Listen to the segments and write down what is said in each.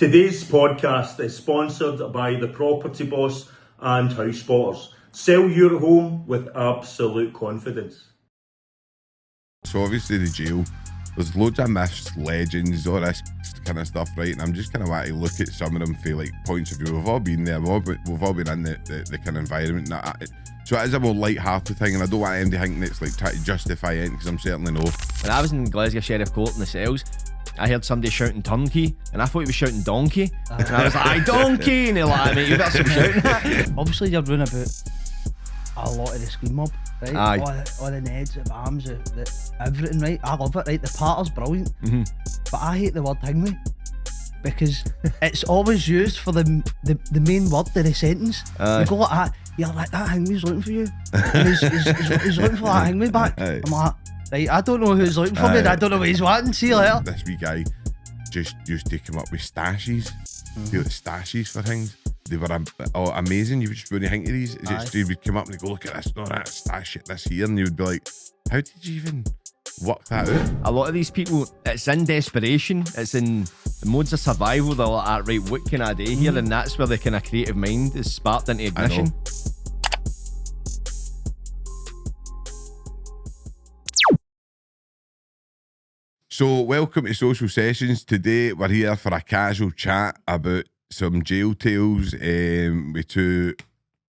Today's podcast is sponsored by the Property Boss and House Spotters. Sell your home with absolute confidence. So obviously the jail, there's loads of myths, legends, all this kind of stuff, right? And I'm just kind of wanting to look at some of them for like points of view. We've all been there, we've all been in the kind of environment. So it is a more light-hearted thing, and I don't want anybody thinking it's like trying to justify it, because I'm certainly no. When I was in Glasgow Sheriff Court in the cells, I heard somebody shouting turnkey, and I thought he was shouting donkey. And I was like, aye, donkey! And they're like, mate, you better stop shouting that. Obviously, you're running about a lot of the screen mob, right? Aye. All the Neds, the Bams, everything, right? I love it, right? The parter's brilliant. But I hate the word hingme, because it's always used for the main word of the sentence. You go like that, you're like, that hingme's looking for you. And he's looking for that hingme back. Aye. I'm like, right, I don't know who's looking for me, and I don't know what he's wanting. See you later. This wee guy just used to come up with stashes, stashes for things. They were amazing. You would just, when you think of these, he would come up and he'd go, look at this, no, that stash it, this here, and you would be like, how did you even work that out? A lot of these people, it's in desperation, it's in the modes of survival. They're like, right, what can I do here? And that's where the kind of creative mind is sparked into ignition. So welcome to Social Sessions. Today we're here for a casual chat about some jail tales with two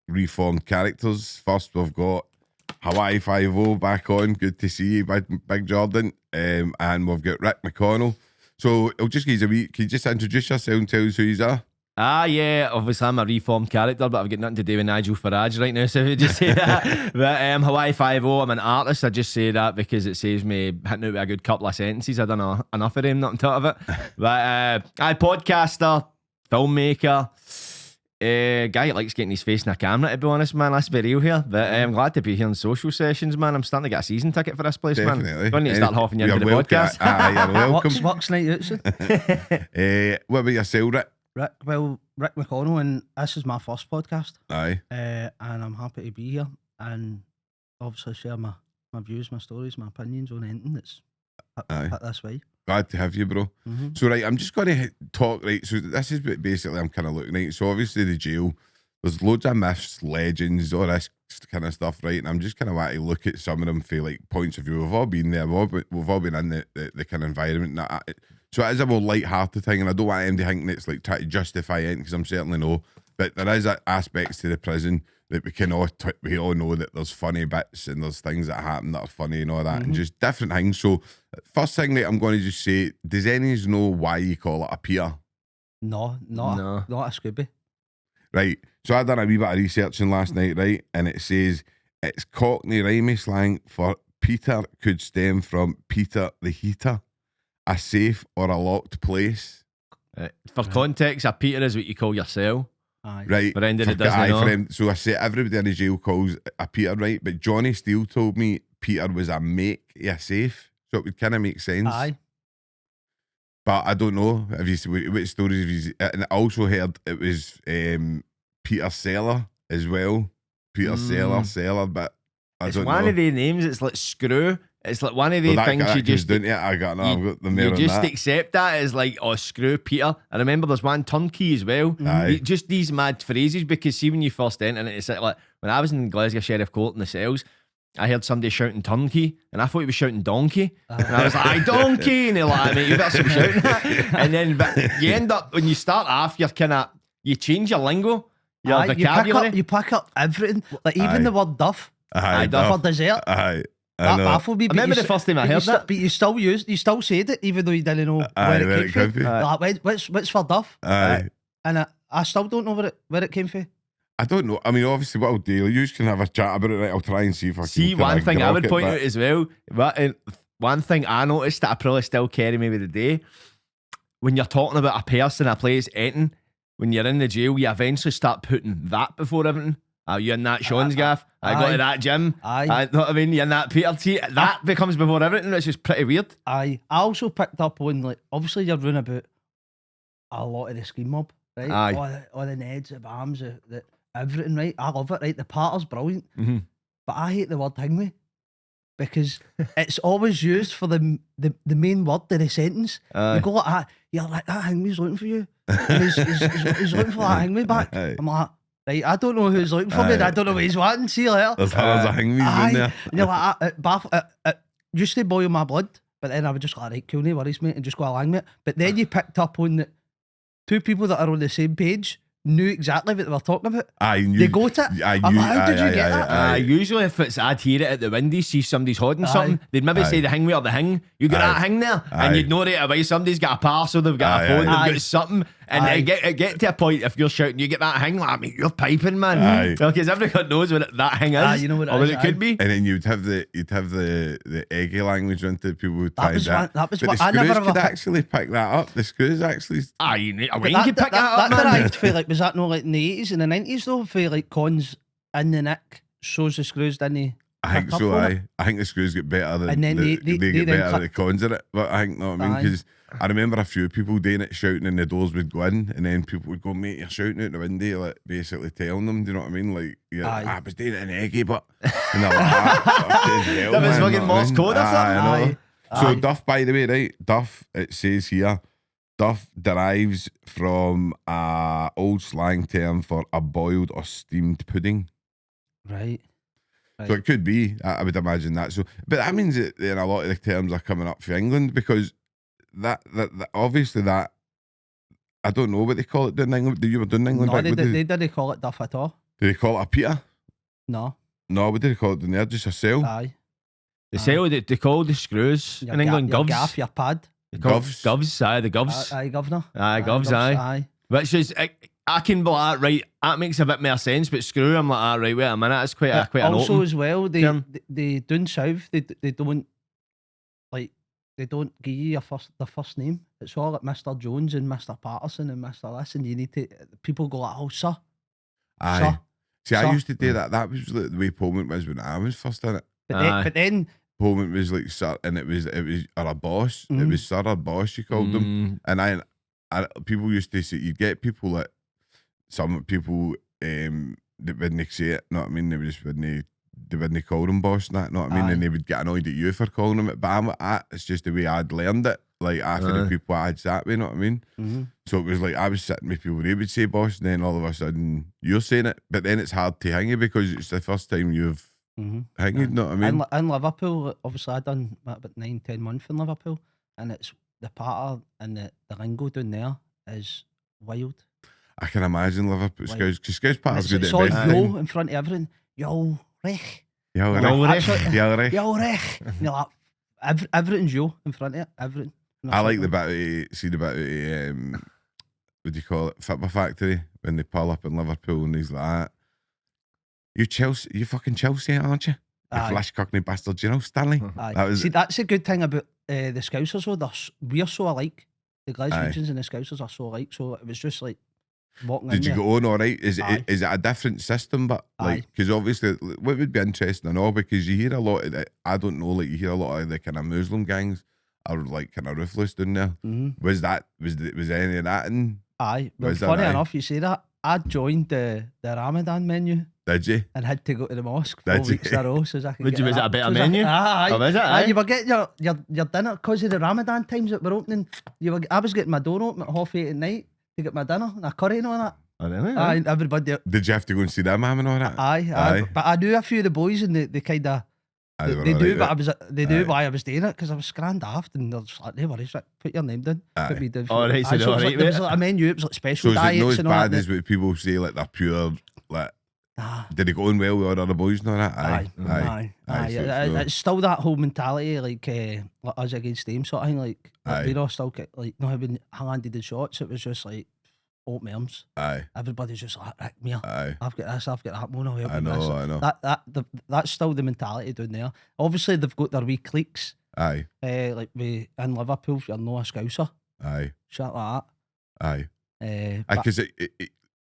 reformed characters. First we've got Hawaii Fivo back on. Good to see you, Big Jordan. And we've got Rick McConnell. So I'll just give you a wee, can you just introduce yourself and tell us who you are? Yeah, obviously I'm a reformed character, but I've got nothing to do with Nigel Farage right now, so I would just say that. But Hawaii Five-0, I'm an artist. I just say that because it saves me hitting out with a good couple of sentences. I don't know enough of them, not on top of it. But I podcaster, filmmaker, guy that likes getting his face in a camera, to be honest, man. Let's be real here. But I'm glad to be here in Social Sessions, man. I'm starting to get a season ticket for this place, Definitely. man. Don't need to start half an year into the podcast. You're welcome. Works night out soon. What about yourself, Rick? Rick McConnell, and this is my first podcast. Aye. And I'm happy to be here and obviously share my views, my stories, my opinions on anything that's put this way. Glad to have you, bro. So right, I'm just going to talk, right, so this is what basically I'm kind of looking at. So obviously the jail, there's loads of myths, legends, all this kind of stuff, right? And I'm just kind of wanting to look at some of them for like points of view. We've all been there, we've all been in the kind of environment. So it is a more light-hearted thing, and I don't want anybody thinking it's like trying to justify it, because I'm certainly no. But there is aspects to the prison that we all know that there's funny bits and there's things that happen that are funny and all that, and just different things. So first thing that I'm going to just say, does any of you know why you call it a pier? No, not a Scooby. Right, so I done a wee bit of researching last night, right, and it says it's Cockney rhymey slang for Peter could stem from Peter the Heater, a safe or a locked place. For context, a Peter is what you call your cell. Aye. Right. But ended it doesn't know. So I say everybody in the jail calls a Peter, right? But Johnny Steele told me Peter was a make a safe, so it would kind of make sense. Aye. But I don't know if you which stories have you, and I also heard it was Peter Seller as well. Peter Seller, but I It's don't know. one of the names. It's like screw. It's like one of the things you just don't. I've got the mayor you on just that. accept that as like, oh, screw Peter. I remember there's one turnkey as well. Aye. Just these mad phrases, because see, when you first enter it, it's like when I was in Glasgow Sheriff Court in the cells, I heard somebody shouting turnkey, and I thought he was shouting donkey. And I was like, aye, donkey! And they're like, mate, you better stop shouting that. And then but you end up, when you start off, you change your lingo, your vocabulary. You pick up everything, like even the word duff. Aye, For dessert. Aye. That baffled me. I remember the first time I heard that. But you still said it, even though you didn't know where it came from. Like, what's for duff? Aye. And I still don't know where it came from. I don't know. I mean, obviously, what I'll do, you can have a chat about it, right? I'll try and see if I can. See, one thing I would point out as well, one thing I noticed that I probably still carry me with the day, when you're talking about a person, a place, anything, when you're in the jail, you eventually start putting that before everything. Are you in that Sean's gaff? I got to that gym. Aye. Know what I mean? You're in that Peter seat. That becomes before everything, which is pretty weird. Aye. I also picked up on, like, obviously you're running about a lot of the screen mob, right? Aye. All the Neds, the Bams, the everything, right? I love it, right? The parter's brilliant. But I hate the word hingme, because it's always used for the main word of the sentence. You go like that, you're like, that hingme's looking for you. and he's looking for that hang me back. Aye. I'm like, right, I don't know who's looking for me, and I don't know what he's wanting. See you later. There's hundreds of hangme's in there. And you're like, it used to boil my blood, but then I would just go, right, cool, no worries, mate, and just go along with it. But then you picked up on that two people that are on the same page knew exactly what they were talking about. They go to it. I'm like, how did you get that? Usually if it's I'd hear it at the windy, see somebody's holding something, they'd maybe say the hang me or the hang. You got that hang there? And you'd know right away somebody's got a parcel, they've got a phone, they've got something. And it get to a point if you're shouting, you get that hang, like, I mean, you're piping, man. Because everyone knows what that hang is. You know what it or is, what it could be. And then you'd have the eggy language into people would That find was that. what But the I never screws ever could picked. actually pick that up. The screws actually. A wing could pick that up, That man. derived for like, was that not like in the 80s and the 90s though? For like cons in the nick, shows the screws, didn't he? I think so. I think the screws get better than And then they they get then better cut- than the cons in it. But I think, know what I mean? Because I remember a few people doing it, shouting, and the doors would go in, and then people would go, "Mate, you're shouting out the window," like basically telling them. Do you know what I mean? Like, I was doing it in Eggy, but and they're like, fucking hell, That was man, fucking know what I Morse mean? code or something? I know. So Aye. Duff, by the way, right? Duff, it says here, Duff derives from a old slang term for a boiled or steamed pudding. Right. So it could be, I would imagine that. So, but that means that then a lot of the terms are coming up for England because that obviously that I don't know what they call it in England. You were doing in England, No, right? they didn't call it duff at all. Do they call it a Peter? No. No, what did they call it in there? Just a cell? Aye. They say they call the screws Your in England your govs. gaff, your pad. They call it Govs. Govs, aye, the govs. Aye, governor. Aye, govs, aye. Aye. Which is, I can be like, right, that makes a bit more sense, but screw, I'm like, right, wait a minute, that's quite an Also, open as well, term. they down south, they don't like they don't give you the first name. It's all like Mr. Jones and Mr. Patterson and Mr. This, and you need to. People go like, oh, sir. Aye. Sir. See, I Sir. used to do that. That was like the way Pullman was when I was first in it. Aye. But then Pullman was like sir, and it was or a boss. It Mhm. was sir or boss, you called them. And I people used to say, you get people that some people that wouldn't say it, know what I mean? They wouldn't call them boss and that, know what I mean? Aye. And they would get annoyed at you for calling them it. But it's just the way I'd learned it. Like after the Aye. people I'd sat with, know what I mean? Mhm. So it was like I was sitting with people, they would say boss, and then all of a sudden you're saying it. But then it's hard to hang you because it's the first time you've hanged, Aye. know what I mean? in Liverpool, obviously I done about 9-10 months in Liverpool, and it's the patter and the lingo down there is wild. I can imagine Liverpool Like- Scouts, because Scouts Park's good It's at all best. yo in front of everything. Yo, Rich. Yo, Yo, Rick. Rick. Yo, Rick. Yo, Rich. And you're like, everything's yo in front of it. Everything. And I it's like the bit of, see the bit of, what do you call it, Fitba Factory, when they pull up in Liverpool and he's like, you fucking Chelsea, aren't you? You Aye. flash cockney bastard, you know, Stanley? Aye. That was See, that's a good thing about the Scousers though. We're so alike. The Glaswegians and the Scousers are so alike. So it was just like walking in Did you there. go on all right? Is Aye. it a different system? But like, Aye. because obviously, what would be interesting and all, because you hear a lot of, I don't know, like you hear a lot of the kind of Muslim gangs are like kind of ruthless down there. Mhm. Was any of that in? Aye. Well, Was that funny aye? enough, you say that. I joined the Ramadan menu Did you? and had to go to the mosque Did 4 weeks in you? a row so as I could Would get you- was it a that- better so as I could- menu? Aye. Oh, was it? Aye, Aye. you were getting your dinner because of the Ramadan times that were opening. I was getting my door open at 8:30 at night to get my dinner and a curry and all that. Oh, really? Aye, and everybody. Did you have to go and see them, man, and all that? Aye, Aye. But I knew a few of the boys and they kind of Aye, they, were they all knew, right, but right? they knew Aye. why I was doing it because I was scranned aft and they're just like, no worries, right, put your name down, Aye. put me down. All right, so Aye, they're it all was right like, there was with it. like a menu, it was like So special is it diets not as and all bad that. as what people say, like they're pure, like, Nah. did it go on well with all the other boys and all that? Aye, Aye. So It's still that whole mentality, like us against them sort of thing. Like Aye. we all still get like, no, when I landed the shots, it was just like open arms. Aye. Everybody's just like, Rick, me, Aye. I've got this, I've got that. Mono, help I me with this. know, I know. That's still the mentality down there. Obviously, they've got their wee cliques. Aye. Like we in Liverpool, if you're no a Scouser, Aye. shit like Aye. that. But- Because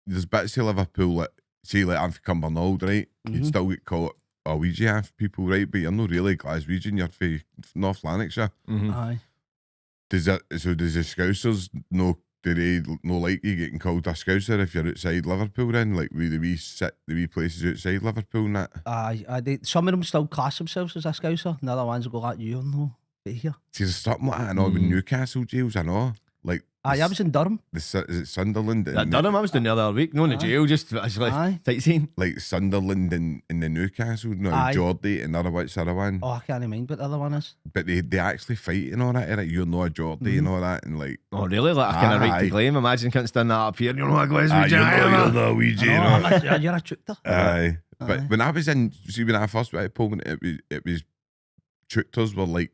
there's bits of Liverpool, like, see, like I'm from Cumbernauld, right? You'd Mhm. still get caught a Ouija half people, right? But you're not really Glaswegian, you're from North Lanarkshire. Mhm. Aye. Does the Scousers no? Do they no like you getting called a Scouser if you're outside Liverpool? Then, like the wee places outside Liverpool and that. Aye. Some of them still class themselves as a Scouser, and other ones go like, you no, be here. See, there's something like that. I know with Newcastle jails, I know. Like I was in Durham. Is it Sunderland? That Durham, I was down there the other week. No, in the jail, just actually Aye. sightseeing. Like Sunderland in the Newcastle, no, Aye. Geordie and what's the other one? Oh, I can't mind what the other one is. But they actually fight and all that, right? You're not a Geordie and all that, and like, Oh, really? Like, I kind of right to Aye. claim. Imagine can't stand that up here. You know what, guys? you're not a wee I know, you're a chuckter. Aye. But Aye. when I was in, see, when I first went to Pullman, it was chukters were like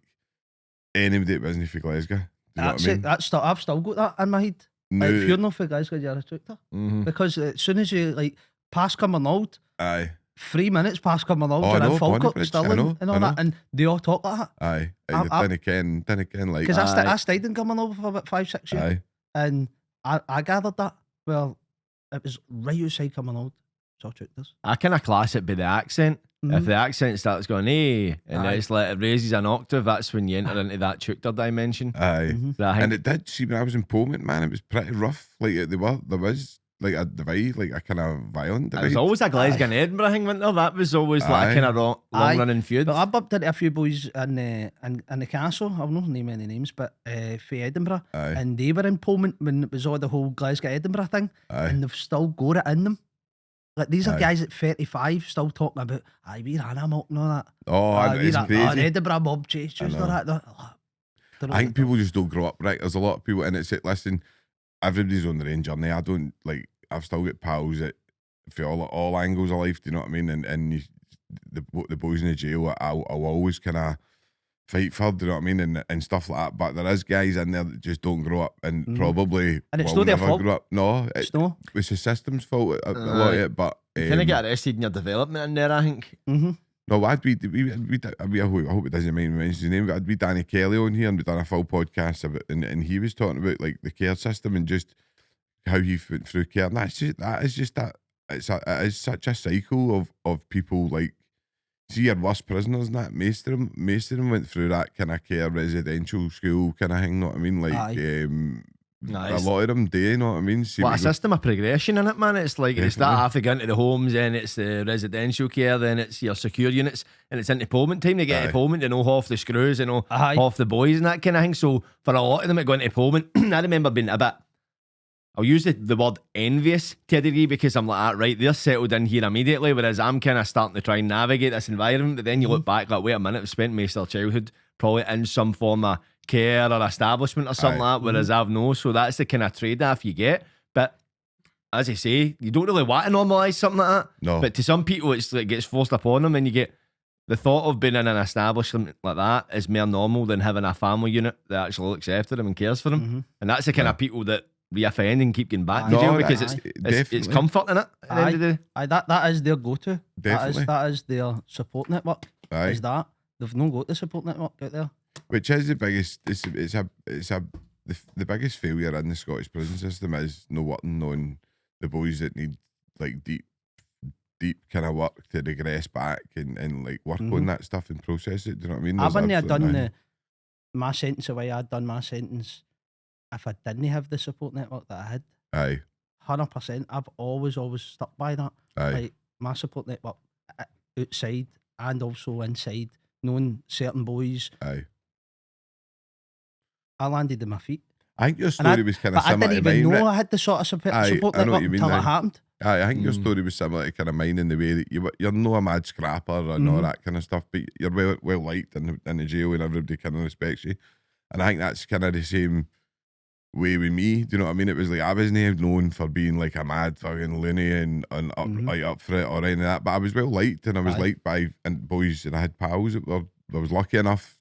anybody that wasn't for Glasgow. Do you know That's what I mean? it. That's still, I've still got that in my head. No, Like, if you're not for guys, you're a chuckter. Mm-hmm. Because as soon as you like pass Cumbernauld, aye, 3 minutes past Cumbernauld, Oh, I you're know, in Falkirk, Bonnybridge, still I know, and all I know. that, and they all talk like that. aye. I- Then again, like, Because Aye. I stayed in Cumbernauld for about 5-6 years, aye, and I gathered that. Well, it was right outside Cumbernauld. It's all chukters. I kind of class it by the accent. If the accent starts going, hey, and Aye. it's like it raises an octave, that's when you enter into that chukter dimension. aye. So I think And it did. See, when I was in Pullman, man, it was pretty rough. Like there was like a divide, like a kind of violent it divide. was always a Glasgow and Edinburgh thing, wasn't there? That was always like Aye. a kind of long Aye. running feud. But I bumped into a few boys in the castle. I'll not name any names, but for Edinburgh, Aye. and they were in Pullman when it was all the whole Glasgow Edinburgh thing, Aye. and they've still got it in them. Like these are Aye. guys at 35 still talking about, aye, we ran amok and all that. Oh, Aye, it's an crazy. Edinburgh mob chase, I just all know. that. I think people just don't grow up right. There's a lot of people, and it's like, listen, everybody's on their own journey. I don't like. I've still got pals that for all angles of life. Do you know what I mean? And the boys in the jail, I'll always kind of fight for. Do you know what I mean? And stuff like that. But there is guys in there that just don't grow up, and probably And it's will not their never fault. grow up. No, It's no. it's the system's fault a lot of it. But You kind of get arrested in your development in there, I think. Mm-hmm. no, I hope it doesn't mind me mentioning his name, but I'd be Danny Kelly on here, and we'd done a full podcast about, and he was talking about like the care system and just how he went through care. And that is such a cycle of people like, see your worst prisoners and that. Most of them went through that kind of care residential school kind of thing. Know what I mean? Like Aye. Nah, a lot of them do. You know what I mean? See, What a we go- system of progression in it, man. It's like they start Definitely. off to go into the homes, then it's the residential care, then it's your secure units, and it's into Pullman time. They get Aye. into Pullman to know half the screws, you know, Aye. half the boys and that kind of thing. So for a lot of them, it going into Pullman. I remember being a bit, I'll use the word envious to a degree, because I'm like, ah, right, they're settled in here immediately, whereas I'm kind of starting to try and navigate this environment. But then you look back, like, wait a minute, I've spent most of their childhood probably in some form of care or establishment or something Aye. like that, whereas I've no. So that's the kind of trade-off you get. But as I say, you don't really want to normalise something like that. No. But to some people, it's like gets forced upon them, and you get the thought of being in an establishment like that is more normal than having a family unit that actually looks after them and cares for them. And that's the kind of people that reoffend and keep getting back to No, jail, because that's- it's definitely. comfort in it at the end of the day. Aye, that is their go-to. Definitely. That is their support network. Aye. Is that they've not got the support network out there. Which is the biggest? The biggest failure in the Scottish prison system is knowing the boys that need like deep kind of work to regress back and like work on that stuff and process it. Do you know what I mean? I There's wouldn't have absolutely done nothing. my sentence the way I'd done my sentence if I didn't have the support network that I had. Aye, 100%. I've always stuck by that. aye, Like my support network outside and also inside, knowing certain boys, aye. I landed on my feet. I think your And story was kind of But I similar didn't to even mine. know Rick. I had the sort of support Aye, support I know network what you mean until it now. happened. Aye, I think your story was similar to kind of mine in the way that you're no a mad scrapper and all that kind of stuff, but you're well liked in the jail and everybody kind of respects you. And I think that's kind of the same way with me. Do you know what I mean? It was like I wasn't known for being like a mad fucking loony and up for it or any of that, but I was well liked, and I was Aye. liked by boys, and I had pals that were. I was lucky enough.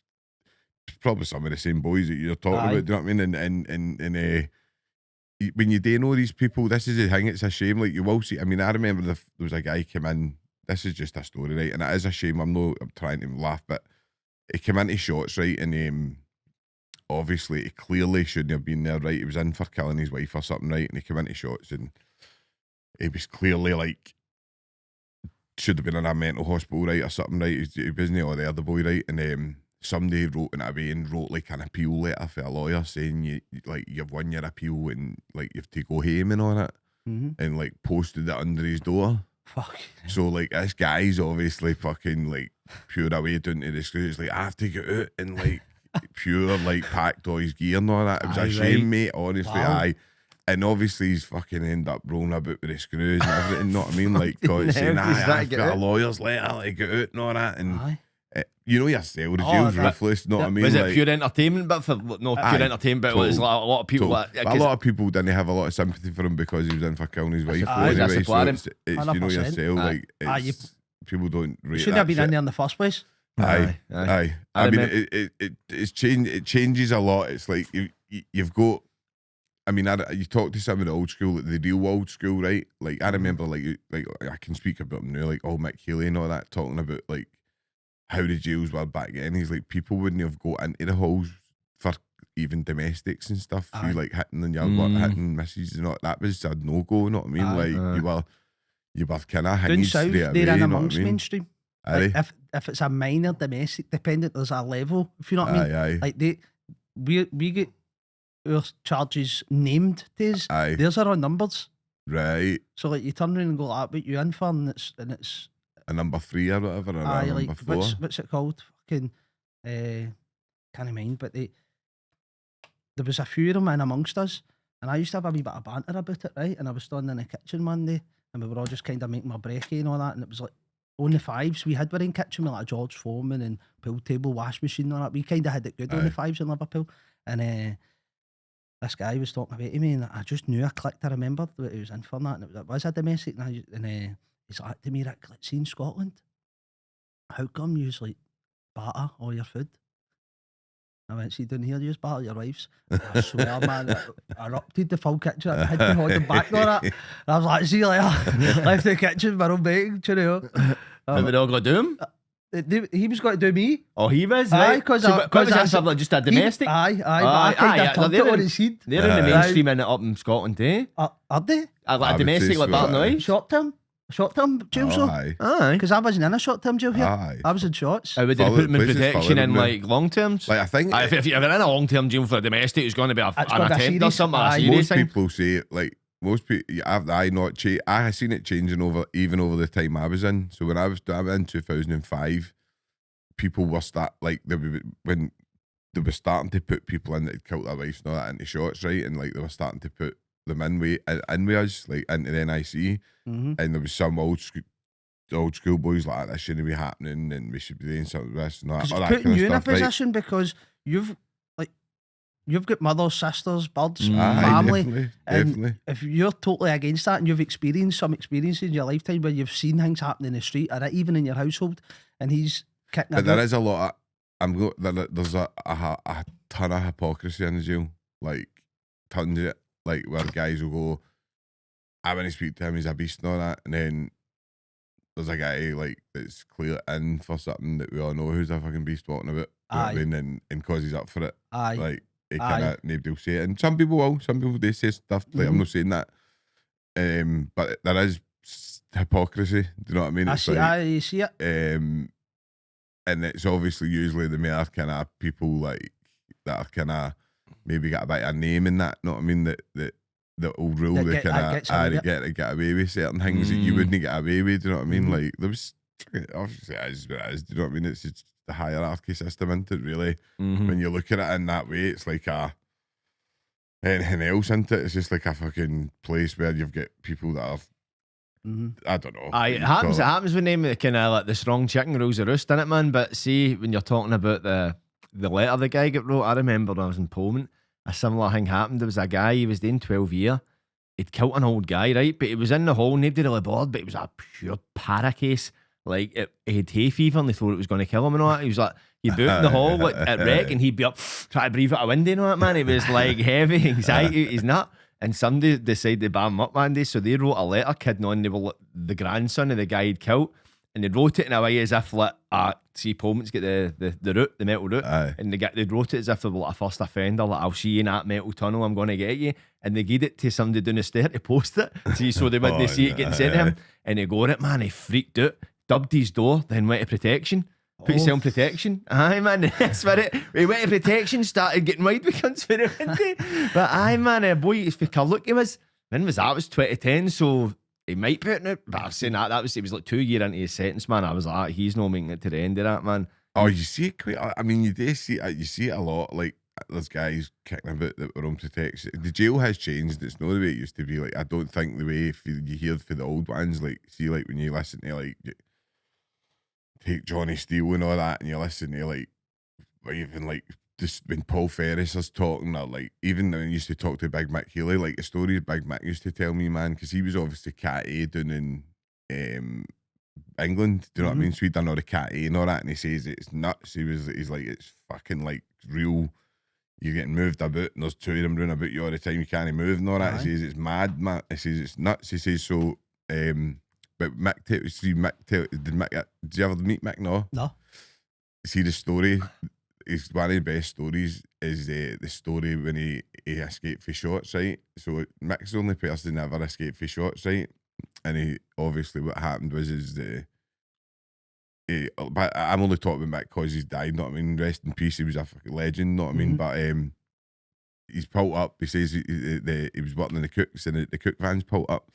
Probably some of the same boys that you're talking Aye. about. Do you know what I mean? And when you do know these people, this is the thing. It's a shame. Like you will see. I mean, I remember there was a guy came in. This is just a story, right? And it is a shame. I'm trying to laugh, but he came into shots, right? And obviously, he clearly shouldn't have been there, right? He was in for killing his wife or something, right? And he came into shots, and he was clearly like should have been in a mental hospital, right, or something, right? He wasn't all there, the boy, right? And somebody wrote in away and wrote like an appeal letter for a lawyer saying you've won your appeal and like you have to go home and all that, and like posted it under his door. Fuck. So like this guy's obviously fucking like pure away down to the streets. Like I have to get out and like pure like packed all his gear and all that. It was Aye, a shame, right. mate. Honestly, Wow. aye. And obviously he's fucking end up rolling about with the screws and everything. You know what I mean? Like saying, hell, 'cause "Aye, that I've get got a out." lawyer's letter to get out and all that." And Aye. you know yourself, the Oh, jail's that- ruthless. Know what I mean? Was it Like, pure entertainment? But for no pure Aye, entertainment, but it was total, like a lot of people. total. Like, But a lot of people didn't have a lot of sympathy for him because he was in for killing his wife. Aye, that's Anyway, a so plan. it's you know 100%. yourself. Aye. Like Aye, it's, people don't rate Shouldn't that have been shit. in there in the first place. Aye, Aye. aye. I I mean, remember- it's changed. It changes a lot. It's like you've got. I mean, you talk to some of the old school, like the real old school, right? Like I remember, like I can speak about them now, like Mick Healy and all that, talking about like how the jails were back then. He's like, people wouldn't have got into the halls for even domestics and stuff. Aye. You like hitting and hitting misses and all that was a no go. You know what I mean? Aye. Like you were kind of Down hanging south, straight away. they're in You know what I amongst mean? mainstream. Aye, Like, if it's a minor domestic dependent, there's a level. If you know what I mean. aye, Like we get our charges named to us. aye. Theirs are on numbers. Right. So like you turn around and go, "What you in for?" And it's A number 3 or whatever, or aye, a like number 4. what's it called? Fucking can't mind. But there was a few of them in amongst us, and I used to have a wee bit of banter about it, right? And I was standing in the kitchen one day, and we were all just kind of making my brekkie and all that, and it was like on the fives we had were in kitchen with like George Foreman and pool table, wash machine and all that. We kind of had it good on Aye. the fives in Liverpool, and this guy was talking about to me, and I just knew I clicked. I remembered that he was in for that, and it was a domestic. And he's like to me, "Rick, let's see in Scotland, how come you like batter all your food?" I went, "See, down here, you just batter your wives." I swear, man, I erupted the full kitchen. I had to hold him back on that. And I was like, "See you later." Left the kitchen, my own baking, cheerio. Have we all got to do him? He was going to do me. Oh, he was, Aye, right? 'cause so, I- what 'cause was I that said- for, just a domestic? Aye, but I Aye, kind aye, of turned they're it on in- his head. They're in the Aye. mainstream in it up in Scotland, eh? Are they? Like I a would domestic, say like so, Barton aye. Noy. Short term jail, Oh, so. aye. Aye. Because I wasn't in a short term jail here. Aye. I was in shorts. Would they Follow- put them in places protection follow in them, like long terms? Like I think If you're in a long term jail for a domestic, it's going to be an It's gonna be a attempt or serious- something, a aye. serious most thing. people say like most people. I have seen it changing over the time I was in. So when I was in 2005, people were when they were starting to put people in that had killed their wives and all that into shots, right? And like they were starting to put them in with us, like into the NIC. Mm-hmm. And there was some old school boys like that shouldn't be happening, and we should be doing something with this and that. Because all it's that putting kind of you in a stuff, right? position because you've got mothers, sisters, birds, Aye, family. definitely, And definitely. if you're totally against that and you've experienced some experiences in your lifetime where you've seen things happen in the street or even in your household, and he's kicking But about, there is a lot of there's a ton of hypocrisy in the jail, like tons of it, like where guys will go, I want to speak to him, he's a beast and all that, and then there's a guy like that's clear in for something that we all know who's a fucking beast walking about, you know what I Aye. mean, and cause he's up for it, aye, like he Aye. kind of nobody will say it, and some people they say stuff like I'm Mhm. not saying that, but there is hypocrisy. Do you know what I mean? I It's see, like, I see it. and it's obviously usually the more kind of people like that are kind of maybe got a bit of a name in that. Know what I mean? That will rule That the get- that kind gets away of with it. get away with certain things that you Mm. wouldn't get away with. Do you know what I mean? Mhm. Like there was obviously it is what it is. Do you know what I mean? It's just the hierarchy system, isn't it? Really, Mhm. when you look at it in that way, it's like anything else, isn't it? It's just like a fucking place where you've got people that are Mhm. I don't know. Aye, what it you happens. It call happens with name kind of like the strong chicken rules the roost, innit, man? But see, when you're talking about the letter the guy got wrote, I remember when I was in Pullman, a similar thing happened. There was a guy, he was doing 12 year. He'd killed an old guy, right? But he was in the hole, nobody really bothered, but it was a pure para case. Like, he had hay fever and they thought it was going to kill him and all that. He was like, you'd be out in the hall like, at wreck and he'd be up trying to breathe out a window and all that, man. It was like heavy anxiety. He's not. And somebody decided to bam him up one day, so they wrote a letter kidding on they were like, the grandson of the guy he'd killed, and they wrote it in a way as if like, see, Pullman's got the route, the metal route, Aye. and they wrote it as if they were like a first offender, like, I'll see you in that metal tunnel, I'm going to get you, and they gave it to somebody down the stair to post it, see, so they wouldn't Oh, see it getting sent to him, and he got it, man, he freaked out, dubbed his door, then went to protection. Put yourself in protection. Aye, man. That's what it. We went to protection, started getting wide with cunts for the window. But aye, man, boy, it's for look he was. When was that? It was 2010, so he might put it out. But I was saying that was it was like 2 years into his sentence, man. I was like, he's not making it to the end of that, man. Oh, you see it quite. I mean, you do see it. You see it a lot. Like there's guys kicking about that were on protection. The jail has changed. It's not the way it used to be. Like I don't think the way if you hear for the old ones. Like see, like when you listen to like take Johnny Steele and all that, and you listen to like even like just when Paul Ferris was talking, or like even when he used to talk to Big Mick Healy, like the stories Big Mick used to tell me, man, because he was obviously Cat A down in England. Do you know what I mean? So he'd done all the Cat A and all that, and he says it's nuts. He's like, it's fucking like real. You're getting moved about, and there's two of them running about you all the time. You can't move and all that. He says it's mad, man. He says it's nuts. He says so. But Mick, did you ever meet Mick? No. See the story. It's one of the best stories. Is the story when he escaped for shots, right? So Mick's the only person that ever escaped for shots, right? And he obviously what happened was but I'm only talking about Mick because he's died. Know what I mean? Rest in peace. He was a fucking legend. Know what I mean? But he's pulled up. He says he was working in the cooks, and the cook van's pulled up.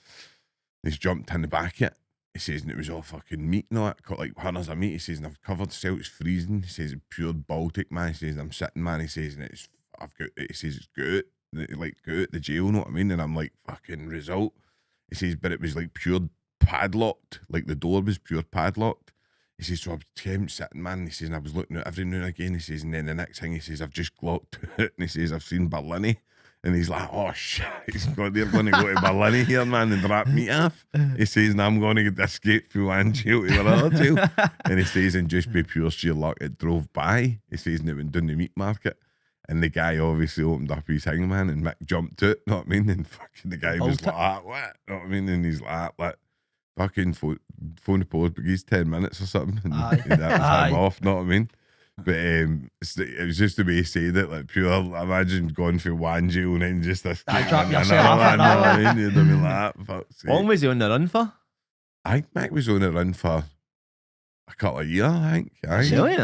He's jumped in the back of it. He says, and it was all fucking meat and all that, got like hundreds of meat. He says, and I've covered the cell, it's freezing. He says, pure Baltic, man. He says, I'm sitting, man. He says, and he says, it's good. Like, good at the jail, know what I mean? And I'm like, fucking result. He says, but it was like pure padlocked. Like the door was pure padlocked. He says, so I was sitting, man. He says, and I was looking at every now and again. He says, and then the next thing he says, I've just glocked it. And he says, I've seen Berlini. And he's like, oh shit, they're going to go to Berlin here, man, and wrap me off. He says, and I'm going to get escape through one jail to another jail. And he says, and just by pure sheer luck, it drove by. He says, and it went down the meat market. And the guy obviously opened up his thing, man, and Mick jumped out, know what I mean? And fucking the guy was like, what? Know what I mean? And he's like, fucking phone the post, but he's 10 minutes or something. And that was him off, know what I mean? But it was just the way he said it, like pure. Imagine going through one jail and then just this. I drop yourself. I mean, you'd be like, fuck's sake. How long was he on the run for? I think Mick was on the run for a couple of years, I think. Really,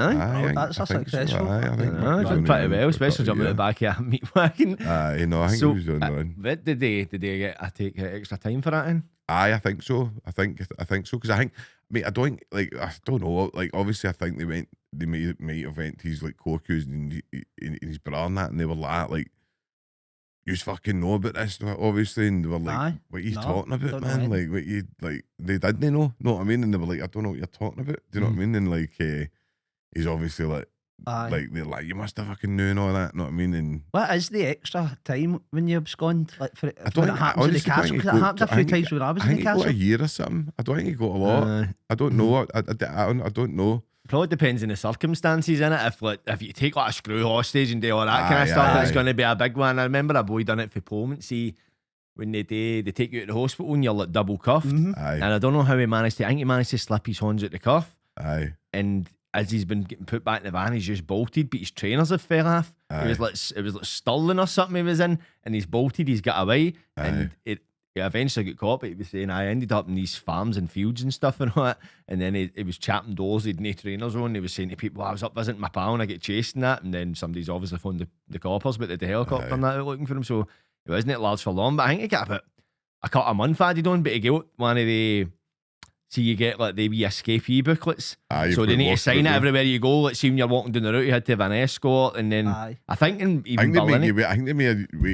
that's a successful. So. I think He's done pretty well, especially jumping out the back of a meat wagon. I think he was on the run. But did they get take extra time for that then? I think so. I think so because I don't know. Like obviously, I think they might have went to his like co-accused in his brother and that, and they were like, you fucking know about this, obviously, and they were like, what are you talking about, man? Like, what you like? They didn't know what I mean? And they were like, I don't know what you're talking about. Do you know what I mean? And like, he's obviously like. Like they're like, you must have fucking known all that, know what I mean? And what is the extra time when you're abscond? Like for it, when it happens in the honestly castle? Because it happened a few times when I was in the castle. I think he got a year or something. I don't think he got a lot. I don't know. I don't know. Probably depends on the circumstances in it. If you take like a screw hostage and do all that kind of stuff, it's going to be a big one. I remember a boy done it for Pullman. See, when they take you to the hospital and you're like double cuffed. And I don't know how he managed to. I think he managed to slip his hands out the cuff. And as he's been getting put back in the van, he's just bolted, but his trainers have fell off. It was like Stirling or something he was in, and he's bolted, he's got away, and it eventually got caught, but he was saying, I ended up in these farms and fields and stuff and all that, and then he was chapping doors, he'd no trainers on, he was saying to people, I was up visiting my pal and I get chased and that, and then somebody's obviously phoned the coppers, but the helicopter and that out looking for him, so it wasn't it large for long, but I think he got about a couple of months added on, but he got one of the... See, you get like the wee escapee booklets. So they need to sign it everywhere you go. Let's see when you're walking down the route, you had to have an escort, and then I think even Berlin. I think they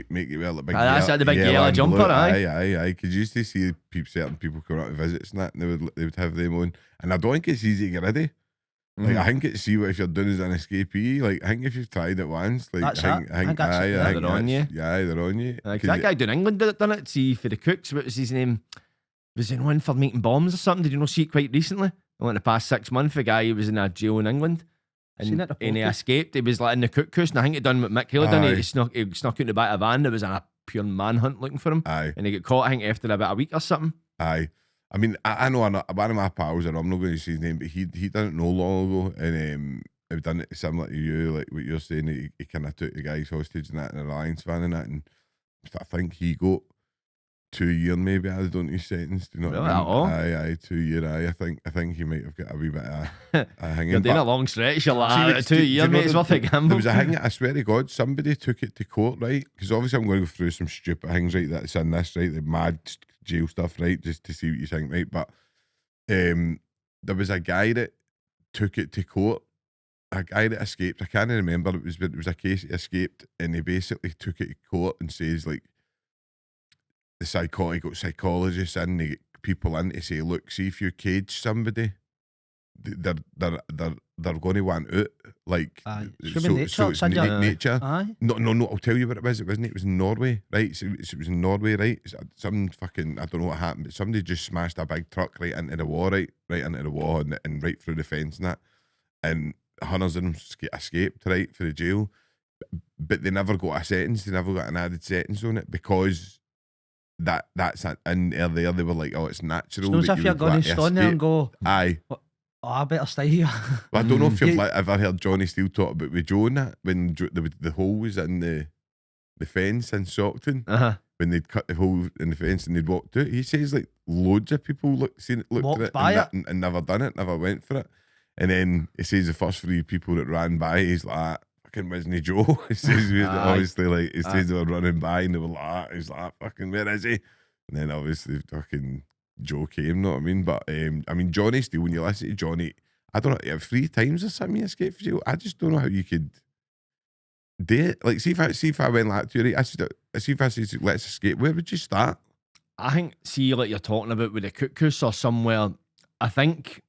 make you wear like big. That's the big yellow jumper, aye. Because you used to see certain people come out to visits and that, and they would have them on. And I don't think it's easy to get ready. Like I think it's see what if you're doing as an escapee. Like I think if you've tried it once, like that's I think they're on you. Yeah, they're on you. That guy down in England done it. See for the cooks, what was his name? Was in one for making bombs or something? Did you not see it quite recently? In the past 6 months, a guy who was in a jail in England and he escaped. He was like in the cook course, and I think he done what Mick Healy done. He snuck out in the back of a van. There was a pure manhunt looking for him. And he got caught, I think, after about a week or something. I mean, I know one of my pals, and I'm not going to say his name, but he done it no long ago, and he done it similar to you, like what you're saying. He kind of took the guy's hostage and that in an Alliance van and that, and I think he got 2 years maybe added on his sentence. Do you know what I mean? Aye, 2 year. I think he might have got a wee bit of a hanging. You're doing a long stretch. You're like, 2 years, mate. It's worth a gamble. There was a hang. I swear to God, somebody took it to court, right? Because obviously I'm going to go through some stupid things, right? That's in this, right? The mad jail stuff, right? Just to see what you think, right? But there was a guy that took it to court, a guy that escaped. I can't remember. It was a case he escaped, and he basically took it to court and says like he got psychologists in, they get people in to say, look, see if you cage somebody, they're going to want out. Like, human nature, it's nature. Aye. No, I'll tell you what it was. It wasn't. It was in Norway, right? So it was in Norway, right? Some fucking, I don't know what happened, but somebody just smashed a big truck right into the wall, right into the wall, and right through the fence and that. And hundreds of them escaped, right, for the jail, but they never got a sentence. They never got an added sentence on it because that's in there. They were like, oh, it's natural. So if you're going to stand there and go, aye. Oh, I better stay here. Well, I don't know if you've ever heard Johnny Steele talk about with Joe and that, when the hole was in the fence in Stockton, when they'd cut the hole in the fence and they'd walked out. He says like loads of people looked at it and never done it, never went for it. And then he says the first 3 people that ran by, he's like, fucking wasn't Joe? He says obviously like he says they were running by and they were like, he's like, fucking where is he? And then obviously fucking Joe came, know what I mean? But I mean, Johnny Steele, when you listen to Johnny, I don't know, 3 times or something he escaped from jail. I just don't know how you could do it. Like, see if I went like to you, right? See if I said, let's escape, where would you start? I think, see, like you're talking about with the cuckoos or somewhere, I think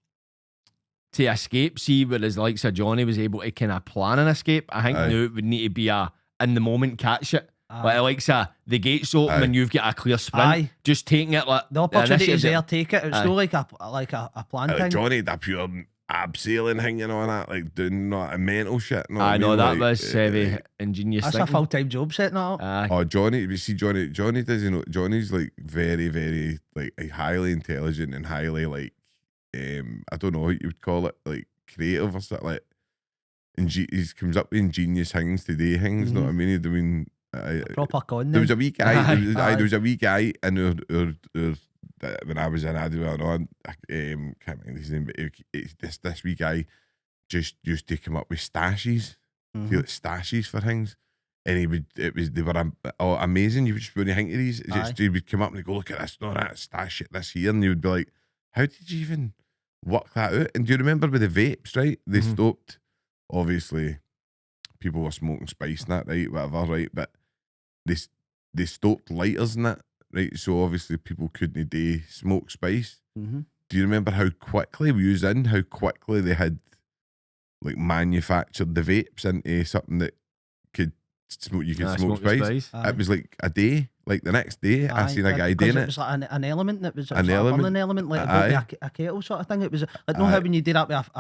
to escape, see, whereas the likes of Johnny was able to kind of plan an escape, I think now it would need to be a in the moment catch it. Like the likes of the gates open and you've got a clear sprint, just taking it like the opportunity is there, take it. It's not like a plan thing. Johnny, that pure abseiling thing and all that, like doing a mental shit. I know that was heavy, ingenious. That's thinking. A full-time job setting that up. Oh, Johnny, you see, Johnny does, you know, Johnny's like very, very like highly intelligent and highly like I don't know what you would call it, like creative or something. Like, he comes up with ingenious things to do things. Know what I mean? I mean, proper con. There was a wee guy. There was a wee guy in our when I was in Adelaide. I can't remember his name, but this wee guy just used to come up with stashes, stashes for things, and they were amazing. You would just, when you think of these, he would come up and he'd go, look at this, no, that stash shit, this here, and you would be like, how did you even work that out? And do you remember with the vapes, right? They stopped, obviously, people were smoking spice and that, right? Whatever, right? But they stopped lighters and that, right? So obviously people couldn't do smoke spice. Do you remember how quickly how quickly they had like manufactured the vapes into something that could smoke? You could smoke spice. It was like a day. Like the next day, I seen a guy doing it. It was like an element that was an element, like a kettle sort of thing. It was like, know how when you do that with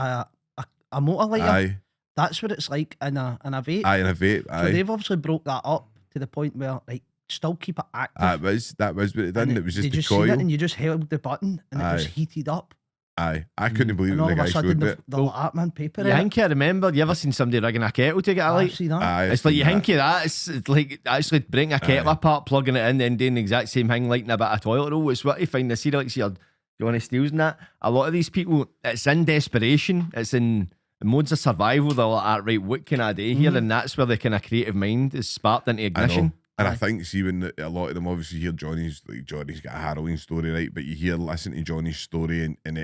a motor lighter, that's what it's like in a vape. In a vape. So they've obviously broke that up to the point where like still keep it active. That was what it done. It was just the coil. Seen it and you just held the button and it was heated up. I couldn't believe it when the guy showed it. The man paper. You think I remember? You ever seen somebody rigging a kettle to get a light? It's like you think of that. It's like actually breaking a kettle apart, plugging it in, then doing the exact same thing, lighting a bit of toilet roll. It's what you find. The see like your Johnny Steele's and that. A lot of these people, it's in desperation. It's in modes of survival. They're like, right, what can I do here? And that's where the kind of creative mind is sparked into ignition. And I think, see, when a lot of them obviously hear Johnny's got a harrowing story, right? But you listen to Johnny's story and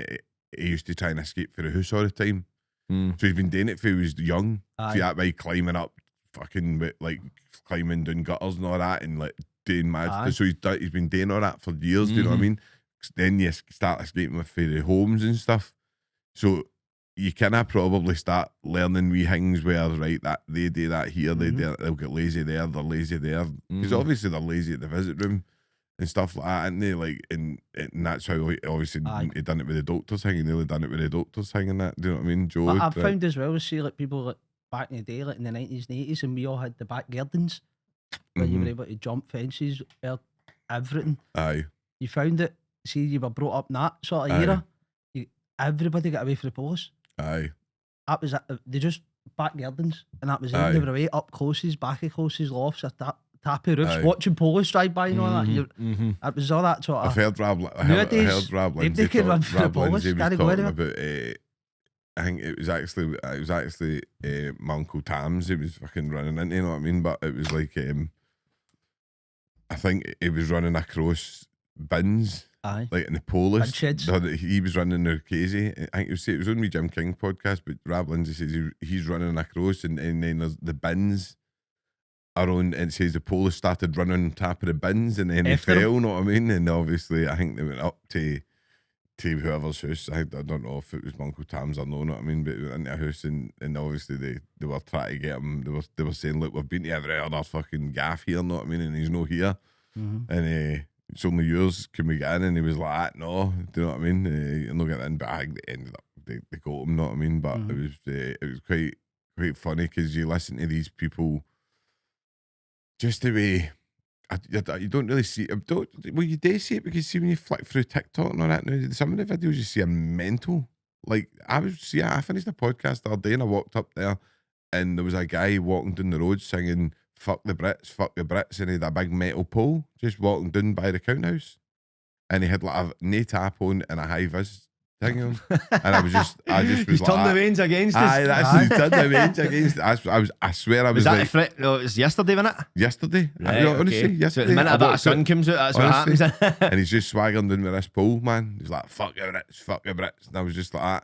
he used to try and escape for the house all the time. So he's been doing it for he was young. See that way, climbing up, fucking like climbing down gutters and all that, and like doing mad. So he's been doing all that for years. Do you know what I mean? Then you start escaping with the homes and stuff. So you kind probably start learning wee things where, right, that they do that here, they'll get lazy there, they're lazy there. Because obviously they're lazy at the visit room and stuff like that, and they like, and that's how obviously he done it with the doctor's thing, and nearly done it with the doctor's thing and that. Do you know what I mean, Joe? I've found as well, see, like people like back in the day, like in the 90s and 80s, and we all had the back gardens where you were able to jump fences, everything. You found it. See, you were brought up in that sort of era. Everybody got away from the police. That was it. They just back gardens, and that was it. They were away up closes, back of closes, lofts, tappy roofs, watching police drive by and all that. That was all that sort of. I've heard Rob Lindsay talking about. I think it was actually my Uncle Tam's. He was fucking running into, you know what I mean? But it was like I think he was running across bins. Aye. Like in the Polish, sheds. he was running their crazy. I think it was on me Jim King podcast, but Rab Lindsay says he's running across, and then there's the bins are on, and it says the Polish started running on top of the bins, and then After they fell. Know what I mean? And obviously, I think they went up to whoever's house. I don't know if it was my Uncle Tam's or no, know what I mean? But they went into a house, and obviously they were trying to get him. They were saying, look, we've been to every other fucking gaff here, know what I mean? And he's not here, and it's only yours. Can we get in? And he was like, no, do you know what I mean? You're not getting in, but I think they ended up they got him, know what I mean? But it was quite funny because you listen to these people, just the way. You don't really see it. Well, you do see it because see when you flick through TikTok and all that now, some of the videos you see are mental. Like I finished a podcast the other day and I walked up there and there was a guy walking down the road singing fuck the Brits, and he had a big metal pole just walking down by the count house, and he had like a no tap on and a high vis thing on, and I just was He's like, turned the reins against us. aye, that's he's turned the reins against. I swear I was Was that like, the no, it was yesterday, wasn't it? yesterday. Right, Honestly, okay. yesterday. So the minute I a bit of walked sun out, comes out, that's what honestly, happens. and he's just swaggering down with this pole, man. He's like, fuck your Brits, and I was just like that.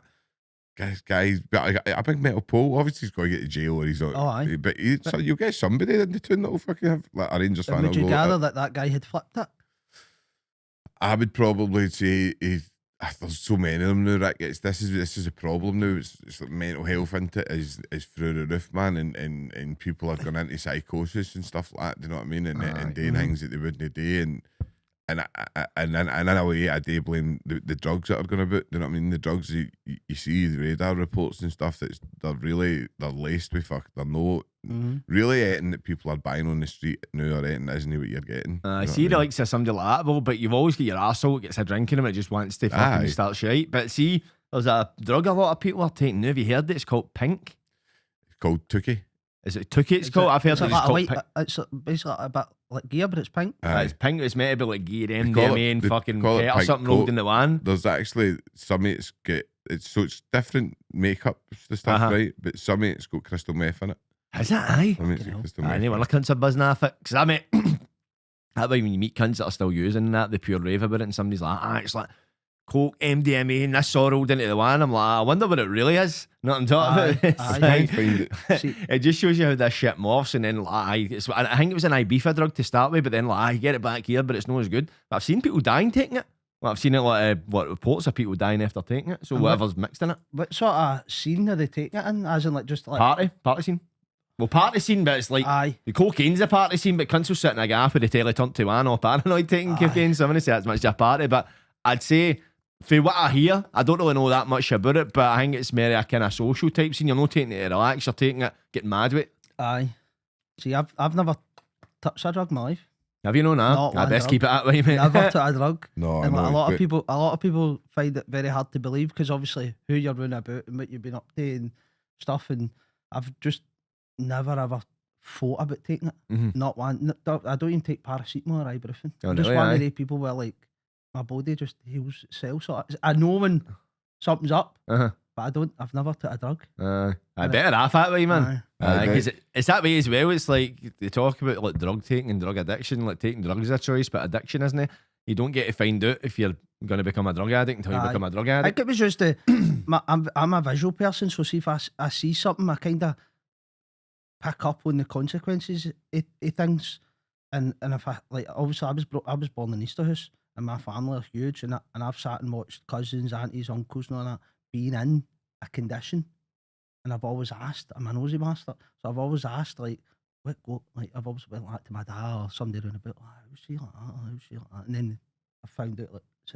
Guys, but a big metal pole. Obviously, he's got to get to jail, or he's not. Oh, aye. But so you'll get somebody in the tune that'll fucking have like a Rangers fan. Would you will go, gather that guy had flipped it? I would probably say there's so many of them now, Rick. This is a problem now. It's like mental health into it is through the roof, man, and people are going into psychosis and stuff like that. Do you know what I mean? And doing things that they wouldn't do, and in a way, I do blame the drugs that are going about. Do you know what I mean? The drugs you see the radar reports and stuff. They're laced with fuck. They're not really anything that people are buying on the street now, or anything isn't what you're getting. I see the likes of somebody like that, well, but you've always got your arsehole that gets a drink in him and it just wants to fucking start shite. But see, there's a drug a lot of people are taking now. Have you heard it? It's called pink. It's called Tookie. Is it Tookie? It's called. I've heard it's like called white, pink. it's basically a bit like gear, but it's pink. It's pink. It's meant to be like gear, call it- MDMA, and they fucking call it pet or pink something coat. rolled in the one. There's actually some it's got it's different makeup the stuff, right? But some it's got crystal meth in it. Is that aye? Some it's got crystal meth. I know when the cunts are buzzing off it. Because I mean, that way when you meet cunts that are still using that, they pure rave about it, and somebody's like, it's like coke, MDMA, and this all rolled into the one. I'm like, I wonder what it really is. Know what I'm talking about? It's I like- can't find it. See, it just shows you how this shit morphs, and then like, I think it was an Ibiza drug to start with, but then like, get it back here, but it's not as good. But I've seen people dying taking it. Well, I've seen it like reports of people dying after taking it. So And whatever's mixed in it. what sort of scene are they taking it in? As in, like, just like Party scene. Well, party scene, but it's like aye. the cocaine's a party scene, but cunts will sit in a gaff with the telly turned to one or paranoid taking cocaine. So I'm going to say that's much a party, but I'd say for what I hear, I don't really know that much about it, but I think it's more a kind of social type scene. You're not taking it to relax, you're taking it getting mad with it. Aye. See, I've never touched a drug in my life. Have you known that? Not I one best drug. keep it that way, mate. Never took a drug. No, And I like, know, a lot but of people find it very hard to believe because obviously who you're running about and what you've been up to and stuff. And I've just never ever thought about taking it. Mhm. Not one. I don't even take paracetamol or ibuprofen. Oh, I'm just really, one aye? of the people where like my body just heals itself. So I know when something's up, Uh-huh. but I've never took a drug. I better half that way, man. Aye. Because it's that way as well. It's like they talk about like drug taking and drug addiction, like taking drugs is a choice, but addiction isn't it? You don't get to find out if you're going to become a drug addict until you Aye. become a drug I addict. think it was just the I'm a visual person, so see if I see something, I kind of pick up on the consequences of things, and if I like, obviously I was born in Easterhouse, and my family are huge, and I've sat and watched cousins, aunties, uncles, and all that being in a condition, and I've always asked, I'm a nosy master, so I've always asked like, I've always went like to my dad or somebody around about, how's she like that, how's she like that, and then I found out like it's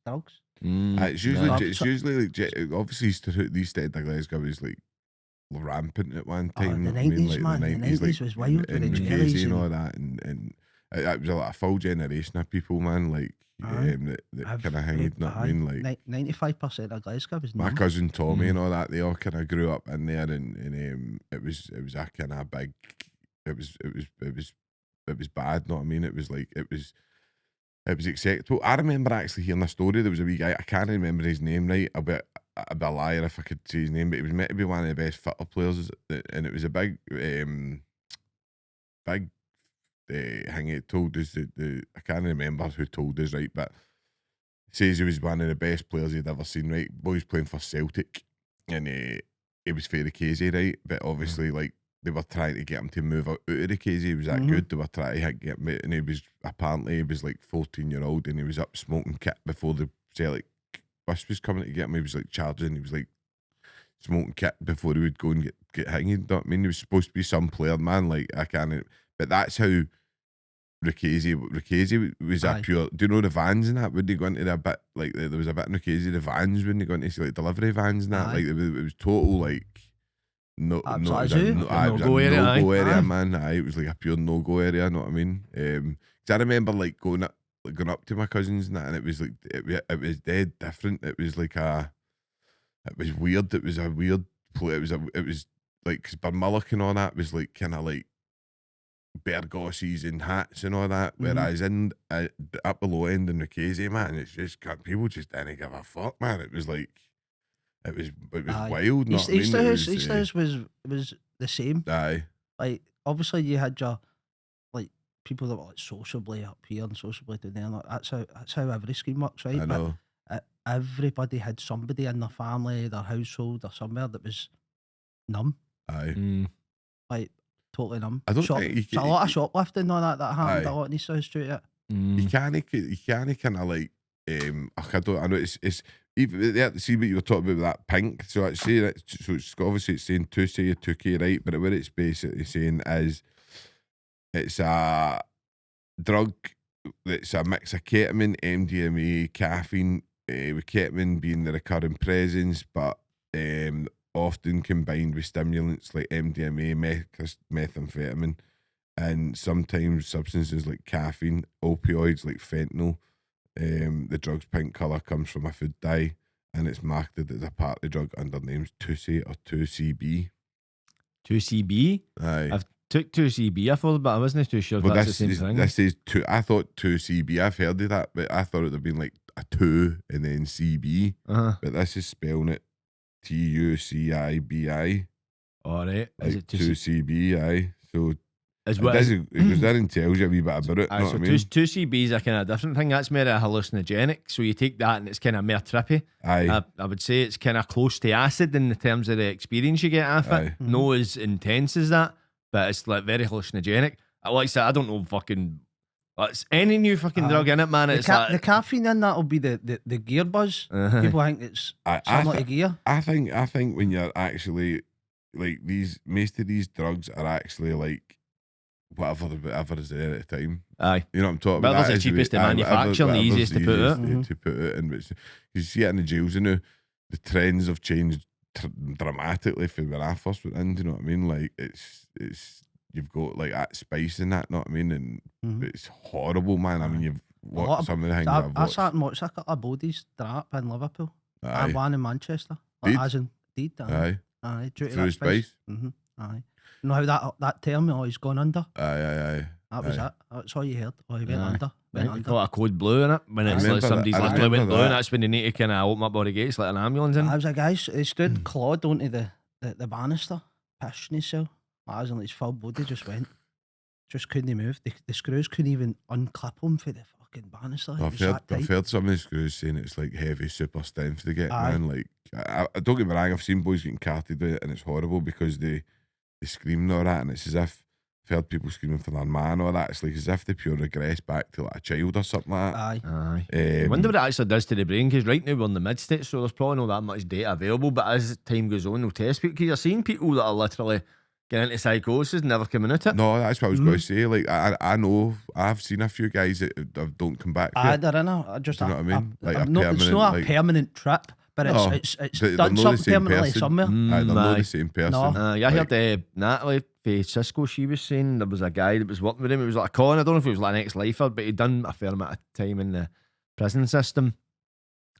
drugs. it's usually No. it's usually like obviously these dead Glasgow was like rampant at one Oh, time. the know what I mean? 90s, Like, man, the 90s was wild with and the Jay-Z jellies and all and- that, and it was like a full generation of people, man, like Aye. that I've kind of hanged. You know what I mean? Like 95% of Glasgow was my numb. cousin Tommy and all that, they all kind of grew up in there, and it was a kind of big, it was bad. Know what I mean? It was like it was acceptable. I remember actually hearing a story. There was a wee guy, I can't remember his name right. I'd be a liar if I could say his name, but he was meant to be one of the best football players, and it was a big thing. It told us I can't remember who told us, right, but says he was one of the best players he'd ever seen, right? Boy's playing for Celtic, and he was fairly crazy, right? But obviously, like, they were trying to get him to move out of the crazy. He was that good. They were trying to get him, and he was like 14-year-old, and he was up smoking kit before the Celtic bus was coming to get him. He was like charging. He was like smoking kit before he would go and get hanged. You know what I mean? He was supposed to be some player, man. Like, I can't. But that's how Rickasey was a pure. Do you know the vans and that? When they go into the bit, like, there was a bit in Rickasey, the vans when they go into like delivery vans and that, like, it was total like no, it was a no-go area, man. It was like a pure no-go area. Know what I mean? Because I remember like going up to my cousins and that, and it was like it was dead different. It was like it was weird. It was a weird play. It was like, because Burmulloch and all that was like kind of like Bergossies and hats and all that, whereas in up below end in Rickasey, man, it's just people just didn't give a fuck, man. It was like it was wild. Easterhouse was the same. Aye, like obviously you had your like people that were like sociably up here and sociably down there. Like, that's how every scheme works, right? I know. But everybody had somebody in their family, their household, or somewhere that was numb. Aye, like. Totally numb. I don't think a lot of shoplifting and all that happened a lot in East Street. You can't kind of like I know it's even see what you were talking about that pink. So it's saying it's obviously it's saying 2C or 2K, right? But what it's basically saying is it's a drug that's a mix of ketamine, MDMA, caffeine, with ketamine being the recurring presence, but often combined with stimulants like MDMA, methamphetamine, and sometimes substances like caffeine, opioids like fentanyl. The drug's pink colour comes from a food dye, and it's marketed as a party drug under names 2C or 2CB. 2CB? Aye. I've took 2CB, I thought, but I wasn't too sure if that's the same thing. This is two. I thought 2CB. I've heard of that, but I thought it would have been like a 2 and then CB. But this is spelling it TUCIBI. Alright. Like is it 2CB, aye. So it goes there and tells you a wee bit about it. Know what I mean? 2CB is a kind of different thing. That's more a hallucinogenic. So you take that and it's kind of more trippy. Aye. I would say it's kind of close to acid in the terms of the experience you get off it. No as intense as that, but it's like very hallucinogenic. Like I said, I don't know fucking. It's any new fucking drug in it, man. It's like the caffeine in that will be the gear buzz. People think it's similar to gear. I think when you're actually like most of these drugs are actually like whatever is there at the time. Aye, you know what I'm talking about. Whatever's the cheapest to manufacture and the easiest to put it. To put it in, you see it in the jails now. The trends have changed dramatically from when I first went in. Do you know what I mean? Like it's. You've got like that spice in that, know what I mean? And it's horrible, man. I mean, you've watched some of the things I've watched. I sat and watched a couple of bodies drop in Liverpool. And one in Manchester. Did? As in, did. Aye. Due to through that spice. Aye. You know how that term, he's gone under? Aye. That was it. That's all you heard. Oh, he went under. They call it a code blue in it. When it's like somebody's literally went blue, and that's when they need to kind of open up all the gates like an ambulance in. I was a guy, he stood clawed onto the banister, pissing himself. As in, his full body just went. Just couldn't move. The screws couldn't even unclip him for the fucking banister. I've heard some of the screws saying it's like heavy super strength to get, man. Like, I don't get me wrong, I've seen boys getting carted with it and it's horrible because they scream and all that, and it's as if I've heard people screaming for their man or that. It's like as if they pure regress back to like a child or something like that. Aye. I wonder what it actually does to the brain, because right now we're in the mid state, so there's probably not that much data available, but as time goes on, we'll test people, because you're seeing people that are literally getting into psychosis, never coming out it. No, that's what I was going to say. Like, I know, I've seen a few guys that don't come back. They're in a, just you know what I mean? It's not a permanent trip, but it's done something permanently somewhere. They're not the same person. I heard Natalie from Cisco, she was saying there was a guy that was working with him. It was like a con. I don't know if it was like an ex-lifer, but he'd done a fair amount of time in the prison system.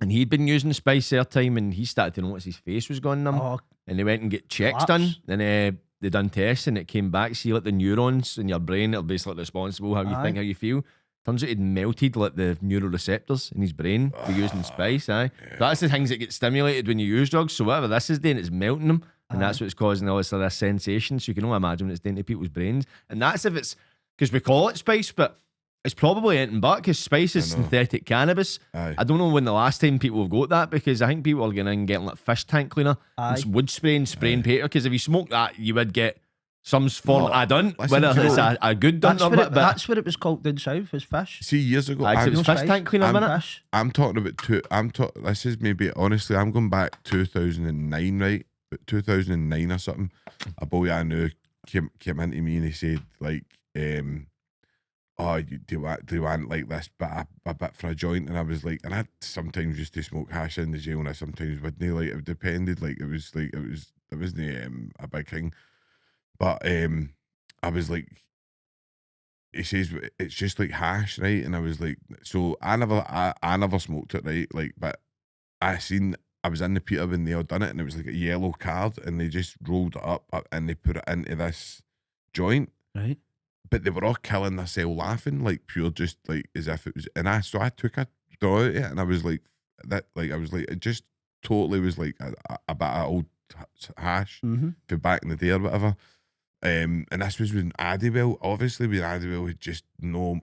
And he'd been using spice there time, and he started to notice his face was going numb. And they went and get checks done. And they done tests and it came back. See, like the neurons in your brain that are basically responsible how you think, how you feel. Turns out he'd melted like the neuroreceptors in his brain for using spice. That's the things that get stimulated when you use drugs. So whatever this is doing, it's melting them, and that's what's causing all this sensation. So you can only imagine what it's doing to people's brains. And that's if it's because we call it spice, but It's probably anything but, because spice is I know. synthetic cannabis. Aye. I don't know when the last time people have got that, because I think people are going in and getting like fish tank cleaner Aye. and wood spray and spraying paper, because if you smoke that, you would get some form of done, listen, whether it's Joe. a good done That's or what, not. But that's what it was called down south, was fish. See, years ago, Aye, 'cause it was No fish spice. tank cleaner, I'm- wasn't it? Fish. I'm talking about this is maybe, honestly, I'm going back 2009, right? But 2009 or something. A boy I knew came into me and he said, like, oh, do you want like this a bit for a joint? And I was like, and I sometimes used to smoke hash in the jail, and I sometimes wouldn't. Like, it depended. Like, it wasn't a big thing. But I was like, he says it's just like hash, right? And I was like, so I never smoked it, right? Like, but I was in the Peter when they all done it, and it was like a yellow card, and they just rolled it up and they put it into this joint. Right. But they were all killing themselves laughing, like pure, just like as if it was. And I took a draw out of it, and I was like, it just totally was like a bit of old hash from back in the day or whatever. And this was when Addiewell, obviously when Addiewell had just no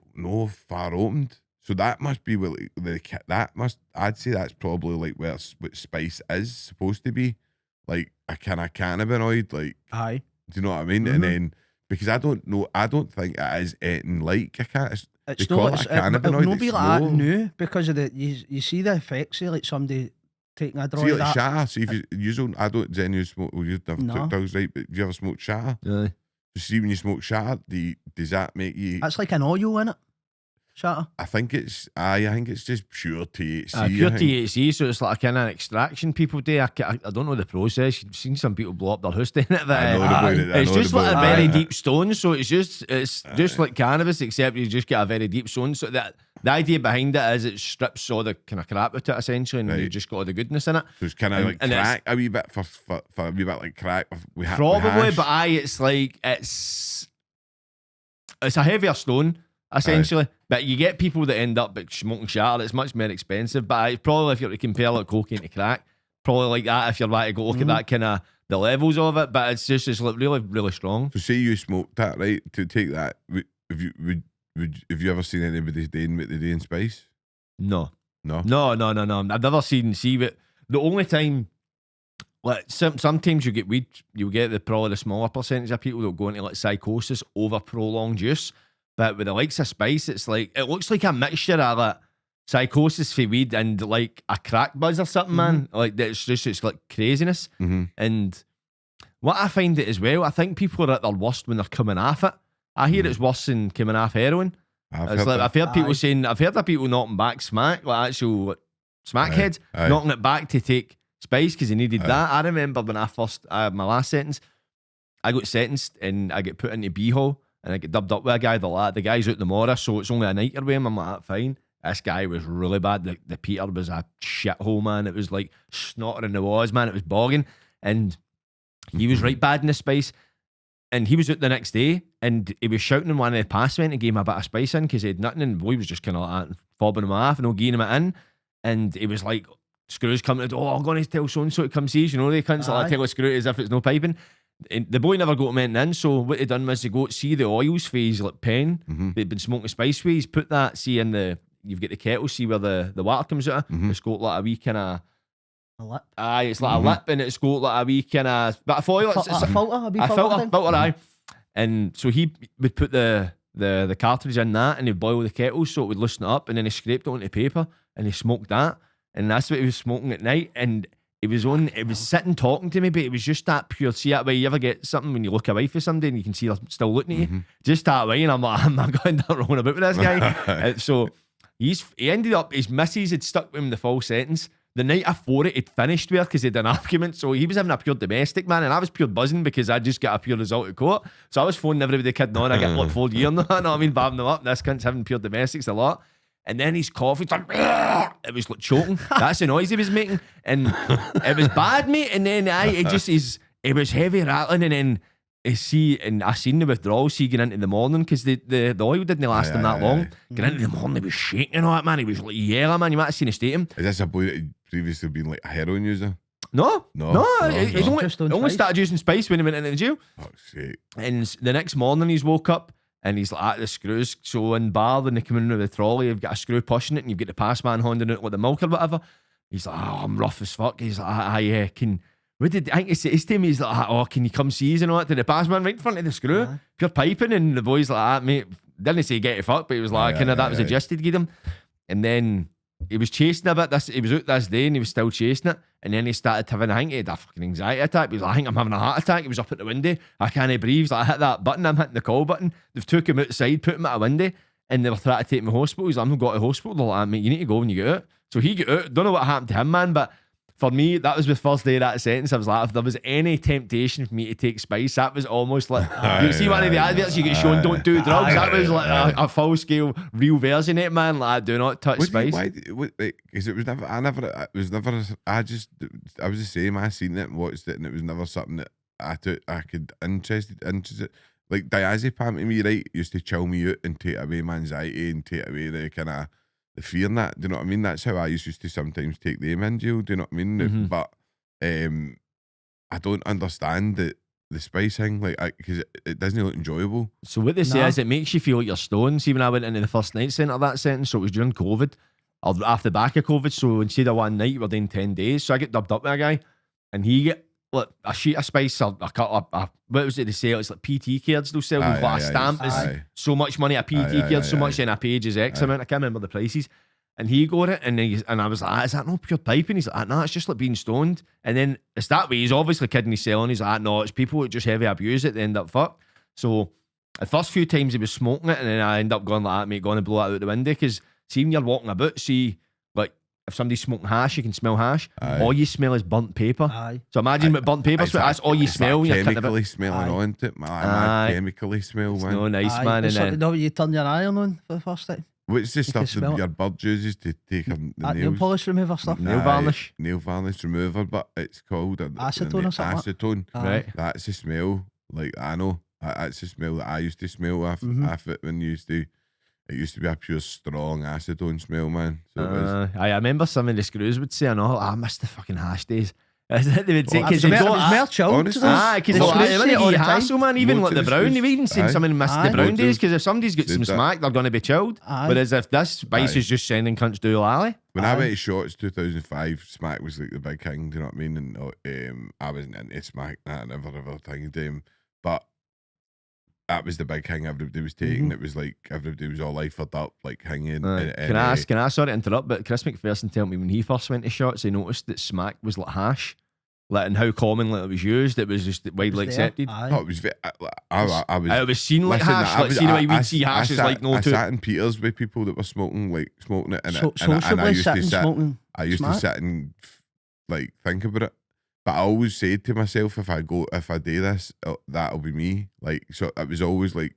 far opened. So that must be what I'd say that's probably like what spice is supposed to be, like a kind of cannabinoid, like. Aye. Do you know what I mean? And then, because I don't think it is anything like a cat. It's They call not. it a It'll cannabinoid. not be It's like that low. new, because of the you see the effects of like somebody taking a draw See, of like that. shatter. See, if you don't, I don't. Then you smoke. Well, you've never No. took dogs, right? But have you ever smoked shatter? Aye. You see, when you smoke shatter, does that make you? That's like an oil in it. Shatter. I think it's just pure THC. Pure I think. THC, so it's like a kind of extraction people do. I don't know the process. You've seen some people blow up their house doing it. But, I know the way that- I it's know just the like a way- very Aye. deep stone. So it's just like cannabis, except you just get a very deep stone. So that the idea behind it is it strips all the kind of crap out of it essentially, and you Right. just got all the goodness in it. So it's kind of like and it's- crack a wee bit for a wee bit like crack. We Probably, hash. but it's like it's a heavier stone essentially. But you get people that end up smoking shatter. It's much more expensive. But it's probably, if you're to compare like cocaine to crack, probably like that. If you're right to go look at that kind of the levels of it, but it's like really really strong. So say you smoked that, right? To take that, have you ever seen anybody doing what they do in spice? No. No. I've never seen it. The only time, like sometimes you get weed, you'll get probably the smaller percentage of people that go into like psychosis over prolonged use. But with the likes of spice, it's like it looks like a mixture of like psychosis for weed and like a crack buzz or something, man. Like it's like craziness. And what I find it as well, I think people are at their worst when they're coming off it. I hear it's worse than coming off heroin. I've heard people saying, I've heard of people knocking back smack, like actual smack heads, Aye. knocking it back to take spice because they needed that. I remember when I first, my last sentence, I got sentenced and I get put into B-hole and I get dubbed up with a guy. The guy's out tomorrow, so it's only a nighter with him. I'm like, fine. This guy was really bad. The Peter was a shithole, man. It was like snottering the walls, man. It was bogging. And he was right bad in the spice. And he was out the next day and he was shouting in one of the passmen and gave him a bit of spice in because he had nothing. And the boy was just kind of like that, fobbing him off and all giving him it in. And he was like, screws coming to the door, I'm going to tell so and so to come see us. You know, they can't like tell a screw as if it's no piping. And the boy never got him in, so what he done was to go see the oils for his like pen they'd been smoking spice with. He's put that, see in the, you've got the kettle, see where the water comes out of. It's got like a wee kind of, A lip. aye, it's like a lip and it's got like a wee kind of bit of foil. It's A filter. A wee a filter. thing. filter, aye. And so he would put the cartridge in that and he'd boil the kettle so it would loosen it up, and then he scraped it onto paper and he smoked that, and that's what he was smoking at night. And it was sitting talking to me, but it was just that pure. See that way you ever get something when you look away for somebody and you can see they're still looking at you, just that way. And I'm like, I'm not going down rolling about with this guy. So he ended up, his missus had stuck with him the full sentence. The night afore it, he'd finished with her because he'd done an argument. So he was having a pure domestic, man, and I was pure buzzing because I just got a pure result of court. So I was phoning everybody kidding on. I get like 4 years now, you know what I mean, babbing them up. This cunt's having pure domestics a lot. And then he's coughing, it's like, it was like choking. That's the noise he was making. And it was bad, mate. And then it was heavy rattling. And then I seen the withdrawal getting into the morning because the oil didn't last him that long. Getting into the morning, he was shaking on it, man. He was like yelling, man. You might have seen his state him. Is this a boy that had previously been like a heroin user? No. He Just on only spice. started using spice when he went into the jail. Fuck's sake. And the next morning he's woke up And he's like, the screws. So in bar, when they come in with the trolley, you've got a screw pushing it and you've got the pass man handing out with the milk or whatever. He's like, oh, I'm rough as fuck. He's like, I can... What did I think he says to me? He's like, oh, can you come see us and all that? To the pass man right in front of the screw. Pure piping. And the boy's like, mate, didn't say get it fucked, but he was like, that was a gist he'd give him. And then he was chasing a bit. He was out this day and he was still chasing it. And then he started having, I think he had a fucking anxiety attack. He was like, I think I'm having a heart attack. He was up at the window. I can't breathe. He's like, I hit that button. I'm hitting the call button. They've took him outside, put him at a window, and they were trying to take him to hospital. He's like, I'm not got to hospital. They're like, mate, you need to go when you get out. So he got out. Don't know what happened to him, man, but for me, that was the first day of that sentence. I was like, if there was any temptation for me to take spice, that was almost like, you see one of the adverts, you get shown don't do drugs. That was like a full scale, real version of it, man. Like, do not touch spice. Because it was never, I was the same. I seen it and watched it, and it was never something that I could interested. Like diazepam to me, right, used to chill me out and take away my anxiety and take away the kind of the fear and that. Do you know what I mean? That's how I used to sometimes take them in jail. Do you know what I mean? But I don't understand the spice thing, like, because it doesn't look enjoyable. So what they say is it makes you feel like you're stoned. See, when I went into the first night centre of that sentence, so it was during COVID, or after the back of COVID, so instead of one night, we're doing 10 days. So I get dubbed up with a guy, and he get like a sheet of spice, or a cut up, what was it they say? It's like PT cards they'll sell. Like a stamp is so much money, a PT card, so much, and a page is X amount. I can't remember the prices. And he got it, and I was like, is that not pure piping? He's like, no, it's just like being stoned. And then it's that way. He's obviously kidding, he's selling. He's like, no, it's people who just heavy abuse it, they end up fucked. So the first few times he was smoking it, and then I end up going like that, mate, going to blow it out the window. Because see, when you're walking about, like if somebody's smoking hash, you can smell hash. All you smell is burnt paper. So imagine with burnt paper, that's all you smell. You're chemically smelling onto it. Man, chemically smell, man. No, nice, man. And then, know what you turn your iron on for the first time? What's the stuff that your bird uses to take the nails? Nail polish remover stuff. Nail varnish. Nail varnish remover, but it's called acetone or something. Acetone. Right. That's the smell. Like, I know. That's the smell that I used to smell off it when it used to be a pure strong acetone smell, man. So it was. I remember some of the screws would say, I missed the fucking hash days. They would say, because it was more chilled. Because it's hassle, man. Even like the brown, they've even seen someone miss the brown days, because if somebody's got some smack, they're going to be chilled. Whereas if this spice is just sending cunts to alley. When I went to Shots 2005, smack was like the big thing, do you know what I mean? And I wasn't into smack, I never ever thinged but that was the big thing everybody was taking. It was like everybody was all lifered up, like hanging. Can I sorry to interrupt, but Chris McPherson told me when he first went to Shots, he noticed that smack was like hash. Like, and how commonly it was used, it was just widely accepted. It was I was seen like hash. Like, see the way we'd see hash is like no. I sat in Peters with people that were smoking it, and I used to sit and like think about it. But I always said to myself, if I do this, that'll be me. Like, so it was always like,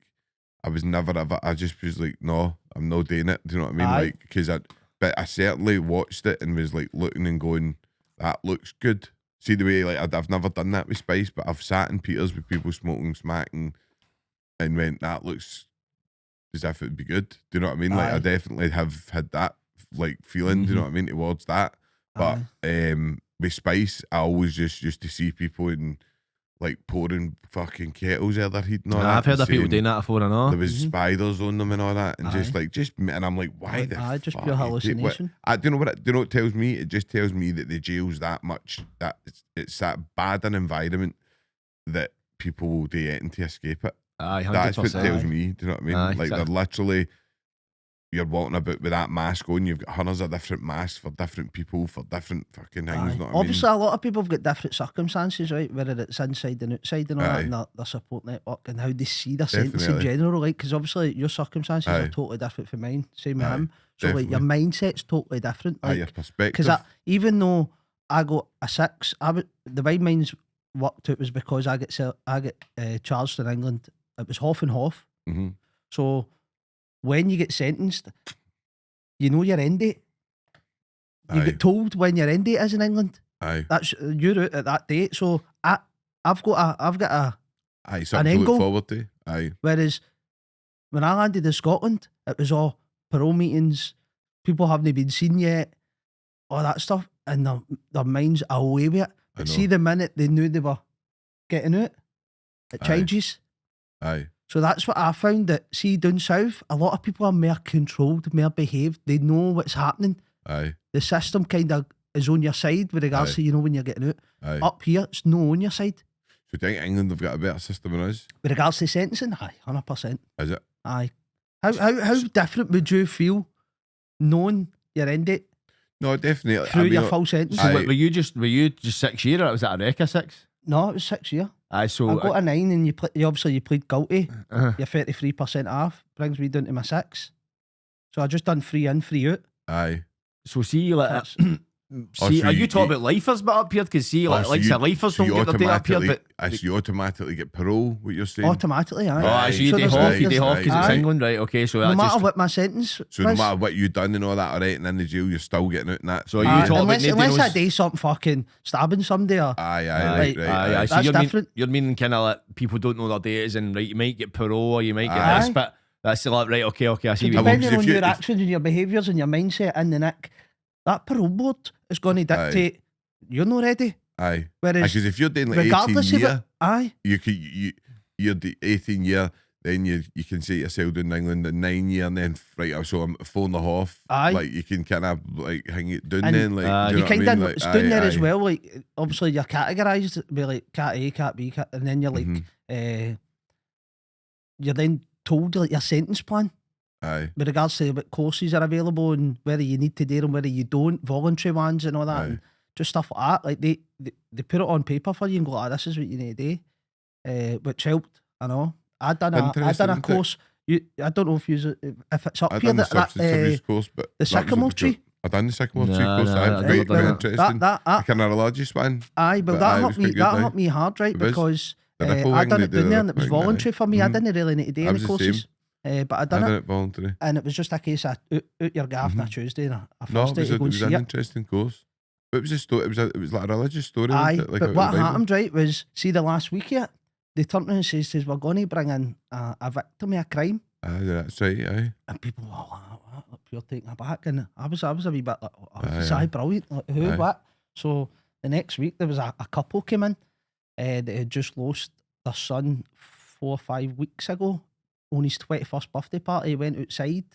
I was never ever. I just was like, no, I'm not doing it. Do you know what I mean? Like, because but I certainly watched it and was like looking and going, that looks good. See the way, like, I've never done that with spice, but I've sat in Peters with people smoking smack and went, that looks as if it'd be good. Do you know what I mean? Like, I definitely have had that, like, feeling, do you know what I mean, towards that. But with spice, I always just used to see people in, like, pouring fucking kettles out their heat and all that. I've heard of people doing that before, I know. There was spiders on them and all that, and and I'm like, why the fuck? Just pure hallucination. Do you know what it tells me? It just tells me that the jail's that much, that it's that bad an environment that people will do anything to escape it. That's what it tells me. Do you know what I mean? Like, exactly. They're literally, you're walking about with that mask on, you've got hundreds of different masks for different people, for different fucking things. Obviously, a lot of people have got different circumstances, right? Whether it's inside and outside and all that, and their support network and how they see their sentence in general, like, because obviously your circumstances are totally different from mine. Same with him. So, like, your mindset's totally different. Like, your perspective. Because even though I got a 6, the way mine's worked out was because I get charged in England. It was half and half. So when you get sentenced, you know your end date. You get told when your end date is in England. That's you're out at that date. So I've got an end goal. Forward to. Whereas when I landed in Scotland, it was all parole meetings. People haven't been seen yet. All that stuff, and their minds are away with it. But see, the minute they knew they were getting out, it changes. So that's what I found, that see down south, a lot of people are more controlled, more behaved. They know what's happening. Aye. The system kind of is on your side with regards Aye. to, you know, when you're getting out. Aye. Up here, it's no on your side. So do you think England have got a better system than us? With regards to sentencing, aye, 100%. Is it? Aye. How different would you feel knowing your end date No, definitely. through your full sentence? Aye. So were you just 6 years, or was that a record 6? No, it was 6 years. Aye, so I got a 9 and you obviously you plead guilty. uh-huh. You're 33% off. Brings me down to my 6. So I just done 3 in, 3 out. Aye. So see, like, That's- see, so are you you- talking about lifers but up here? Because see, like, so like you- the lifers so don't you get their day up here, but so you automatically get parole, what you're saying? automatically, aye. oh, aye, so you So day there's off, like- you day there's- off because it's aye. England, right? Okay, so No that's matter just. what my sentence So no was. matter what you done and all that, alright, and in the jail, you're still getting out and that. So are you Aye, talking about unless nobody I knows- do something fucking stabbing somebody or Aye, Aye, right. aye. So That's you're different. you're meaning kind of like people don't know their dates, and right, you might get parole or you might get Aye. this, but that's like right. Okay, I see. How What long- you mean. depending if on you- your if- actions and your behaviours and your mindset in the nick, that parole board is going to dictate you're not ready. Aye. Whereas Because if you're doing like 18 regardless of year, it, aye, you're the 18 year, then you can say to yourself down in England at 9 year, and then right, so I'm 4.5. Aye. Like you can kind of like hang it down And then, like Aye. do you know what I kind mean? of Like, it's down there as aye. well. Like obviously you're categorised be like cat A, cat B, cat, and then you're like Mhm. you're then told like your sentence plan Aye. with regards to what courses are available and whether you need to do them, whether you don't, voluntary ones and all that, Aye. and just stuff like that. Like they put it on paper for you and go, ah, this is what you need to do, which helped. I know. I done Interesting, a isn't it? course. I don't know if it's up I here done the that substance abuse course, but the that was at sycamore job. tree. I done the sycamore tree No, course. no, Aye, I it was don't quite know that. interesting. That Kind of religious one. aye, but But that aye, it helped was me. quite good, That aye. helped me hard, right? It was. Because The ripple I thing done they it do, down there, the and it was thing, aye. voluntary for me. I Mhm. didn't really need to do I any was the courses, but I I done done it, it voluntary. and it was just a case of out your gaff on a Tuesday and a No, Thursday it to go and was see an it. interesting course. But it was a story. It was like a religious story. Aye, wasn't it? Like but a what Bible. happened, right, was see the last week yet, they turned around and says we're going to bring in a victim of a crime, Aye, that's right. Aye. and people were what, you're taken aback, and I was a wee bit like, Aye, aye, aye. brilliant, like, who, Aye. what? So the next week there was a couple came in that had just lost their son 4 or 5 weeks ago on his 21st birthday party. He went outside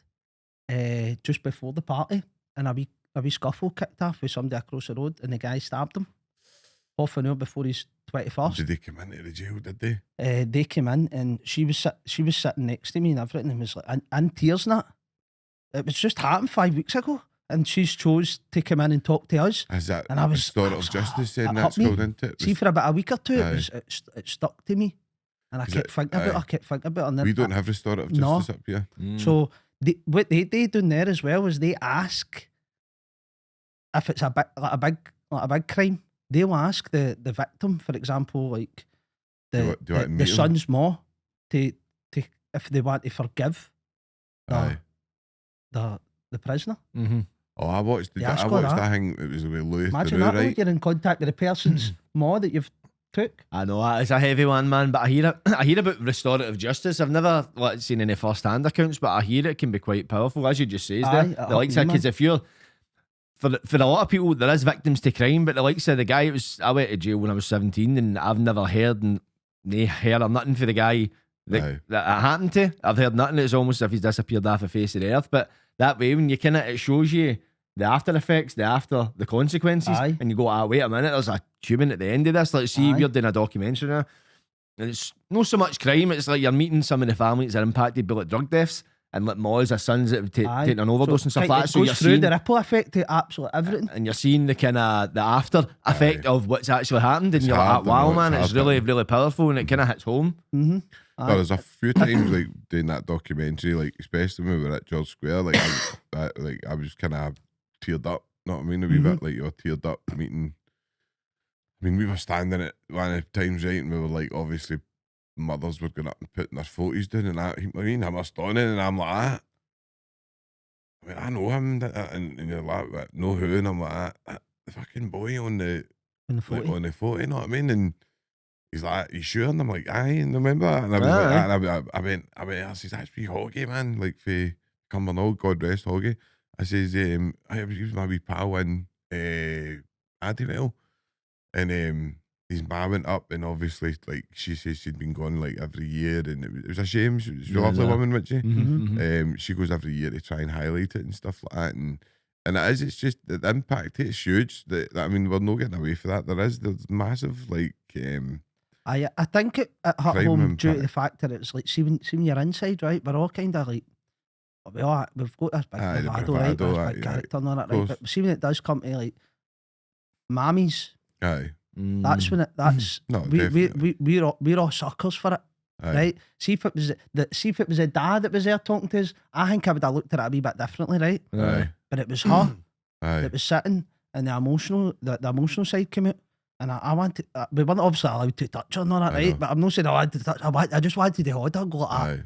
just before the party, and a wee scuffle kicked off with somebody across the road, and the guy stabbed him half an hour before his 21st. Did they come into the jail? Did they? They came in and she was sitting next to me and everything, and was like in tears and that. It was just happened 5 weeks ago, and she's chose to come in and talk to us. Is that And I was- restorative I was- justice? it Then hit that's me. called, isn't it? See, for about a week or two, Aye. it stuck to me, and I Is kept it- thinking about it. aye. I kept thinking about it. And then We don't have restorative No. justice up here. So what they do down there as well is they ask if it's a big crime. They'll ask the victim, for example, like Do you the want to the meet 'em? son's ma to if they want to forgive Aye. the prisoner. Mm-hmm. Oh, I watched Yeah, I that scored that. thing. It was with Louis Imagine Theroux, that, right? like, you're in contact with the person's ma that you've took. I know it's a heavy one, man. But I hear about restorative justice. I've never seen any first-hand accounts, but I hear it can be quite powerful, as you just says Aye, there. it The likes of helped me, because if you're for a lot of people, there is victims to crime, but the likes of the guy, I went to jail when I was 17, and I've never heard or nothing for the guy Aye. that it happened to. I've heard nothing. It's almost as if he's disappeared off the face of the earth. But that way, when you it shows you the after effects, the consequences, Aye. and you go, wait a minute, there's a human at the end of this. Like, see, Aye. we're doing a documentary now, and it's not so much crime. It's like you're meeting some of the families that are impacted by like drug deaths and like mothers or sons that have Aye. taken an overdose and stuff it like that. So goes you're through seeing the ripple effect to absolutely everything. and you're seeing the kind of the after effect of what's actually happened, and It's you're like, hard, wow, I know, man, it's it's hard, really, but- really powerful, and it kind of hits home. Mm-hmm. No, there's a few times like doing that documentary, like especially when we were at George Square, like I was kind of teared up. Know what I mean? A wee bit like you're teared up meeting. I mean, we were standing at one of the times, right, and we were like, obviously, mothers were going up and putting their photos down, and that. I mean, I'm astonished, and I'm like, I mean, I know him, and you're like, "What, know who?" And I'm like, the fucking boy on the In the like, photo. on the photo, you know what I mean? And he's like, "You sure?" And I'm like, "Aye." And remember? And I was Aye. like, and I went, I says, "That's wee Hoggy, man, like for Cumbernauld, God rest Hoggy." I says, I was my wee pal in Addyville, and his ma went up, and obviously, like, she says she'd been gone like every year, and it was a shame. She's a lovely woman, wasn't she? She goes every year to try and highlight it and stuff like that, and it's just the impact. It's huge. I mean, we're not getting away for that. There's massive, like, I think it hit crime home due to impact. the fact that it's like, see when you're inside, right, we're all kind of like, we've got this big Aye, the bravado, right, bravado, this big aye, character and all that, of right, course. but see when it does come to like mammies, Aye, that's when that's No, we're all suckers for it. aye, Right, see if it was the dad that was there talking to us, I think I would have looked at it a wee bit differently, right? aye, But it was her aye. that was sitting, and the emotional side came out, and I wanted. We weren't obviously allowed to touch her and all that, I know. right? But I'm not saying I wanted to touch. I just wanted to hold her, go like, Aye,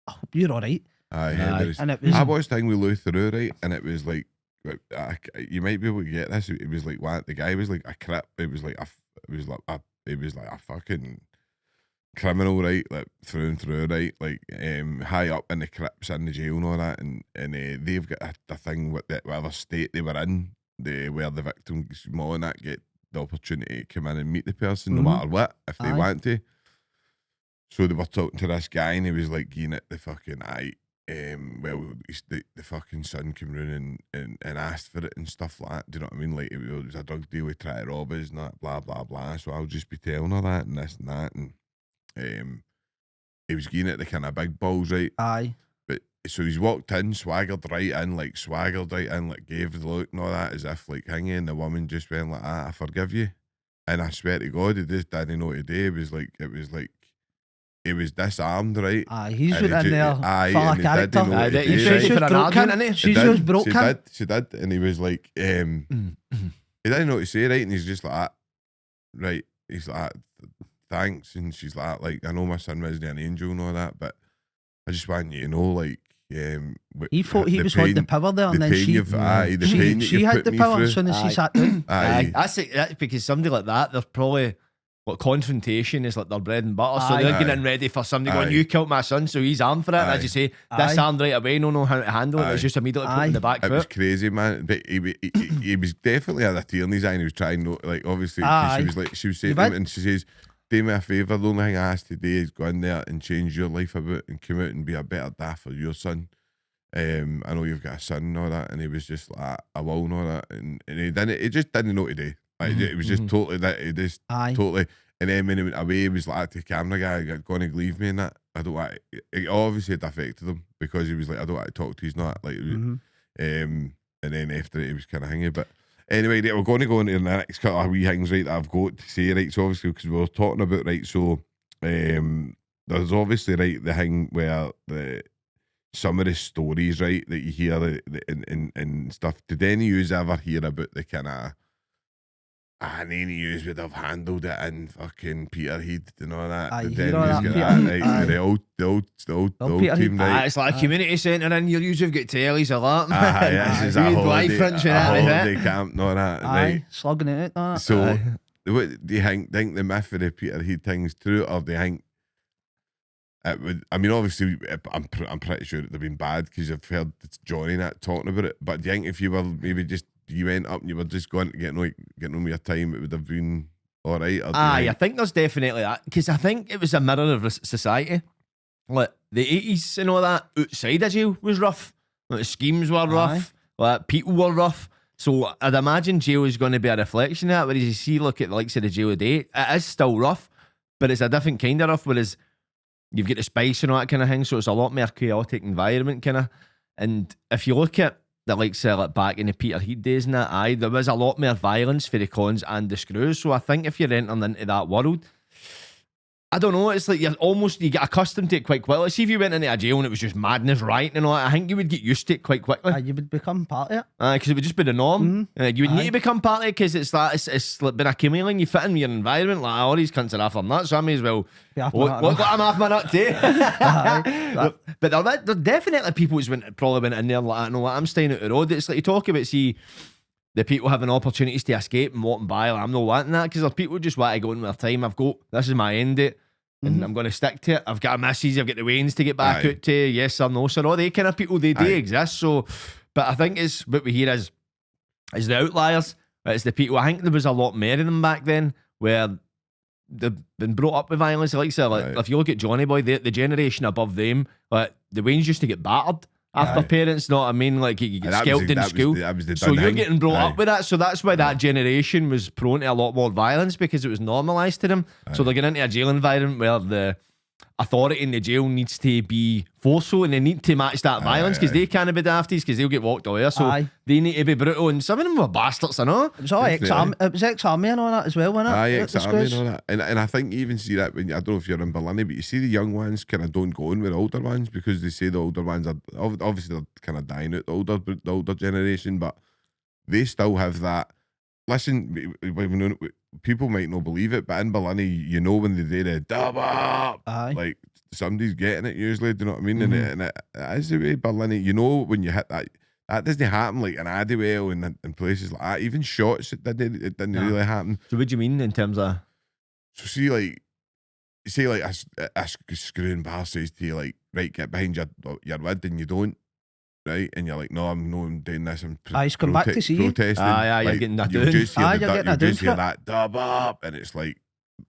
I hope you're all right. aye, Aye. And it was I watched thing with Lou through, right, and it was like, you might be able to get this. It was like what the guy was like a crip. It was like a fucking criminal, right, like through and through, right, like high up in the crips in the jail and all that, and they've got a thing with whatever state they were in, where the victims and that get the opportunity to come in and meet the person no matter what if they Aye. want to. So they were talking to this guy, and he was like, "Giving it the fucking the fucking son came round and asked for it and stuff like that. Do you know what I mean? Like, it was a drug deal, he tried to rob us and that, blah blah blah. So I'll just be telling her that and this and that, and he was giving it the kind of big balls, right? aye. But so he's walked in, swaggered right in, like gave the look and all that, as if like hanging, and the woman just went like, "I forgive you." And I swear to God, he just didn't know today. It was like he was disarmed, right? Aye, he's And been he in there, aye, full of and he didn't character. know Aye, what to he's do, ready right? for an argument, isn't he? She just broke him. She did, and he was like, he didn't know what to say, right? And he's just like, right, he's like, thanks, and she's like, I know my son wasn't an angel and all that, but I just want you to know, like, He thought he was holding the power there, and then pain she you've had put the me power through. as soon as Aye. she sat down. Aye, That's because somebody like that, they're probably what confrontation is like their bread and butter. So Aye. they're Aye. getting ready for somebody going, Aye. "You killed my son," so he's armed for it. And Aye. as you say, Aye. disarmed right away, no know how to handle it. It's Aye. just immediately put Aye. in the back It was foot. crazy, man. But he was definitely had a tear in his eye, and he was trying to, like, obviously, 'cause Aye. she was saying You to him, bet. and she says, "Do me a favour. The only thing I ask today is go in there and change your life about and come out and be a better dad for your son. I know you've got a son and all that." And he was just like, "I will," and all that, and he just didn't know today. Like, it was just totally that he just Aye. totally. And then when he went away, he was like to the camera guy, "Going to leave me," and that. I don't want. It obviously had affected him because he was like, "I don't want to talk to you." He's not like, and then after it, he was kind of hanging. But anyway, we're going to go into the next couple of wee things, right, that I've got to say, right. So obviously, because we were talking about, right, so there's obviously, right, the thing where some of the stories, right, that you hear and stuff. Did any of you ever hear about the kind of any of you would have handled it in fucking Peterhead and all that? Aye, Did you any know of that yous get Peterhead, right, aye. with the old Peterhead. team, right? It's like a community centre in your use. You've got tellies a lot. Aye, this is a Wee holiday, life and everything. camp and all that, Aye, right? slugging it out. That. So, Aye. what do you think the myth of the Peterhead thing's true, or do you think it would? I mean, obviously, I'm pretty sure it'd have been bad because I've heard Johnny and that talking about it. But do you think if you were maybe just you went up and you were just going to getting on with your time, it would have been all right? Or do you Aye, I think- think there's definitely that because I think it was a mirror of society. Like the 80s and all that outside of jail was rough. Like the schemes were rough. Like people were rough. So I'd imagine jail is going to be a reflection of that. Whereas you see, look at the likes of the jail today, it is still rough, but it's a different kind of rough. Whereas you've got the spice and all that kind of thing, so it's a lot more chaotic environment kind of. And if you look at the likes of like back in the Peterhead days and that, aye, there was a lot more violence for the cons and the screws. So I think if you're entering into that world, I don't know, it's like you get accustomed to it quite quickly. See if you went into a jail and it was just madness, rioting and all that, I think you would get used to it quite quickly. Aye, you would become part of it. Because it would just be the norm. You would need to become part of it because it's like it's like been a chameleon. You fit in with your environment. Like, all these cunts are after nuts, so I may as well Be after look nut, what I'm off my nut too. Aye. But there definitely people who's probably went in there like, "No, I'm staying out the road." It's like you talk about, see, the people having opportunities to escape and walking by. Like, I'm not wanting that because there's people who just want to go in with their time. This is my end date. And I'm going to stick to it. I've got a missus, I've got the wains to get back Aye. out to, yes or no. So all they kind of people, they do Aye. exist. So, but I think it's what we hear is the outliers. It's the people. I think there was a lot more of them back then where they've been brought up with violence. Like, so, like Aye. if you look at Johnny Boy, the generation above them, like the Waynes used to get battered after parents. Know what I mean? Like you get And scalped in school. That was the So done you're thing. getting brought Aye. up with that. So that's why that generation was prone to a lot more violence, because it was normalised to them. So they're getting into a jail environment where the authority in the jail needs to be forceful, and they need to match that violence, because they can't be dafties, because they'll get walked away. So Aye. they need to be brutal, and some of them were bastards, I know. It was all ex-army. It was ex-army and all that as well, wasn't it? Aye, The ex-army and screws. all that. And I think you even see that when, I don't know if you're in Berlin, but you see the young ones kind of don't go in with the older ones, because they say the older ones are, obviously they're kind of dying out, the older generation, but they still have that. Listen, people might not believe it, but in Berlin, you know when they do the dub up, Aye. like somebody's getting it usually, do you know what I mean? And it is the way Berlin, you know when you hit that, that doesn't happen like in Adwell and places like that. Even shots, it didn't really happen. So what do you mean in terms of... So see, like, say like a screwing bar says to you, like, right, get behind your wid, and you don't, right? And you're like, no, I'm doing this. I'm He's come back to see you. protesting. Aye, you're like, getting that you doing. just hear Aye, the you're getting you a doing just hear for it. that dub up, and it's like,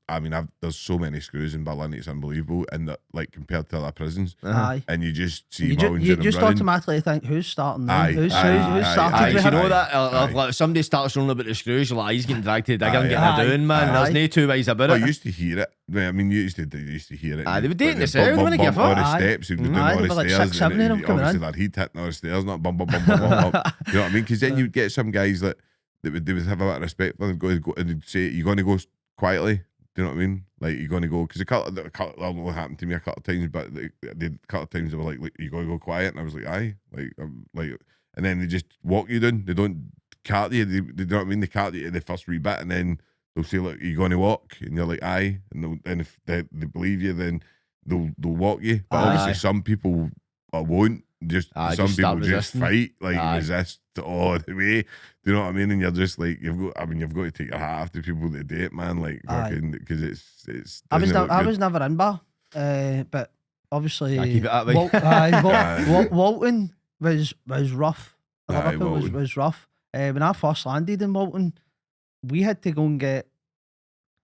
I mean, there's so many screws in Berlin, it's unbelievable, and that, like, compared to other prisons, Aye. and you just see You, mounds you of them just running. automatically think, who's starting now? Aye, Who's aye, started aye, Aye, with you him? know that? Aye. If somebody starts running about the screws, you're like, he's getting dragged to the digger and Aye, getting aye, a doing, man. aye. There's no two ways about Well, it. you used to hear it. I mean, you used to hear it. Aye, they were Like, dating the themselves, bum, wouldn't bum, give a bum, all fuck. the Aye. steps, you'd be doing Aye, all there the were like stairs. 6, 7 of them coming obviously in. they're heat hitting all the stairs, not bum, bum, bum, bum, bum, bum. You know what I mean? Because then you'd get some guys that they would have a bit of respect for them, go and they'd say, you're going to go quietly. Do you know what I mean? Like, you're going to go, because a couple happened to me a couple of times, but a couple of times they were like, you got to go quiet, and I was like, aye, and then they just walk you down. They don't cart you. They do you know what I mean? They cart you to the first wee bit, and then they'll say, look, you're going to walk, and you're like, aye, and if they believe you, then they'll walk you. But obviously, Aye. some people won't. Just Aye, some just people start just resisting. fight, like Aye. resist all the way. Do you know what I mean? And you're just like, you've got to take your hat off to people that do it, man. Like, Aye. fucking, because it's. I was doesn't look I good. was never in bar, but obviously Gotta keep it that way. Aye. Walton was rough. Aye, Liverpool Walton. was rough. When I first landed in Walton, we had to go and get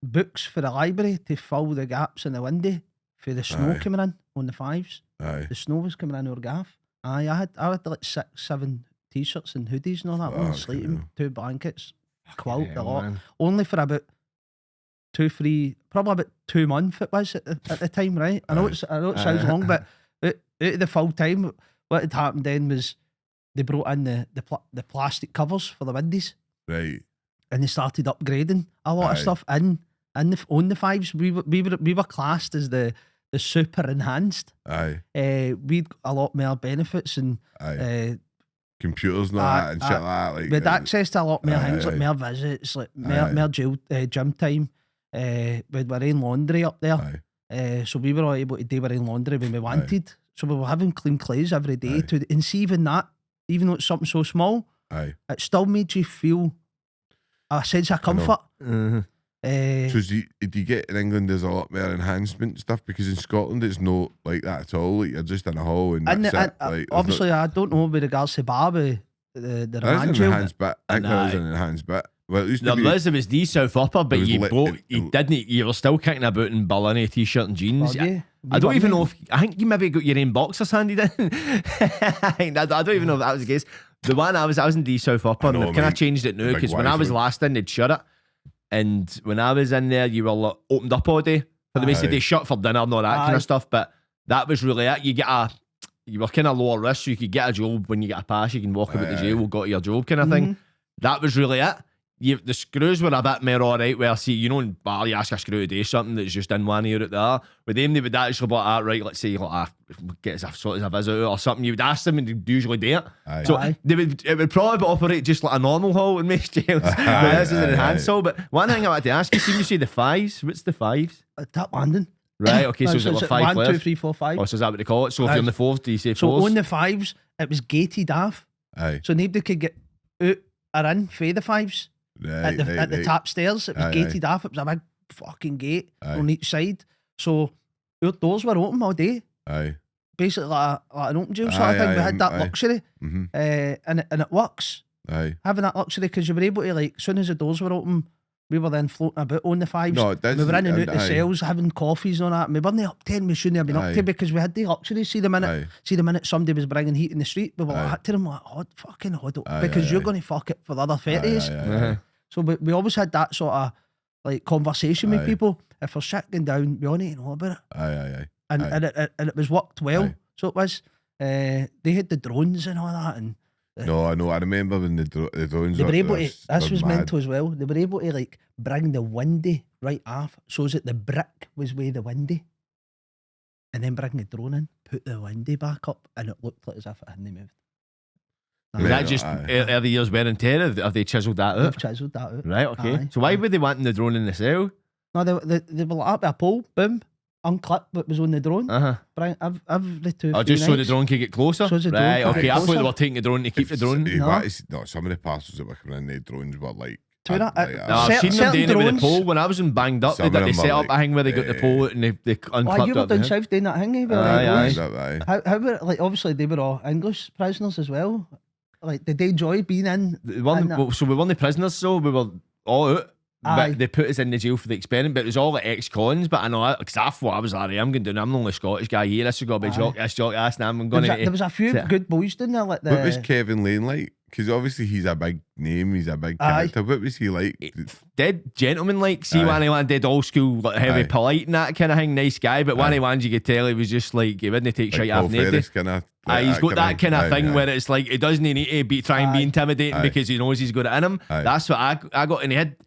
books for the library to fill the gaps in the window for the snow Aye. coming in on the fives. Aye. The snow was coming in our gaff. Aye, I had like 6, 7 t-shirts and hoodies and all that. One Fucking sleeping, hell. 2 blankets, quilt, a Hell, lot. man. Only for about 2, 3, probably about 2 months it was at the time, right? I know it sounds long, but out of the full time, what had happened then was they brought in the plastic covers for the windows, Right. and they started upgrading a lot of Aye. stuff on the fives. We were classed as the super enhanced. Aye. We'd a lot more benefits, and Aye. Computers and all aye, that and shit like that. Like, we had access to a lot more aye, things, like aye. more visits, like Aye. more gym time. We had our own laundry up there. Aye. So we were all able to do our own laundry when we wanted. So we were having clean clothes every day. Aye. And see, even that, even though it's something so small, Aye. it still made you feel a sense of comfort. Mhm. So do you get in England there's a lot more enhancement stuff, because in Scotland it's not like that at all. Like, you're just in a hall and And, that's it. Like, there's obviously, I don't know with regards to bar with the not, remand there is an jail. enhanced bit. I think there is an enhanced bit. Well, it used to There be. was the South Upper, but was you lit- didn't. You were still kicking about in Berlin t-shirt and jeans. Were you? I don't We even were, know if I think you maybe got your own boxers handed in. I don't even know if that was the case. The one I was in D South Upper, I and know, they've kind mate. of changed it now, Big because when I was Wi-Fi. last in, they'd shut it, and when I was in there, you were like, opened up all day for the rest of the Aye. day, shut for dinner and all that kind Aye. of stuff. But that was really it. You were kind of lower risk, so you could get a job when you get a pass. You can walk about the Aye. jail, go to your job kind of thing. That was really it. The screws were a bit more alright, where see, you know, in bar you ask a screw to do something that's just in one ear out there. With them, they would actually be like, ah, right, let's say like, get us a sort of a visit or something. You would ask them and they'd usually do it. Aye. So Aye. it would probably operate just like a normal hall in most jails. But this is an enhanced hall. But one thing I wanted to ask you, see, you say the fives. What's the fives? Tap landing. Right, okay, so is it like 5 1, 2, players? 3, 4, 5. Oh, so is that what they call it? So if Aye. you're on the fours, do you say So fours? on the fives, it was gated off. Aye. So nobody could get out or in for the fives. Right, At the right. top stairs, it was Aye, gated off. It was a big fucking gate Aye. on each side. So our doors were open all day. Aye. Basically like an open jail sort Aye, of thing. aye, We had that aye. luxury. Mhm. And it works. Aye. Having that luxury, because you were able to, like, as soon as the doors were open, We were then floating about on the fives. No, that's- we were in and out the aye. cells having coffees and all that. We weren't up to, and we shouldn't have been up Aye. to, because we had the luxury. See the minute somebody was bringing heat in the street, we were like to them like, fucking hold up, because you're going to fuck it for the other 30s. So we always had that sort of like conversation with people. If we're shit going down, we all need to know about it. And it was worked well. So it was. They had the drones and all that, and No, I know. I remember when the drones. they were able to. This was mad. mental as well. They were able to like bring the windy right off, so that the brick was way the windy, and then bring the drone in, put the windy back up, and it looked like as if it hadn't moved. Was that just early years wear and tear? Have they chiselled that They've out? chiselled that out. Right, okay. Aye. So why were they wanting the drone in the cell? No, they were like up with a pole, boom, unclip what was on the drone. Bring every 2 Oh, just so the drone could get closer? So the drone right, could okay. get I thought they closer. were taking the drone to keep the drone. No, some of the parcels that were coming in, the drones were like. No, No, I've seen them certain doing it with drones- the pole. When I was in Banged Up, Some they of them set were up a thing where they got the pole and they unclipped Why you were up down the south doing that thing? Aye. How were, like, obviously they were all English prisoners as well. Like, did they enjoy being in? So we weren't the prisoners, so we were all out. Aye. But they put us in the jail for the experiment, but it was all like ex-cons. But I know, because I thought I was like, I'm going to do, I'm the only Scottish guy here. This has got to be jock, ass, now I'm going to. There was a few good boys down there, like What was Kevin Lane like? Because obviously he's a big name, he's a big character. What was he like? Dead gentleman, like, see, one of one dead old school, like, heavy polite and that kind of thing, nice guy. But one of ones you could tell he was just like, he wouldn't take shit off nobody. He's got that kind of thing where it's like he doesn't need to try and be intimidating because he knows he's got it in him. That's what I got in the head.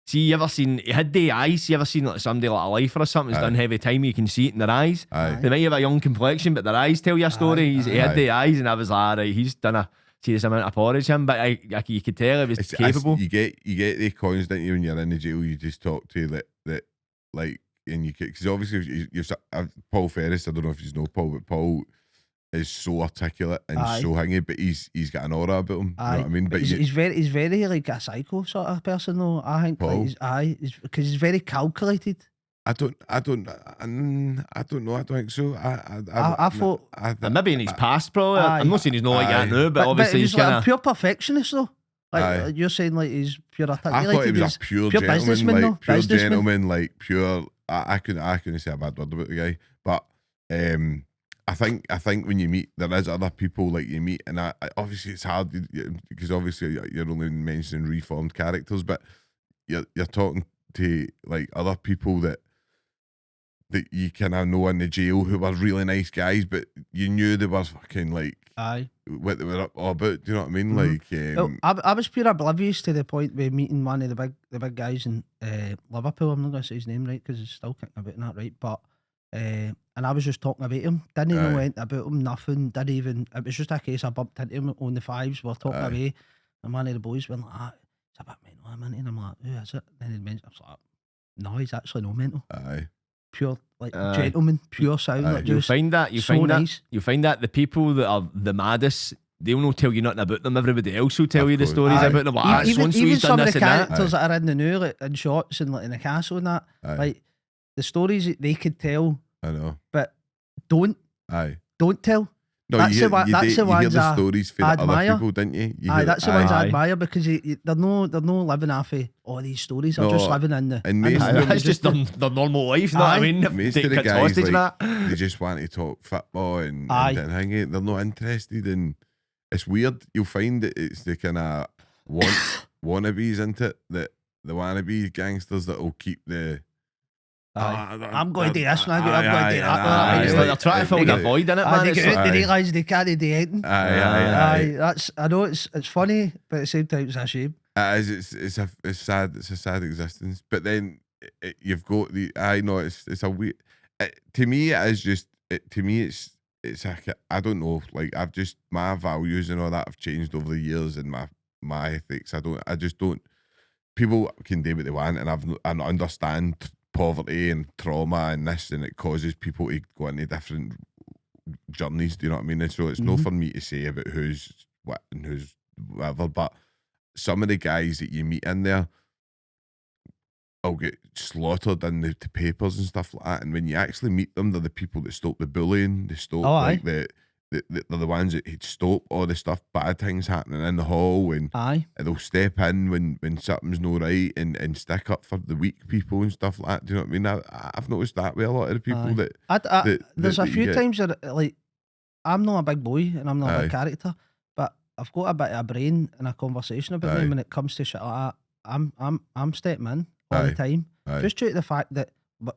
See, you ever seen, he had the eyes, you ever seen like somebody like a lifer or something who's done heavy time, you can see it in their eyes. They might have a young complexion, but their eyes tell you a story. He had the eyes, and I was like, right, he's done a serious amount of porridge him, but you could tell he was capable. You get the coins, don't you, when you're in the jail, you just talk to that like, and you because obviously you're Paul Ferris, I don't know if you know Paul, but Paul is so articulate and so hangy, but he's got an aura about him. You know what I mean? But he's very like a psycho sort of person, though. I think Paul? Because he's very calculated. I don't know. I don't think so. I thought maybe in his past, probably. I'm not saying he's not like that now, but obviously he's he's like kind a of pure perfectionist, though. Like you're saying, like he's pure articulated. I thought he was a pure gentleman, businessman, like pure businessman. gentleman, like pure. I couldn't say a bad word about the guy, but I think when you meet, there is other people like you meet, and obviously it's hard because obviously you're only mentioning reformed characters, but you're talking to like other people that you kind of know in the jail who were really nice guys, but you knew they were fucking like what they were up all about. Do you know what I mean? Like, I was pure oblivious to the point with meeting one of the big guys in Liverpool. I'm not going to say his name right because he's still kicking about in that, right? But and I was just talking about him. Didn't know anything about him. Nothing. Didn't even. It was just a case I bumped into him on the fives. We were talking away, and one of the boys went like, "It's a bit mental, man." And I'm like, "Who is it?" Then he mentioned, I was like, "No, he's actually no mental. Pure like gentleman, pure sound. Like you just find that nice. you find that the people that are the maddest, they'll not tell you nothing about them. Everybody else will tell you the stories about them. Like, Even done some of this the and that. characters that are in the new, like in shots and like in the castle and that, like the stories that they could tell. I know, but don't tell. No, that's you the hear ones the stories for the admire. other people, didn't you? That's the ones I admire because they're no living off of all these stories. They're just living in the. And that's just their normal life. You know what I mean? Most of the guys, like, they just want to talk football and hang it. They're not interested in. It's weird. You'll find that it's the kind of wannabes into it, that the wannabe gangsters that will keep the. I'm going to do this, man. I'm going to do that. It's like they're trying to fill the void in it, man. They get out, they realise they can't do anything. That's. I know it's funny, but at the same time, it's a shame. It's sad. It's a sad existence. But then you've got the. I know it's a weird. To me, it is just. To me, it's like, I don't know. Like, I've just, my values and all that have changed over the years, and my ethics. I just don't. People can do what they want, and I understand poverty and trauma and this, and it causes people to go into different journeys. Do you know what I mean? And so it's not for me to say about who's what and who's whatever, but some of the guys that you meet in there will get slaughtered in the papers and stuff like that. And when you actually meet them, they're the people that stop the bullying, they stop they're the ones that he'd stop all the stuff, bad things happening in the hall, and Aye. they'll step in when something's no right and stick up for the weak people and stuff like that. Do you know what I mean? I've noticed that with a lot of the people Aye. that There's a that you few get. times that, like, I'm not a big boy and I'm not a big Aye. character, but I've got a bit of a brain and a conversation about me Aye. when it comes to shit like that. I'm stepping in all Aye. the time, Aye. just due to the fact that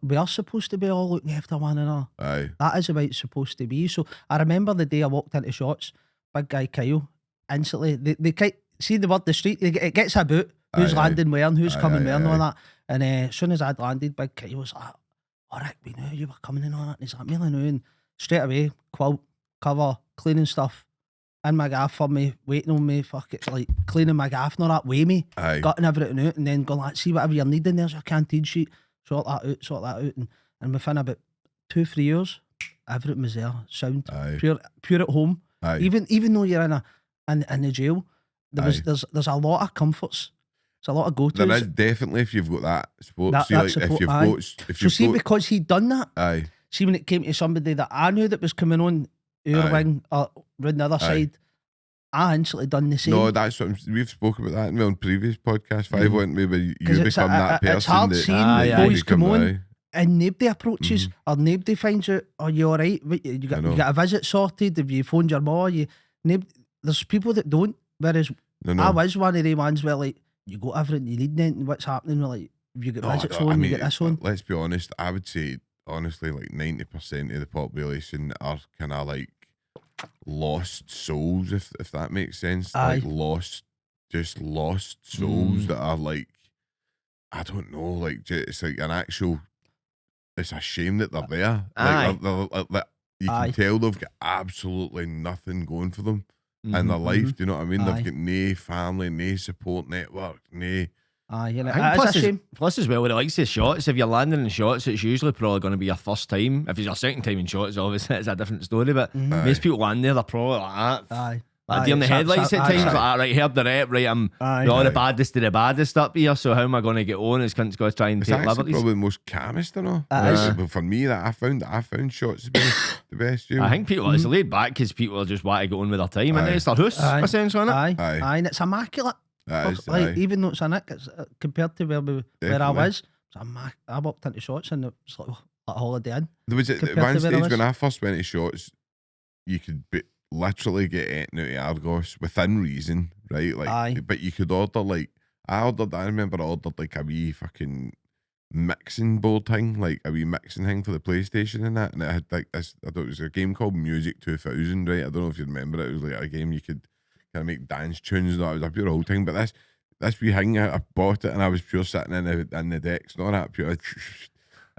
we are supposed to be all looking after one another. Aye. That is the way it's supposed to be. So I remember the day I walked into shots, big guy Kyle, instantly, they see the word the street, it gets about who's Aye, landing where and who's aye, coming aye, where and all aye. that. And as soon as I'd landed, big Kyle was like, all right, we knew you were coming in on that. And he's like, really knew. And straight away, quilt, cover, cleaning stuff, in my gaff for me, waiting on me, fuck it, like cleaning my gaff and all that, weigh me, Aye. gutting everything out, and then going like, see whatever you're needing, there's your canteen sheet, sort that out. And within about 2-3 years, everything was there, sound, Aye. pure at home. Aye. Even though you're in the jail, Aye. there's a lot of comforts. There's a lot of go-tos. There is definitely, if you've got that support. That- See, that like if support, you've aye. got, if So you've see, got, because he'd done that, aye, see when it came to somebody that I knew that was coming on our Aye. wing or round the other Aye. side, I instantly done the same. no, that's what we've spoken about that in on previous podcasts. Five went maybe you 'Cause it's become that person. it's hard that, seeing Aye, that aye. you boys come become, on aye. and nobody approaches or nobody finds out, are you alright? You I got know. a visit sorted? Have you phoned your mom? There's people that don't, whereas No. I was one of the ones where like, you got everything you need then, what's happening? We're like, have you got No, visits I on, mean, you get this on? let's be honest. I would say honestly, like 90% of the population are kind of like lost souls, if that makes sense. Like Aye. lost souls that are like, I don't know, like it's like an actual. It's a shame that they're there. Aye. Like, like, you can Aye. tell they've got absolutely nothing going for them in their Mhm. life. Do you know what I mean? Aye. They've got no family, no support network, no. Aye, you know, I think it's a plus, shame. plus as well, when it likes the shots, if you're landing in shots, it's usually probably going to be your first time. If it's your second time in shots, obviously it's a different story. But most people land there, they're probably like that. Aye. Like deer in the headlights at times, like that, right, heard the rep, right, I'm Aye. not Aye. the baddest of the baddest up here, so how am I going to get on? This cunt's got to try and It's take actually liberties. probably the most calmest, I know. It is. But for me, I found shots to be the best. You I think people, it's laid back because people just want to get on with their time, and Aye. it's their house, Aye. essentially, innit? Aye. Aye. Aye, and it's immaculate. That is, Like, aye. even though it's a nick, it's compared to where I Definitely. was, it's I walked into shots and it was like a holiday inn. There was at compared one to where I stage was. when I first went to shots, you could literally get eaten out of Argos within reason, right? Like, Aye. but you could order like I remember I ordered like a wee fucking mixing board thing, like a wee mixing thing for the PlayStation and that, and it had like this. I thought it was a game called Music 2000, right? I don't know if you remember it. It was like a game you could kind of make dance tunes. And that. It was a pure old thing, but this wee thing, I bought it and I was pure sitting in the decks, not that pure.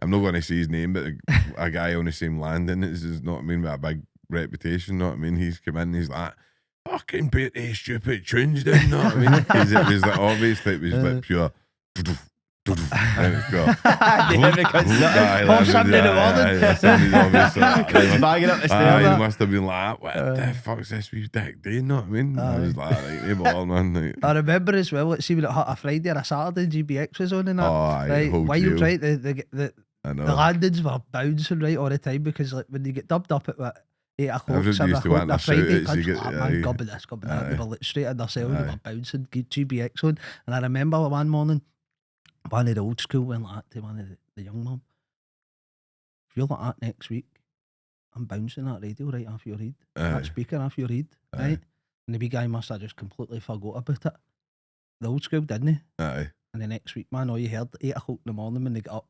I'm not going to say his name, but a guy on the same landing. This is not what I mean, with a big reputation. Know what I mean? He's come in, he's like, fucking put these stupid tunes down. Know what I mean? Because it was like obviously it was like pure. And it's got. Every cunt's got Pop something in the morning. Cunt's bagging up the He stairs. must have been like, what the fuck's this wee dick doing? Know what I mean? I was like, hey, ball, man. Like, I remember as well, like, see when it hit a Friday or a Saturday, GBX was on and that. oh, aye, right, whole wild, jail. right? The I know. landings were bouncing right all the time because like when you get dubbed up at what, 8 o'clock, Everybody 7 used to o'clock want on a their Friday, shout-outs, you cunts get- like, aye. man, gubbing this, gubbing that. They Aye. were like straight in their cell, they Aye. were bouncing, get GBX on. And I remember one morning, one of the old school went like that to one of the young mum. If you're like that next week, I'm bouncing that radio right off your head. Aye. That speaker off your head, Aye. right? And the wee guy must have just completely forgot about it. The old school, didn't he? Aye. And the next week, man, all you heard 8 o'clock in the morning when they got up,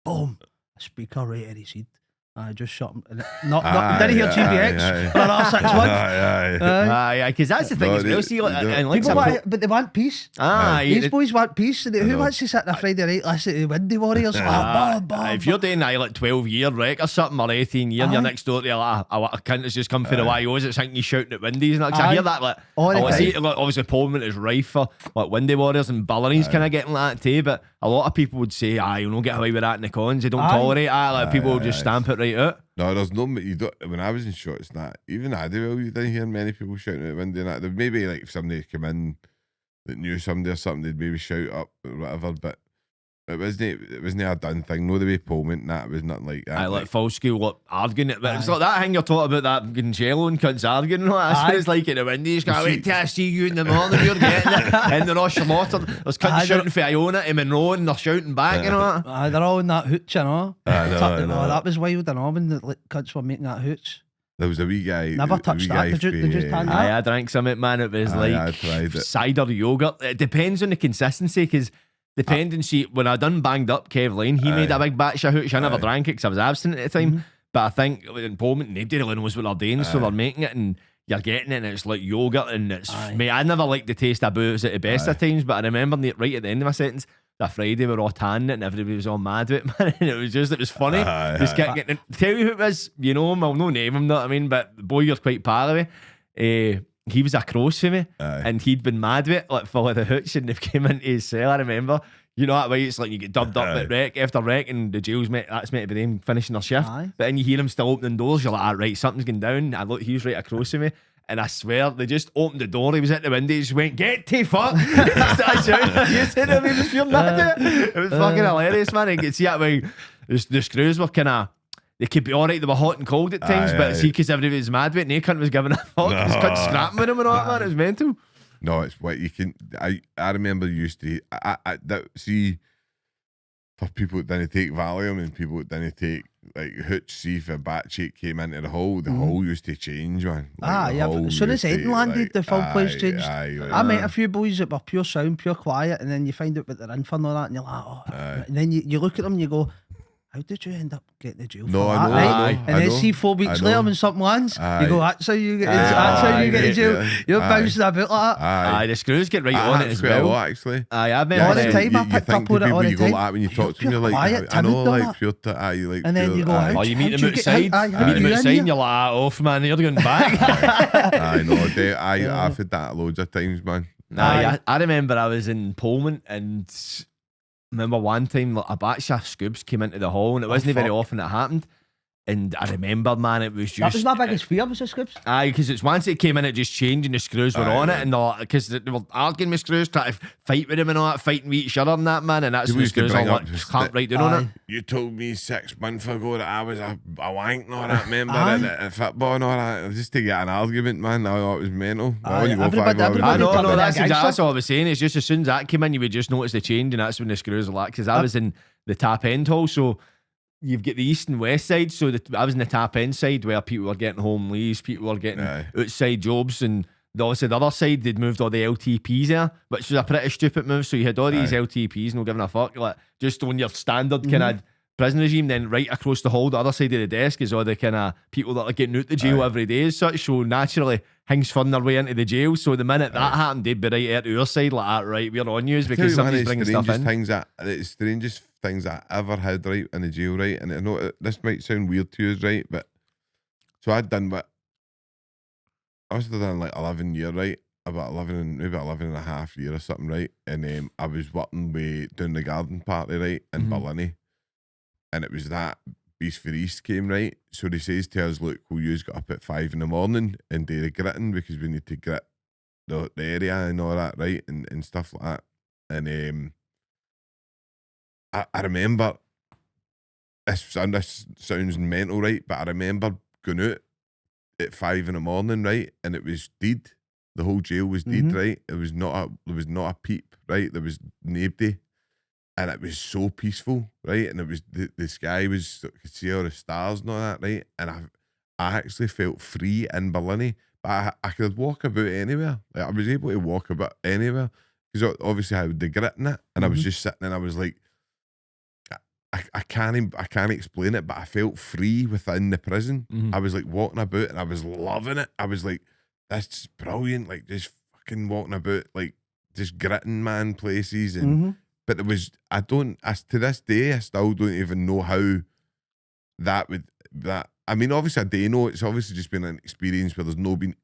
boom, a speaker right at his head. I just shot him. And didn't hear GBX for another 6 months. Aye, aye. Aye, because that's the thing No, as well. they- See, like, they don't- and like People some want, but they want peace. These aye, boys want peace. And who know. wants to sit on a Friday night listen to the Windy Warriors? if you're doing like 12-year rec or something or 18 year, and you're Aye. next door to like a cunt that's just come for the YOs, it's thinking you shouting at Windies and that. 'Cause I Aye. hear that like, All the I see, time. like, obviously Parliament is rife for like Windy Warriors and Ballerines kind of getting like that too, but a lot of people would say, you'll not get away with that in the cons, they don't Aye. tolerate that, like people will Aye, just aye. stamp it right out. No, there's no. You don't. When I was in shots, that even I do. You didn't hear many people shouting at window. And that there maybe like if somebody come in that knew somebody or something, they'd maybe shout up or whatever. But It wasn't a done thing. No, the way Paul went, that it was nothing like that. I like full scale, like arguing it, but it's like that thing you're talking about, that fucking cello and cunts arguing and all that. That's what it's like in the Windies. Can't wait till I see you in the morning. You're getting it, and they're all slaughtered. There's cunts shouting for Iona to Monroe, and they're shouting back, you know. They're all in that hooch, you know. I know. That was wild, you know, when the cunts were making that hooch. There was a wee guy. Never touched that. Did you just hand that? I drank some of it, man. It was I tried it. cider yogurt. It depends on the consistency, because dependency, when I done banged up Kev Lane, he made a big batch of hooch. I never drank it because I was absent at the time. But I think in Pullman, nobody really knows what they're doing, so they're making it and you're getting it, and it's like yogurt, and it's mate, I never liked the taste of booze at the best of times, but I remember right at the end of my sentence, that Friday we were all tanning it and everybody was all mad with it, man. And it was funny. Just kept getting, tell you who it was, you know him, I'll no name him, know what I mean, but the boy you're quite pal of me. He was a cross for me, and he'd been mad with it, like for the hooch, and they came into his cell. I remember, you know that way it's like you get dubbed up at rec after rec, and the jails that's meant to be them finishing their shift. But then you hear them still opening doors. You're like, all right, something's going down. I look, he was right across from me, and I swear they just opened the door. He was at the window. He just went, "Get to fuck!" I shouted. You said him. He was feeling mad. It was fucking hilarious, man. You could see that way. The screws were kind of. They could be alright, they were hot and cold at times, but see, because everybody was mad with it, and he cunt was giving a fuck. He was cunt scrapping with him and all that, man. It was mental. No, it's what you can. I remember used to. See, for people that didn't take Valium and people that didn't take like hooch, see if a batshake came into the hole, the hole used to change, man. Like, as soon as Eden landed, the full place changed. I met a few boys that were pure sound, pure quiet, and then you find out what they're in for and all that, and you're like, oh. And then you look at them and you go, how did you end up getting the jail for that? I know. And then see 4 weeks later when something lands, you go, that's how you get in jail. You're bouncing about like that. The screws get right on it as well. A lot, actually. I bet all the time. I picked up on it all the time. Like when you talk to them, you're like, I know, like pure. And then you go, you meet them outside. You meet them outside, and you're like, off, man. You're going back. I know. I've had that loads of times, man. I remember I was in Pullman and. Remember one time like, a batch of scoobs came into the hall, and it wasn't very often it happened. And I remember, man, it was just... That was my biggest fear, was the scoops. Aye, because it's once it came in, it just changed and the screws were on it, and because they were arguing with screws, trying to fight with them and all that, fighting with each other and that, man, and that's when the screws all like, clamped right down on it. You told me 6 months ago that I was a wank and all that, remember, at football and all that, just to get an argument, man. No, it was mental. No, that's exactly what I was saying. It's just as soon as that came in, you would just notice the change, and that's when the screws were like, because I was in the tap end hall, so you've got the east and west side, so I was in the tap end side where people were getting home leaves, people were getting outside jobs, and obviously the other side they'd moved all the LTPs there, which was a pretty stupid move. So you had all these LTPs, no giving a fuck, like just on your standard kind of prison regime. Then right across the hall, the other side of the desk is all the kind of people that are getting out the jail every day as such. So naturally, things fund their way into the jail. So the minute that happened, they'd be right at our side, like, right, we're on you, because somebody's bringing stuff in. The strangest things I ever had, right, in the jail, right, and I know this might sound weird to you, right, but so I must have done like 11 years, right, about 11, maybe 11 and a half years or something, right, and I was working with down the garden party, right, in Berlin, and it was that Beast for East came, right, so they says to us, look, well, you got up at 5 in the morning and do the gritting, because we need to grit the area and all that, right, and stuff like that, and I remember, this sounds mental, right? But I remember going out at 5 in the morning, right? And it was dead. The whole jail was dead, right? There was not a peep, right? There was nobody. And it was so peaceful, right? And it was, the sky was, I could see all the stars and all that, right? And I actually felt free in Berlin. But I could walk about anywhere. Like, I was able to walk about anywhere. Because obviously I had the grit in it. And I was just sitting and I was like, I can't explain it, but I felt free within the prison. I was like walking about and I was loving it. I was like, that's brilliant. Like just fucking walking about, like just gritting, man, places. And but it was, to this day, I still don't even know how I mean, obviously I do know it's obviously just been an experience where there's no been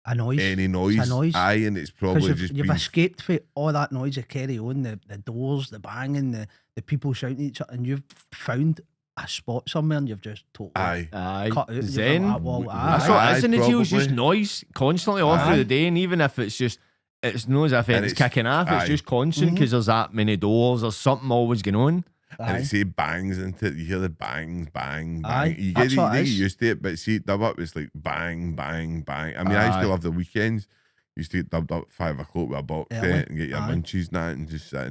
any noise. It's a noise. Aye, and it's probably just you've escaped from all that noise of carry on, the doors, the banging, the people shouting at each other, and you've found a spot somewhere and you've just totally cut out. Zen. That's what it is in the jail, it's just noise constantly all through the day, and even if it's just it's not as if And it's it's- kicking off. It's aye. just constant because there's that many doors. There's something always going on. And Aye. it say bangs into it. You hear the bangs, bang, bang. Aye, You that's what it get is. used to it, but see, dub up is like bang, bang, bang. I mean, I used Aye. to love the weekends. Used to get dubbed up at 5 o'clock with a box Early. set and get your Aye. munchies and that and just sit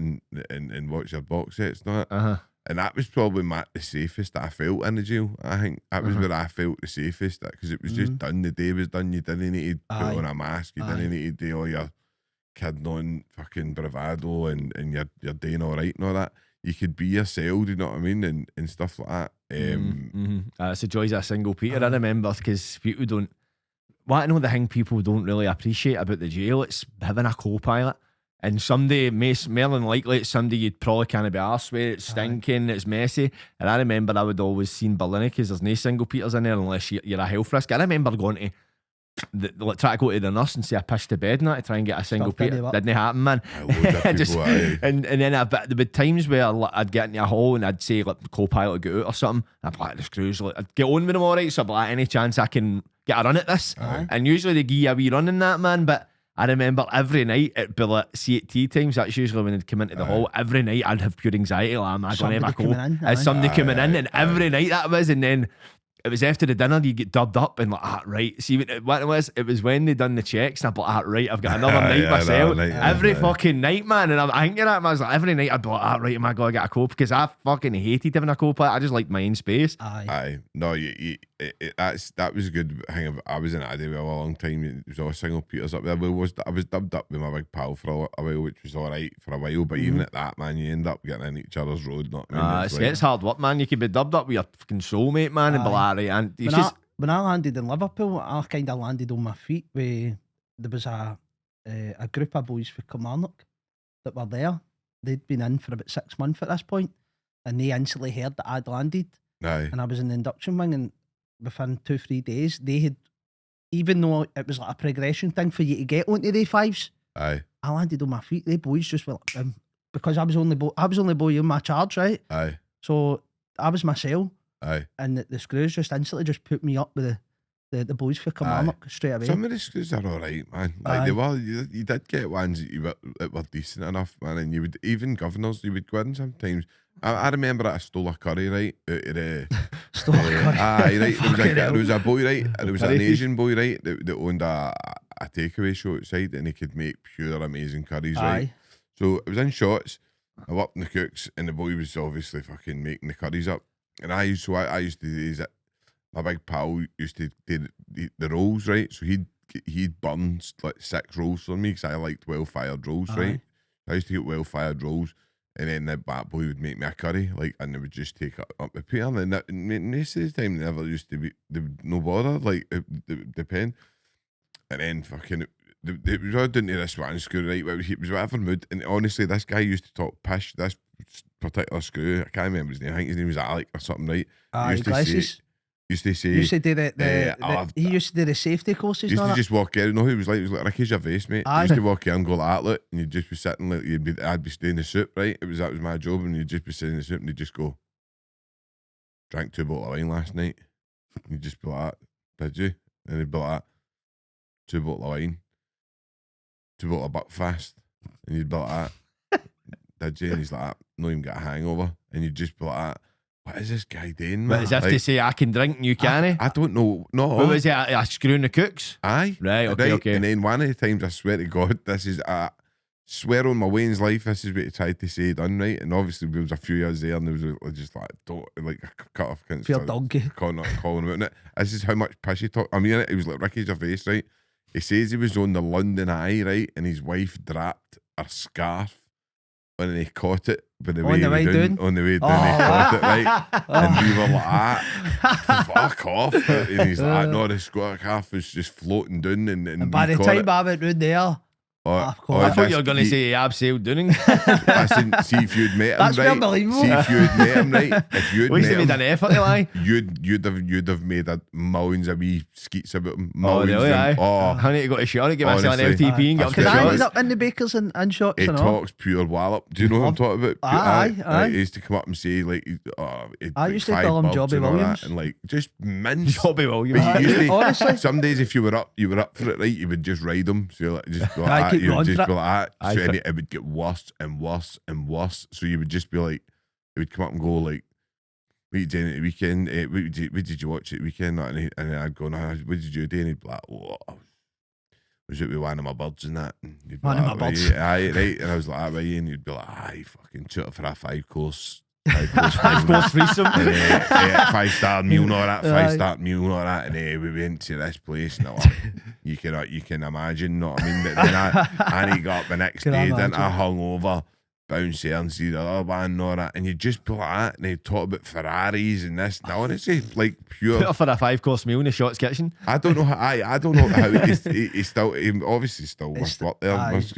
and watch your box sets and all that. Uh-huh. And that was probably the safest that I felt in the jail. I think that was where I felt the safest because it was just done. The day was done. You didn't need to Aye. put on a mask. You Aye. didn't need to do all your kidding on fucking bravado and you're doing all right and all that. You could be yourself, do you know what I mean? And stuff like that. It's the joys of a single Peter, I remember, because people don't. What I know the thing people don't really appreciate about the jail, it's having a co-pilot. And somebody, more than likely, it's somebody you'd probably can't be arsed with. It's stinking, it's messy. And I remember I would always see in Berlin because there's no single Peters in there unless you're a health risk. I remember going to try to go to the nurse and say I pissed the bed and that to try and get a single Stuff didn't Peter. work. Didn't happen, man. Loads of people, aye. and then there would be times where I'd get into a hall and I'd say like the co-pilot would get out or something. I'd be like, the screws, like, I'd get on with them all right. So I'd be like, any chance I can get a run at this? And usually they give you a wee run in that, man. But I remember every night it'd be like, see at tea times, that's usually when they'd come into the hall. Every night I'd have pure anxiety, like, am I going to have a Somebody coming in, aye. As somebody coming in, and every night that was, and then it was after the dinner you get dubbed up and like, right. See what it was? It was when they done the checks and I'd be like, right, I've got another night Yeah, myself. another night, Every aye. fucking night, man. And I'm thinking that, man. I was like, every night I'd be like, right, am I going to get a cope? Because I fucking hated having a cope. I just liked my own space. Aye. Aye, no, that was a good thing. I was in Addy for a long time. It was all single Peters up there. I was dubbed up with my big pal for a while, which was all right for a while. But even at that, man, you end up getting in each other's road. Not It's hard work, man. You could be dubbed up with your fucking soulmate, man, and be like, right, and it's When, just when I landed in Liverpool, I kind of landed on my feet. There was a group of boys from Kilmarnock that were there. They'd been in for about 6 months at this point, and they instantly heard that I'd landed, Aye, and I was in the induction wing, and within 2-3 days, they had, even though it was like a progression thing for you to get onto the fives, aye, I landed on my feet. They boys just went like, because I was only boy in my charge, right? aye, So I was myself. aye. And the screws just instantly just put me up with the boys for Kilmarnock straight away. Some of the screws are all right, man. Like Aye. they were, you did get ones that were decent enough, man. And you would even governors, you would go in sometimes. I remember I stole a curry right out of the. Stole a curry. Aye, right. Fucking There hell. was a boy, right. There was an Curry thief. Asian boy, right, that owned a takeaway show outside, and he could make pure amazing curries, right. Aye. So it was in shots. I worked in the cooks, and the boy was obviously fucking making the curries up. And I used to do that. My big pal used to do the rolls, right? So he'd burn like 6 rolls for me because I liked well-fired rolls, right? Aye. I used to get well-fired rolls, and then that boy would make me a curry, like, and they would just take it up the pan. And most of the time, they never used to be no bother, like the pen. And then fucking, it was all down to this one screw, right? It was whatever mood. And honestly, this guy used to talk pish. This particular screw, I can't remember his name. I think his name was Alec or something, right? Aye, used to glasses. Used to say, He used to do he used to do the safety courses. used and all to that. just walk in. No, he was like Ricky Gervais, mate. Aye. He used to walk in and go like that, look, and you'd just be sitting like I'd be staying in the soup, right? That was my job, and you'd just be sitting in the soup, and he'd just go, drank 2 bottles of wine last night. And you'd just be like, did you? And he'd be like, 2 bottles of wine, 2 bottles of Buckfast, and you'd be like, did you? And he's like, not even got a hangover, and you'd just be like, what is this guy doing, man? but as if to say I can drink and you can't. I don't know. No, What was it? A screw in the cooks? aye, Right, okay. And then one of the times, I swear to God, this is swear on my Wayne's life, this is what he tried to say done, right? And obviously there was a few years there, and there was just like cut off Pure donkey. calling him out. And this is how much piss he talked. I mean, it was like Ricky Gervais, right? He says he was on the London Eye, right? And his wife draped a scarf and he caught it. But the On way the he way was down, down? on the way down, Oh. he caught it, right? And we were like, fuck off. And he's like, no, the scarf was just floating down. And By we the caught time it. I went round there, of course. I thought this- you were going to say abseiled Dunning. Listen, see if you'd met him, That's right? unbelievable. See if you'd met him, right? If you'd At least they met made him, an effort to lie. you'd have made a millions of wee skeets about him. Oh, Millions really? of them. Aye. I need to go to shot and get myself an Honestly. LTP and get up to because I ended shots. up in the bakers and shots He and all. talks pure wallop. Do you know what I'm talking about? Aye, aye. He used to come up and say like, I used to call him Jobby Williams. and like just mince. Jobby Williams. But you usually, Honestly. some days if you were up for it, right, you would just ride him. So you're like, just go, Aye, Put you you would on just for be it. like that. Aye, So, and for- it would get worse and worse and worse. So you would just be like, it would come up and go like, what you doing at the weekend? What did you watch at the weekend? And then I'd go, no, what did you do? And he'd be like, oh, was it with one of my birds and that? And you'd be One of like, my birds. Aye, right. And I was like, that way, and you'd be like, aye, fucking shut for a five course threesome. And, 5-star meal and all that, Aye. 5-star meal and all that, and we went to this place, and like, you can imagine, know what I mean? But then I got up the next Can I day, then I imagine? hung over, bounce here and see the other band and all that, and you just be like that, and they talk about Ferraris and this. Now, honestly, like pure. Put her for a 5-course meal in the Shots kitchen. I don't know how. I don't know how he still. He obviously still must work there. Aye. Must,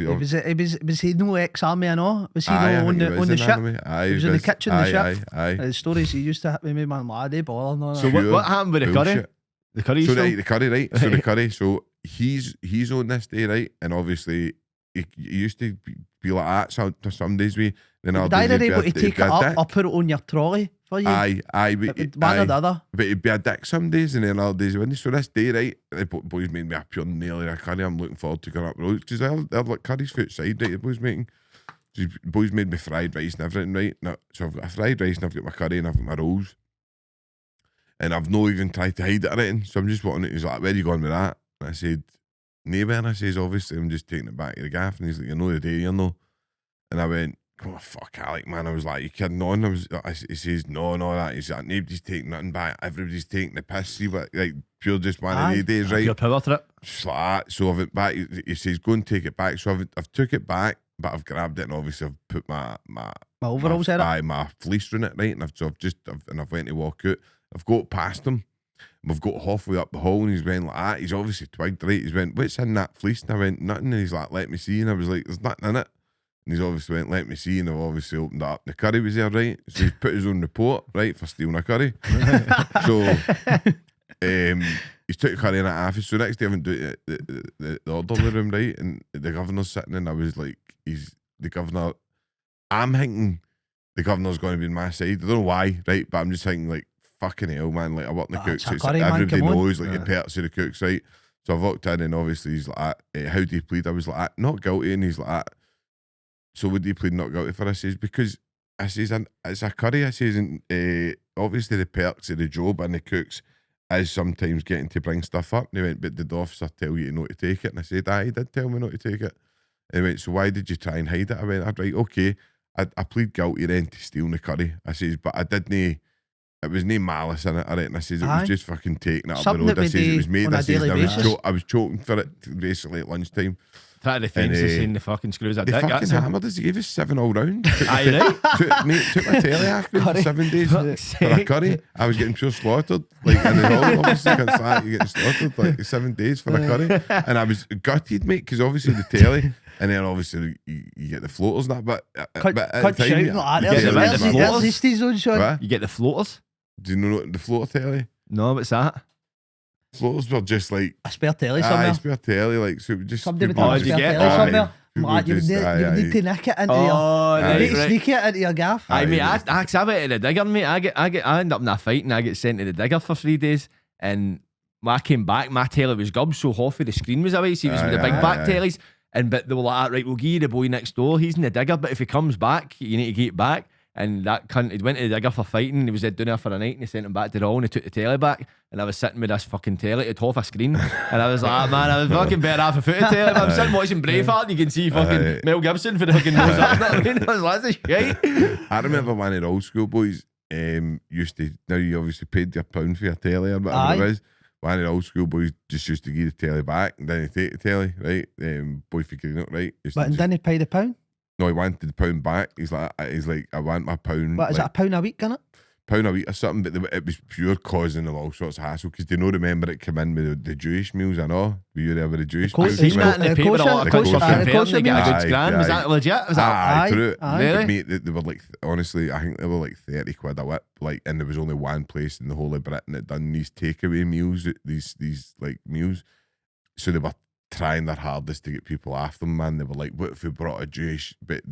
Was he no ex-army and all? Was he Aye, I no on think he the was in ship? anime. Aye, He was in the kitchen, the aye, ship. Aye. The stories he used to hit with me, man, laddie, bother and all that. So what happened with the curry? Bullshit. The curry So still? the curry, right? So the curry. So he's on this day, right? And obviously he used to be like that. some days we. Then Would other either days he'd able be to a- take he'd it be a up dick. or put it on your trolley for you? Aye. It would one or the other. But he'd be a dick some days, and then other days he wouldn't. So this day, right? The boys made me a pure nail of a curry. I'm looking forward to going up the road because they're like curries for outside, right? The boys making. So the boys made me fried rice and everything, right? Now, so I've got a fried rice and I've got my curry and I've got my rolls. And I've not even tried to hide it or anything. So I'm just wanting it. He's like, where are you going with that? And I said, neighbour. And I says, obviously, I'm just taking it back to the gaff. And he's like, you know the day, you know. And I went, oh, fuck, Alec, man. I was like, you kidding on? He says, no, that. He's like, nobody's taking nothing back. Everybody's taking the piss. See, but like, pure just one of the days, right? Your power trip. Just like that. So I went back. He says, go and take it back. So I've took it back, but I've grabbed it and obviously I've put my overalls in it. Aye, my fleece in it, right? And I've went to walk out. I've got past him. We've got halfway up the hall and he's went like that. He's obviously twigged, right? He's went, what's in that fleece? And I went, nothing. And he's like, let me see. And I was like, there's nothing in it. And he's obviously went, let me see. And I've obviously opened it up. The curry was there, right? So he's put his own report, right, for stealing a curry. So he's took the curry in at office. So next day I went to the orderly room, right? And the governor's sitting and I was like, the governor. I'm thinking the governor's going to be on my side. I don't know why, right? But I'm just thinking like, fucking hell, man. Like I work in the It's cooks. a It's, curry, man, everybody come on. knows like the perks of the cooks, right? So I walked in and obviously he's like, how do you plead? I was like, not guilty. And he's like, so would you plead not guilty for? I says, because I says, it's a curry. I says, and obviously the perks of the job and the cooks is sometimes getting to bring stuff up. And he went, but did the officer tell you not to take it? And I said, aye, he did tell me not to take it. And he went, so why did you try and hide it? I went, right, okay. I plead guilty then to stealing the curry. I says, but I didn't. It was no malice in it, alright. And I says, it was just fucking taking it up Something the road. that I we says, it was do made. on a I says, daily basis. I was choking for it basically at lunchtime. Try to defend And, us saying the fucking screws a They dick. fucking That's him. hammered us. He gave us 7 all round. Aye, right? Took my telly off me for Curry. 7 days Fuck's for a sake. curry. I was getting pure slaughtered. Like in the hall, obviously, against that, you're getting slaughtered like 7 days for a curry. And I was gutted, mate, because obviously the telly, and then obviously you get the floaters and that. But at Cut the time, shouting like you get the that. floaters. There's these on, Sean. What? You get the floaters? Do you know the floater telly? No, what's that? Floaters were just like, A spare telly somewhere. spare telly, like, so it would just Somebody would people Oh, have a would did spare you just- get- telly aye, somewhere. people Like, you just- would aye, need to nick it into your... Oh, You right, need to right. sneak it into your gaff. I mean, Aye, I went to the digger, mate. I end up in a fight and I get sent to the digger for 3 days. And when I came back, my telly was gubbed, so half of the screen was away. So he was with the big Aye, back aye. tellies. But they were like, right, we'll give you the boy next door. He's in the digger, but if he comes back, you need to get it back. And that cunt, he went to the digger for fighting. He was down there for a night and he sent him back to the hall and he took the telly back. And I was sitting with this fucking telly at half a screen. And I was like, man, I was fucking better half a foot of telly. But I'm sitting watching Braveheart and you can see fucking Aye. Mel Gibson for the fucking nose up. You know what I mean? I was like, that's shit. I remember one of the old school boys used to, now you obviously paid your £1 for your telly or whatever Aye. it was. One of the old school boys just used to give the telly back and then he'd take the telly, right? Boy figuring it out, right? Used to But just- then he pay the £1. no, he wanted the £1 back. He's like, I want my £1. What, is like, it £1 a week, innit? £1 a week or something, but it was pure causing them all sorts of hassle because they don't remember it come in with the Jewish meals and all. Were you there with the Jewish course, meals? Seen He's that in the got paper, a lot of the cunts kosher- fucking the fair kosher and they get a meals. good grand. Was Aye, that legit? Was that Aye, Aye, true. aye. Really? Mate, they were like, honestly, I think they were like 30 quid a whip, like, and there was only one place in the whole of Britain that done these takeaway meals, these like meals. So they were trying their hardest to get people after them, man. They were like, what if we brought a Jewish, but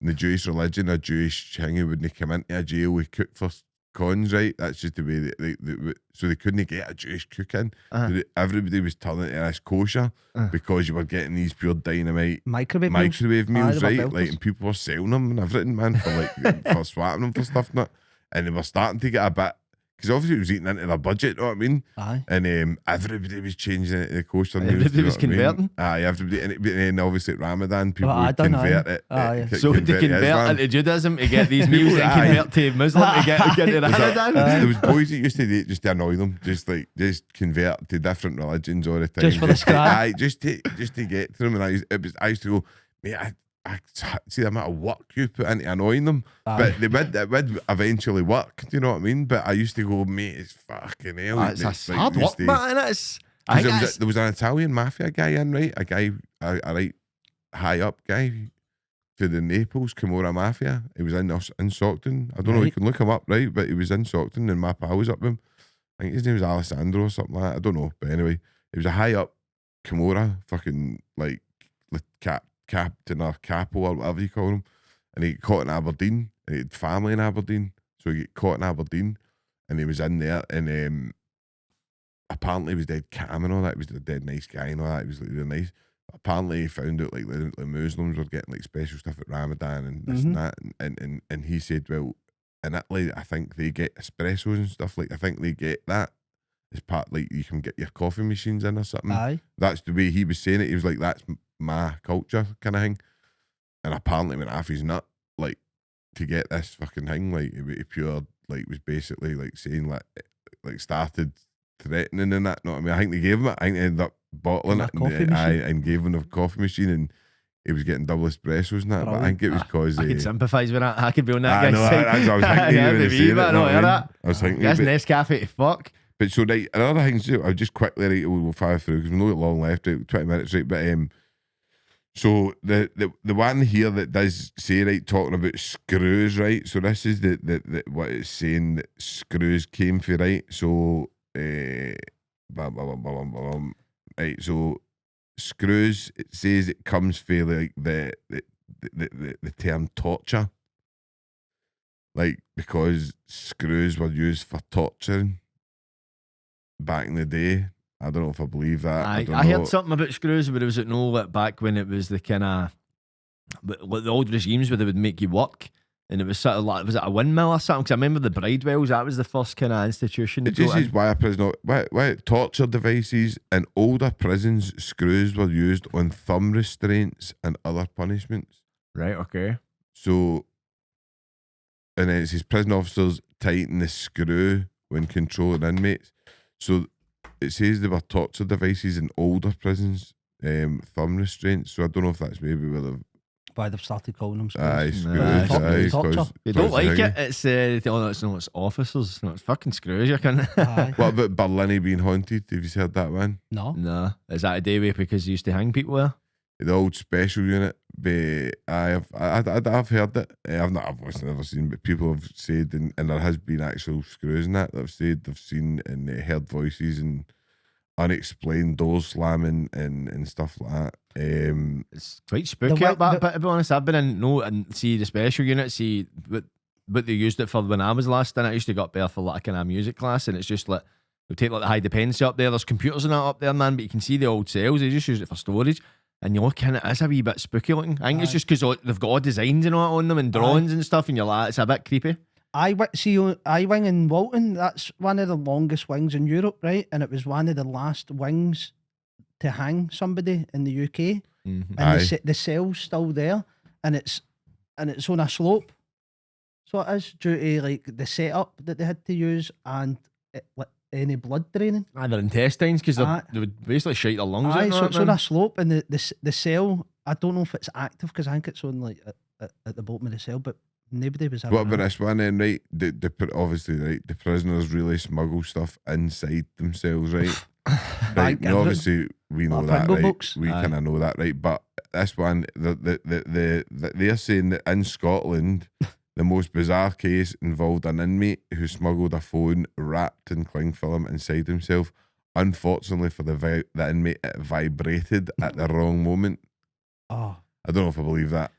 the Jewish religion, a Jewish thing who wouldn't come into a jail, we cook for cons, right? That's just the way so they couldn't get a Jewish cook in. Everybody was turning to this kosher because you were getting these pure dynamite Microwave meals, they were right? belters. Like, and people were selling them and everything, man, for like for swapping them for stuff, and that. And they were starting to get a bit, because obviously it was eating into their budget, you know what I mean? Aye. And everybody was changing it to the kosher meals. Everybody you know was what I mean? converting. Aye, everybody, and then obviously at Ramadan, people Well, I would done, convert aye. it. Aye. So to to convert Islam. into Judaism to get these meals and Aye. convert to Muslim to get into Ramadan. There was boys that used to do it just to annoy them, just convert to different religions all the time. Just for the scrap. Aye, just to get to them. And I used to go, mate, I see the amount of work you put into annoying them, but it would eventually work. Do you know what I mean? But I used to go, mate, it's fucking hell. It's hard work, man. I think that's... There was an Italian mafia guy in, right? A guy, a right high up guy for the Naples Camorra Mafia. He was in Stockton. I don't know, you can look him up, right? But he was in Stockton and my pal was up with him. I think his name was Alessandro or something like that. I don't know. But anyway, he was a high up Camorra, fucking like captain or capo or whatever you call him. And he got caught in Aberdeen. And he had family in Aberdeen. So he got caught in Aberdeen. And he was in there and apparently he was dead calm and all that. He was a dead nice guy and all that. He was like really nice. But apparently he found out like the Muslims were getting like special stuff at Ramadan and this and that. And he said, well, in Italy, I think they get espressos and stuff. Like, I think they get that as part, like, you can get your coffee machines in or something. Aye. That's the way he was saying it. He was like, that's my culture kind of thing. And apparently went off his nut, like, to get this fucking thing. Like, it pure, like, was basically like saying, like started threatening and that. No, I mean, I think they gave him it. I think they ended up bottling it and gave him a coffee machine, and he was getting double espressos and that. But I think it was because I could sympathise with that. I could be on that I guy's know, side. that's what I was thinking. Yeah, When maybe, saying it, but I know don't what hear I mean? that. I was thinking, That's but, Nescafe to fuck. but so right, another thing too. I'll just quickly right. We'll fire through because we've not got long left. 20 minutes, right? But so the one here that does say right, talking about screws, right? So this is the what it's saying that screws came for, right? So right, so screws, it says it comes for like the term torture, like because screws were used for torturing back in the day. I don't know if I believe that. I don't know. heard something about screws, but it was back when it was the kind of the old regimes where they would make you work. And it was sort of like, was it a windmill or something? Because I remember the Bridewells, that was the first kind of institution. It just says why torture devices in older prisons, screws were used on thumb restraints and other punishments. Right, okay. So, and then it says prison officers tighten the screw when controlling inmates. So it says there were torture devices in older prisons, thumb restraints. So I don't know if that's maybe Why they've started calling them screws. aye, screws. Torture. They don't like it. It's it's officers. No, it's fucking screws. You can. Aye. What about Berlin being haunted? Have you heard that one? No. No, is that a day way because they used to hang people there? The old special unit. I've heard it. I've obviously never seen, but people have said, and there has been actual screws in that have said they've seen and heard voices and unexplained doors slamming and stuff like that. It's quite spooky up that bit, to be honest. I've been in and see the special unit, see what they used it for when I was last in. I used to go up there for like a kind of music class, and it's just like they'll take like the high dependency up there. There's computers and that up there, man, but you can see the old cells. They just use it for storage. And you look in it, it's a wee bit spooky looking. I think it's just because they've got all designs and all on them and drawings and stuff, and you're like, it's a bit creepy. I-Wing in Walton, that's one of the longest wings in Europe, right? And it was one of the last wings to hang somebody in the UK. Mm-hmm. And the cell's still there, and it's on a slope. So it is due to like the setup that they had to use and like any blood draining. Their intestines, because they would basically shite their lungs out. So it's on a slope, and the cell, I don't know if it's active because I think it's on like at the bottom of the cell, but nobody was ever. What about this one then, right? Obviously, right, the prisoners really smuggle stuff inside themselves, right? Right. And obviously, we know that, right? Books. We kind of know that, right? But this one, they're saying that in Scotland, the most bizarre case involved an inmate who smuggled a phone wrapped in cling film inside himself. Unfortunately for the inmate, it vibrated at the wrong moment. Oh, I don't know if I believe that.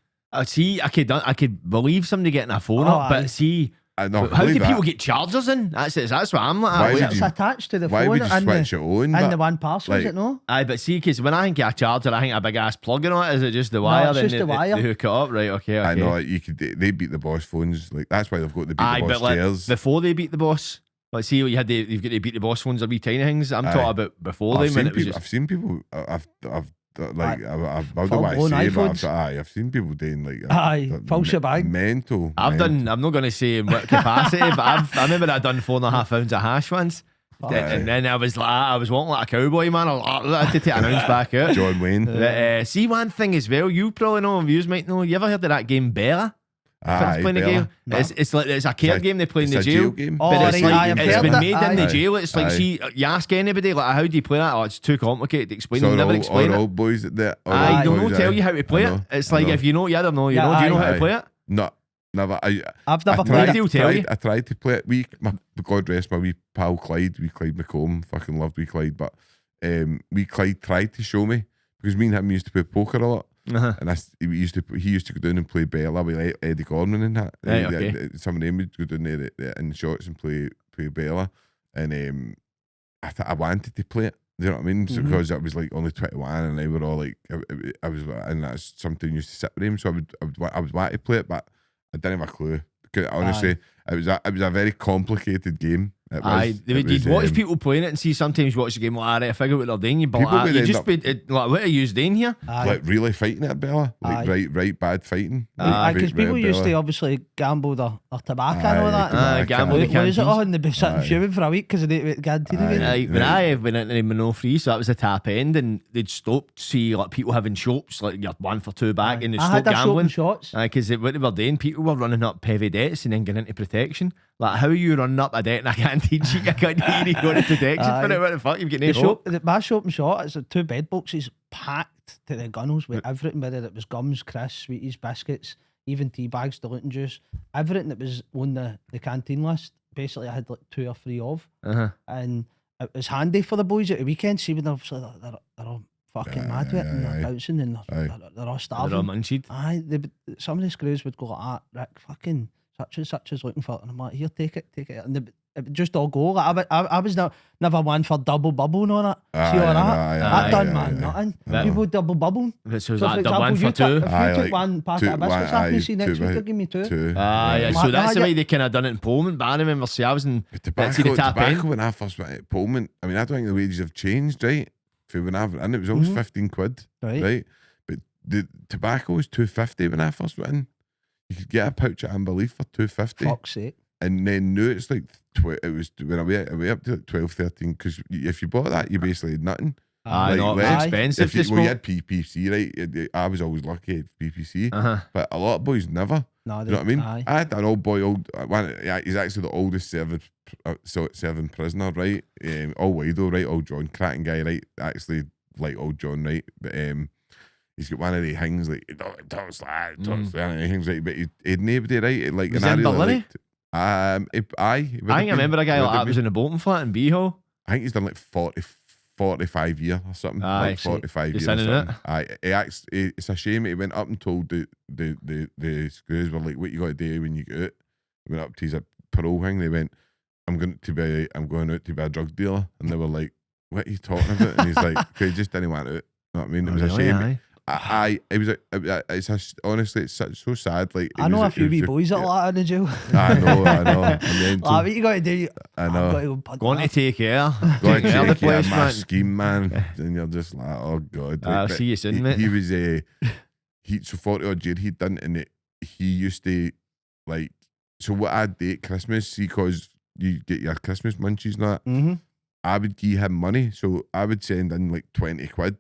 See, I could believe somebody getting a phone Oh, up, but aye. see, I know. How do believe people that. get chargers in? That's what I'm like. Why would It's you- attached to the Why phone would you and switch the, it on? and but, the one parcel, is like- it no? Aye, but see, because when I think of a charger, I think of a big ass plug in it. Is it just the wire? it's then just the wire. They hook it up, right? Okay. I know, like, you could. They beat the boss phones. Like that's why they've got the beat Aye, the but boss like chairs. before they beat the boss, like see, you've got the beat the boss phones are wee tiny things. I'm Aye. talking about before I've them when seen it was people. just. I've seen people. I don't know what I Full-blown say, but iPhones. I've seen people doing like Aye, full shebang. mental. I've done. I'm not going to say in what capacity, but I remember I done 4.5 ounces of hash once, and then I was walking like a cowboy, man. I had to take an ounce back out. John Wayne. But, see one thing as well. You probably know, and viewers might know. You ever heard of that game Bella? Aye, Playing a Bella. game. It's like it's a card game they play in the It's a jail. game. Oh, But it's right, like aye, I've it's heard been that, made in the aye. jail. It's like Aye. see, you ask anybody like how do you play that? Oh, it's too complicated to explain. So They'll never all explain it. old boys there. I don't know. Tell you how to play I know, it. It's I like know. if you know, you either know. You Yeah, know. Do you know aye. how to play it? No, never. I've never I played tried, it. They'll tell you. I tried to play it. God rest my wee pal Clyde. We Clyde McComb. Fucking loved wee Clyde. But wee Clyde tried to show me because me and him used to play poker a lot. And he used to go down and play Bella with Eddie Gorman and that. Right, okay. Some of them would go down there in shots and play Bella. And I wanted to play it. Do you know what I mean? So because I was like only 21 and they were all like, I was, and that's something used to sit with him. So I would want to play it, but I didn't have a clue. Because honestly, it was a very complicated game. It was, Aye, you'd watch people playing it and see sometimes you watch the game like, alright, I figure what they're doing. You People would you end just up- be like, what are you doing here? Aye. like really fighting at Bella, like Aye. right bad fighting. Because Very people used to Bella. obviously gamble their tobacco and all that. Aye, gamble the Lose it all canteens. and they'd be sitting Aye. fuming for a week because they didn't guarantee Aye. again. When I went into the Mino Free, so that was the top end, and they'd stop to see like people having shops, like you're 1 for 2 back, and they'd I stop had a shop gambling. and shots. Because what they were doing, people were running up heavy debts and then getting into protection. Like, how are you running up a debt and I can't teach you? I can't hear you going to protection for it. What the fuck? You've got no hope. My shop and shot, it's 2 bed boxes packed to the gunnels with everything, whether it was gums, crisps, sweeties, biscuits, even tea bags, diluting juice, everything that was on the canteen list. Basically, I had like 2 or 3 of, and it was handy for the boys at the weekend. See, when they're all fucking mad with it and they're bouncing and they're all starving. They're all munchied. Aye, some of the screws would go like that. Rick, fucking such and such is looking for it, and I'm like, here, take it, and it would just all go. Like, I was never one for double bubble and all that. See all that? That done, man. Nothing. People double bubble. So is So that for the one for example, two? if you took one packet of biscuits off me, see next week they'll give me 2. Aye, so Like, that's the aye, way they kind of done it in Pullman. But I remember, see, I was in see Tobacco, the top tobacco end. when I first went at Pullman, I mean, I don't think the wages have changed, right? For when and it was always 15 quid, right? But the tobacco was $2.50 when I first went in. You could get a pouch of Amber Leaf for $2.50. Fuck's sake. And then now it's like, it was when I went up to like 12, 13, because if you bought that, you basically had nothing. Aye, Like, no, less. it's expensive If to you, smoke. well, you had PPC, right? I was always lucky at PPC, but a lot of boys never. No, You know what I mean? Aye. I had an old boy, he's actually the oldest serving prisoner, right? All Wido, right? Old John, cracking guy, right? Actually, like old John, right? But he's got one of the things like, talks like things like, but he had nobody, right? Like, Was and he in I really Ballinny? liked. Aye. I think I remember a guy like that was in a Bolton flat in Beho. I think he's done like 45 years or something. Aye, like 45 just years or in it. something. Aye, it's a shame he went up and told the screws were like, what you got to do when you get out. He went up to his parole thing. They went, I'm going out to be a drug dealer. And they were like, what are you talking about? And he's like, okay, just didn't want out. You know what I mean? It was a shame. Honestly, it's so sad. Like, I know a few wee boys that are like that in the jail. I know. I'm mental. Like, what you got to do? I I've know. got to go put Going to that. take care. Going to Take care of the take care of place, my man. scheme, man. And you're just like, oh God. I'll But see you soon, mate. He was so 40 odd year he'd done, and he used to like. So what I'd do at Christmas, see, because you get your Christmas munchies and all that. Mm-hmm. I would give him money, so I would send in like 20 quid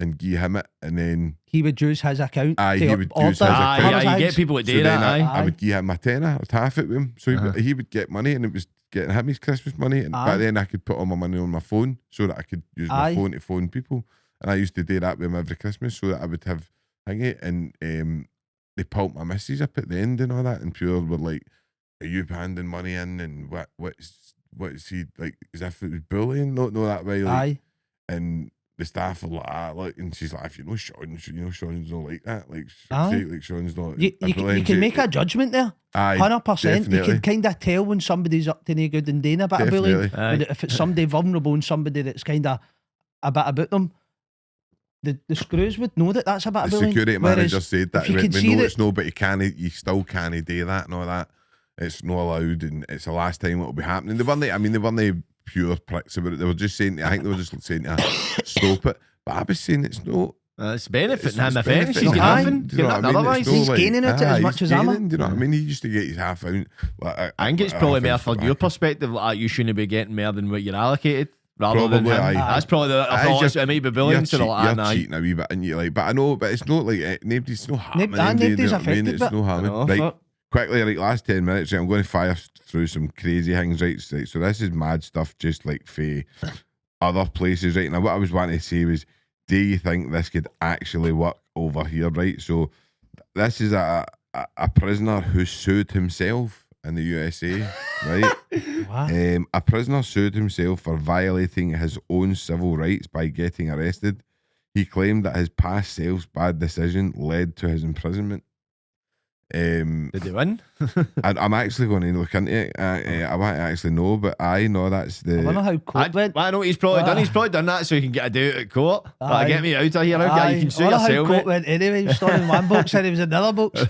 and give him it, and then He would use his account. Aye, to he would order use his account. Aye, others' you get eggs. people that so do then that. I Aye. would give him my tenner, I'd half it with him, so he would get money, and it was getting him his Christmas money, and Aye. back then I could put all my money on my phone so that I could use my Aye. phone to phone people, and I used to do that with him every Christmas so that I would have thingy, and they pulled my missus up at the end and all that, and people were like, are you handing money in, and what's he like, as if it was bullying, not that way, like, Aye. and the staff are like, and she's like, if you know Sean's not like that. Like, Aye. like Sean's not. You can make a judgment there. Aye, 100%. You definitely. can kind of tell when somebody's up to no good and doing a bit of bullying. Definitely. When if it's somebody vulnerable and somebody that's kind of a bit about them, the screws would know that that's a bit of The bullying. security manager said that. if you We can see know that- it's no, but you still can't do that and all that. It's not allowed, and it's the last time it'll be happening. They weren't pure pricks about it. They were just saying, I think they were just saying to stop it. But I was saying it's not. It's benefiting him, if benefiting anything. She's him. got nothing. Do you know Got what nothing I mean? otherwise. It's no He's gaining it as much he's as I'm. gaining, do you know what I mean? He used to get his half out. I think it's probably more from your perspective, like you shouldn't be getting more than what you're allocated, rather than Probably, him. aye. That's probably the thought. It might be bullying, so they're like, you're nah. cheating a wee bit, and you like, but I know, but it's not like nobody's no harming. Nobody's do you know what I mean? affected, It's but- no harming. I know, Right, fuck. quickly, like last 10 minutes, right, I'm going to fire through some crazy things, right? So this is mad stuff, just like for other places, right? Now, what I was wanting to say was, do you think this could actually work over here, right? So this is a prisoner who sued himself in the USA, right? Wow. A prisoner sued himself for violating his own civil rights by getting arrested. He claimed that his past self's bad decision led to his imprisonment. Did they win? I'm actually going to look into it. I want to actually know, but I know that's I wonder the. how court went. I know what he's probably done. He's probably done that so he can get a day out at court. Aye. Like, get me out of here. Aye. You can sue I wonder how yourself, court mate. went anyway. He was stored in one box and he was in another box.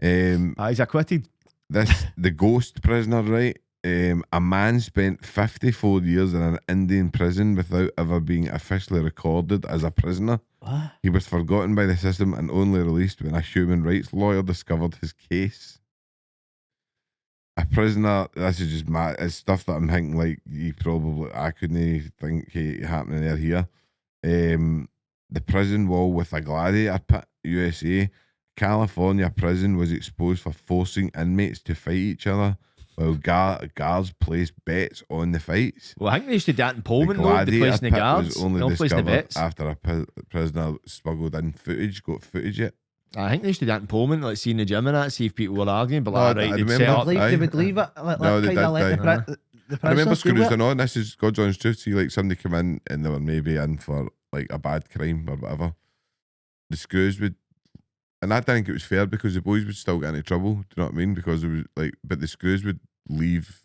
He's acquitted. The ghost prisoner, right? A man spent 54 years in an Indian prison without ever being officially recorded as a prisoner. What? He was forgotten by the system and only released when a human rights lawyer discovered his case. A prisoner, this is just mad. It's stuff that I'm thinking like I couldn't think happening there here. The prison wall with a gladiator pit, USA. California prison was exposed for forcing inmates to fight each other while guards placed bets on the fights. Well, I think they used to do that in The Pullman, though. They gladiator placed the pit guards. was only No placing the discovered bets. after a prisoner smuggled in got footage yet. I think they used to do that in Pullman, like seeing the gym and that, see if people were arguing. But No, like, I right, they'd remember. set up. Aye. They would leave it. Like, No, they kind of let did, the aye. the I remember prisoners do screws it. on. This is God's honest truth. See, like somebody come in and they were maybe in for like a bad crime or whatever. The screws would, and I think it was fair because the boys would still get into trouble. Do you know what I mean? Because it was like, but the screws would leave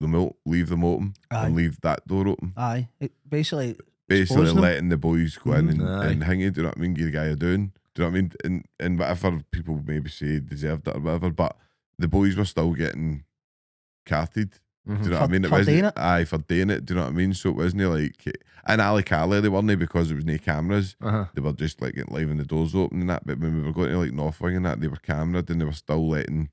them open Aye. and leave that door open. Aye. It basically Basically exposing them. letting the boys go in Aye. and hang it. Do you know what I mean? Give the guy a doing. Do you know what I mean? And whatever people maybe say deserved it or whatever, but the boys were still getting carted. Do you know what I mean? For doing it. Aye, for doing it. Do you know what I mean? So it wasn't like in Ali Cali, they weren't because there was no cameras. Uh-huh. They were just like getting leaving the doors open and that. But when we were going to like North Wing and that, they were cameraed and they were still letting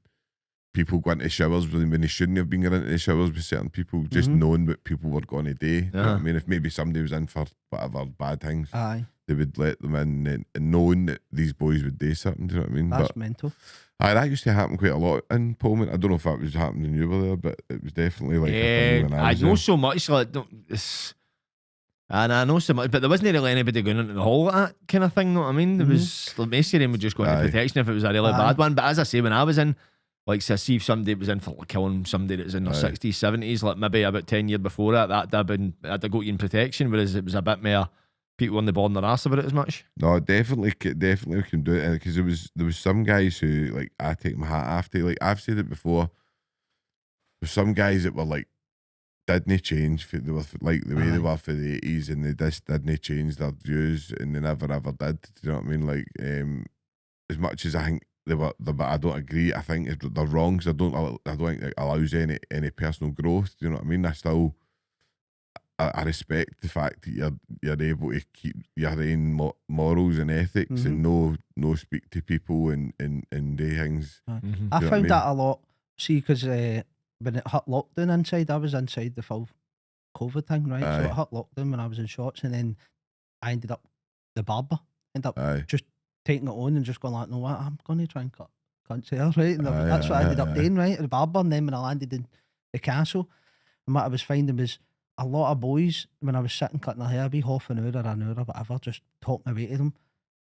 people go into showers when they shouldn't have been going into the showers with certain people, just knowing what people were going to do. You know what I mean? If maybe somebody was in for whatever bad things, Aye. they would let them in and knowing that these boys would do something. Do you know what I mean? That's But mental. aye, that used to happen quite a lot in Pullman. I don't know if that was happening when you were there, but it was definitely like a thing when I I was know there. so much. Like, and I know so much, but there wasn't really anybody going into the hall like that kind of thing. Know what I mean? There was like, most of them would just go into Aye. protection if it was a really Aye. bad one. But as I say, when I was in, like, so see if somebody was in for like, killing somebody that was in their Aye. 60s, 70s, like maybe about 10 years before that, I'd have got you in protection. Whereas it was a bit more people on the board and their ass about it as much. No, definitely we can do it because there was some guys who like I take my hat off to. Like I've said it before. There's some guys that were like didn't change. They were like the way they were for the 80s, and they just didn't change their views, and they never ever did. Do you know what I mean? Like as much as I think they were, but I don't agree. I think they're wrong. So I don't think it allows any personal growth. Do you know what I mean? I respect the fact that you're able to keep your own morals and ethics and no speak to people and do things. I You know what I found mean? that a lot. See, because when it hit lockdown inside, I was inside the full COVID thing, right? So Aye. it hit lockdown when I was in shorts, and then I ended up the barber. Ended up Aye. just taking it on and just going like, no, what? I'm going to try and cut hair, right? And Aye, that's what I ended up aye. doing, right? At the barber, and then when I landed in the castle, and what I was finding was a lot of boys, when I was sitting cutting their hair, I'd be half an hour or an hour or whatever, just talking away to them,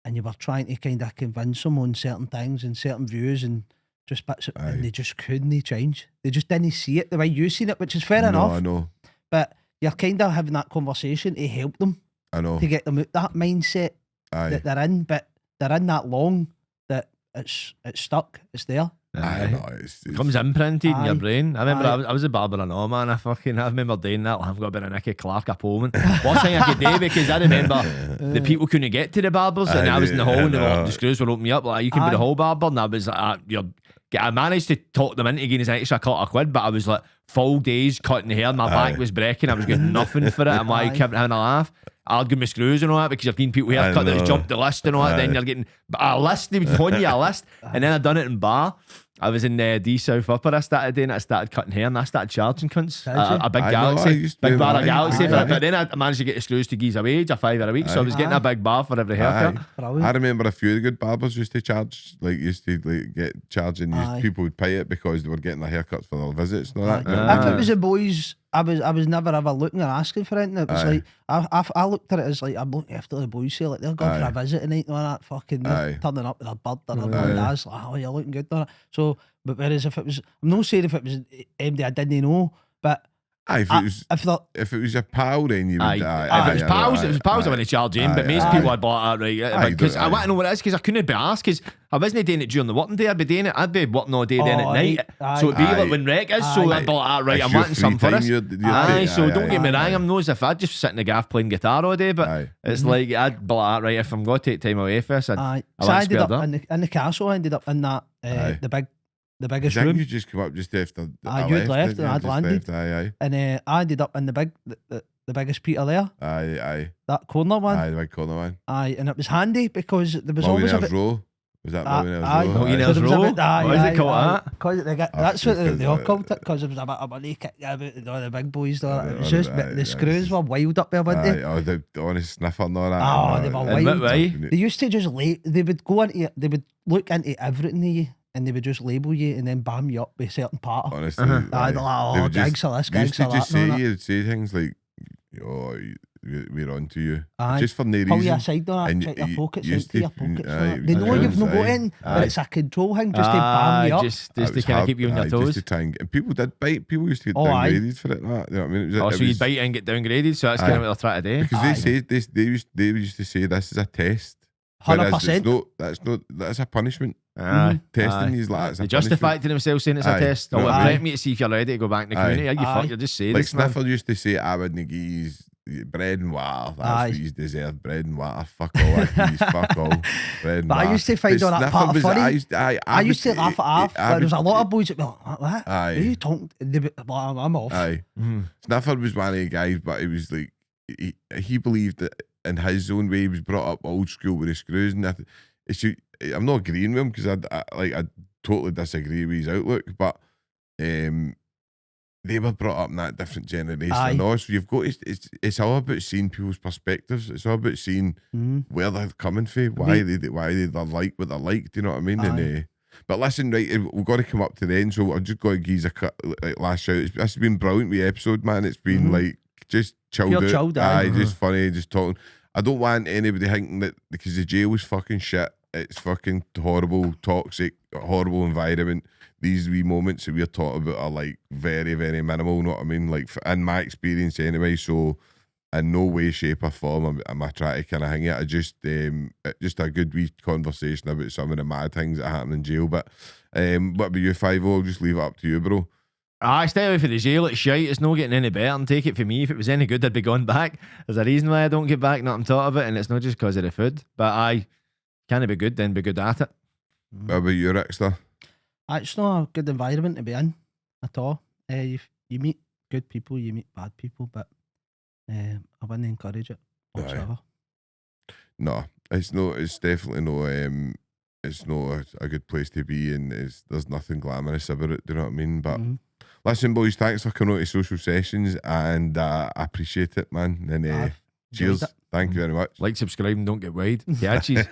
and you were trying to kind of convince them on certain things and certain views and just bits, Aye. and they just couldn't change. They just didn't see it the way you seen it, which is fair No, enough. I know. But you're kind of having that conversation to help them. I know. to get them out that mindset Aye. that they're in, but they're in that long that it's stuck. It's there. I know. It's Comes imprinted in your Aye. brain. I remember Aye. I was a barber and all, man. I remember doing that. I've got a bit of Nicky Clark up home. Worst thing I could do, because I remember the people couldn't get to the barbers, and I was in the hall and the screws were opening up. Like, you can be the whole barber, and I was like, I managed to talk them into getting an extra £2, but I was like full days cutting hair. My back was breaking. I was getting nothing for it. I'm like having a laugh. Arguing with screws and all that, because you're getting people haircut that jumped the list and all that. Then you're getting a list. They would phone you a list, and then I done it in bar. I was in D South Upper. I started doing it. I started cutting hair, and I started charging cunts a big Galaxy, big bar of Galaxy for it. But then I managed to get the screws to give a wage, a £5 a week. So I was getting a big bar for every haircut. I remember a few of the good barbers used to charge, get charging. People would pay it because they were getting their haircuts for their visits and all that. If it was the boys, I was never ever looking or asking for anything. It was like I looked at it as like, I'm looking after the boys here, like they're going for a visit tonight and all that, fucking they're turning up with a bird or a dad's like, oh, you're looking good on it. So, but whereas if it was, I'm not saying if it was MD I didn't know, but if it was your pal, then you would. If it was pals, I wouldn't charge him. But most people I'd bought that right, because I want to know what it is, because I couldn't be asked, because I wasn't doing it during the working day. I'd be working all day then at night. So it'd be like when Rick is. So I bought that right. I'm wanting some for this. So don't get me wrong. I'm not as if I'd just sit in the gaff playing guitar all day, but it's like I'd bought that right. If I'm going to take time away for this, I ended up in the castle. I ended up in that the biggest room. You just come up just after. You'd left and I'd landed. And I ended up in the biggest Peter there. That corner one. The big corner one. And it was handy because there was always a bit. Row. Was that Millionaire's Row? Why is it called that? That's what they all called it, because it was a bit of money kicking about all the big boys. It was just, but the screws were wild up there, weren't they? Oh, the honest sniffer and all that. Oh, they were wild. They used to just they would go into they would look into everything of you, and they would just label you and then bam you up with a certain part. Honestly, they'd like, oh, gigs for this, gigs for that. You'd say things like, oh, we're on to you. Aye. Just for no reason. Pull you aside on that, check your pockets, empty your pockets. They know you've not got in, but it's a control thing just to bam you up. Just to kind of keep you on your toes. Just to try and people did bite. People used to get downgraded for it. You know what I mean? So you'd bite and get downgraded, so that's kind of what they're trying to do. Because they used to say this is a test. 100%. That's a punishment. Testing is like they justify it to themselves saying it's a test. Or prep me to see if you're ready to go back in the community. You're just saying like this. Sniffer used to say, I wouldn't give you bread and water. That's what you deserve. Bread and water. Fuck all that keys. Fuck all. Bread and water. I used to find all that part funny. I used to laugh it off. There was a lot of boys that be like, what? Are you talking? I'm off. Sniffer was one of the guys, but he was like, he believed that in his own way. He was brought up old school with the screws and that. I'm not agreeing with him because I totally disagree with his outlook, but they were brought up in that different generation. And also, you've got it's all about seeing people's perspectives. It's all about seeing where they're coming from, why they're like what they're like. Do you know what I mean? And, but listen, right, we've got to come up to the end, so I'm just going to give you a cut, like, last shout. This has been brilliant with the episode, man. It's been like just chilled out. Just funny, just talking. I don't want anybody thinking that because the jail was fucking shit. It's fucking horrible, toxic, horrible environment. These wee moments that we're talking about are like very, very minimal. You know what I mean? Like in my experience, anyway. So, in no way, shape, or form am I trying to kind of hang it. I just a good wee conversation about some of the mad things that happen in jail. But what about you, Fivo? I'll just leave it up to you, bro. Stay away from the jail. It's shite. It's not getting any better. And take it from me, if it was any good, I'd be going back. There's a reason why I don't get back. Not on top of it, and it's not just because of the food. But can it be good? Then be good at it. What about you, Rickster? It's not a good environment to be in at all. You meet good people, you meet bad people, but I wouldn't encourage it whatsoever. No, it's not. It's definitely no. It's not a good place to be, and there's nothing glamorous about it. Do you know what I mean? But listen, boys, thanks for coming out to Social Sessions, and I appreciate it, man. And cheers. Thank you very much. Like, subscribe, and don't get wide. Yeah, cheers.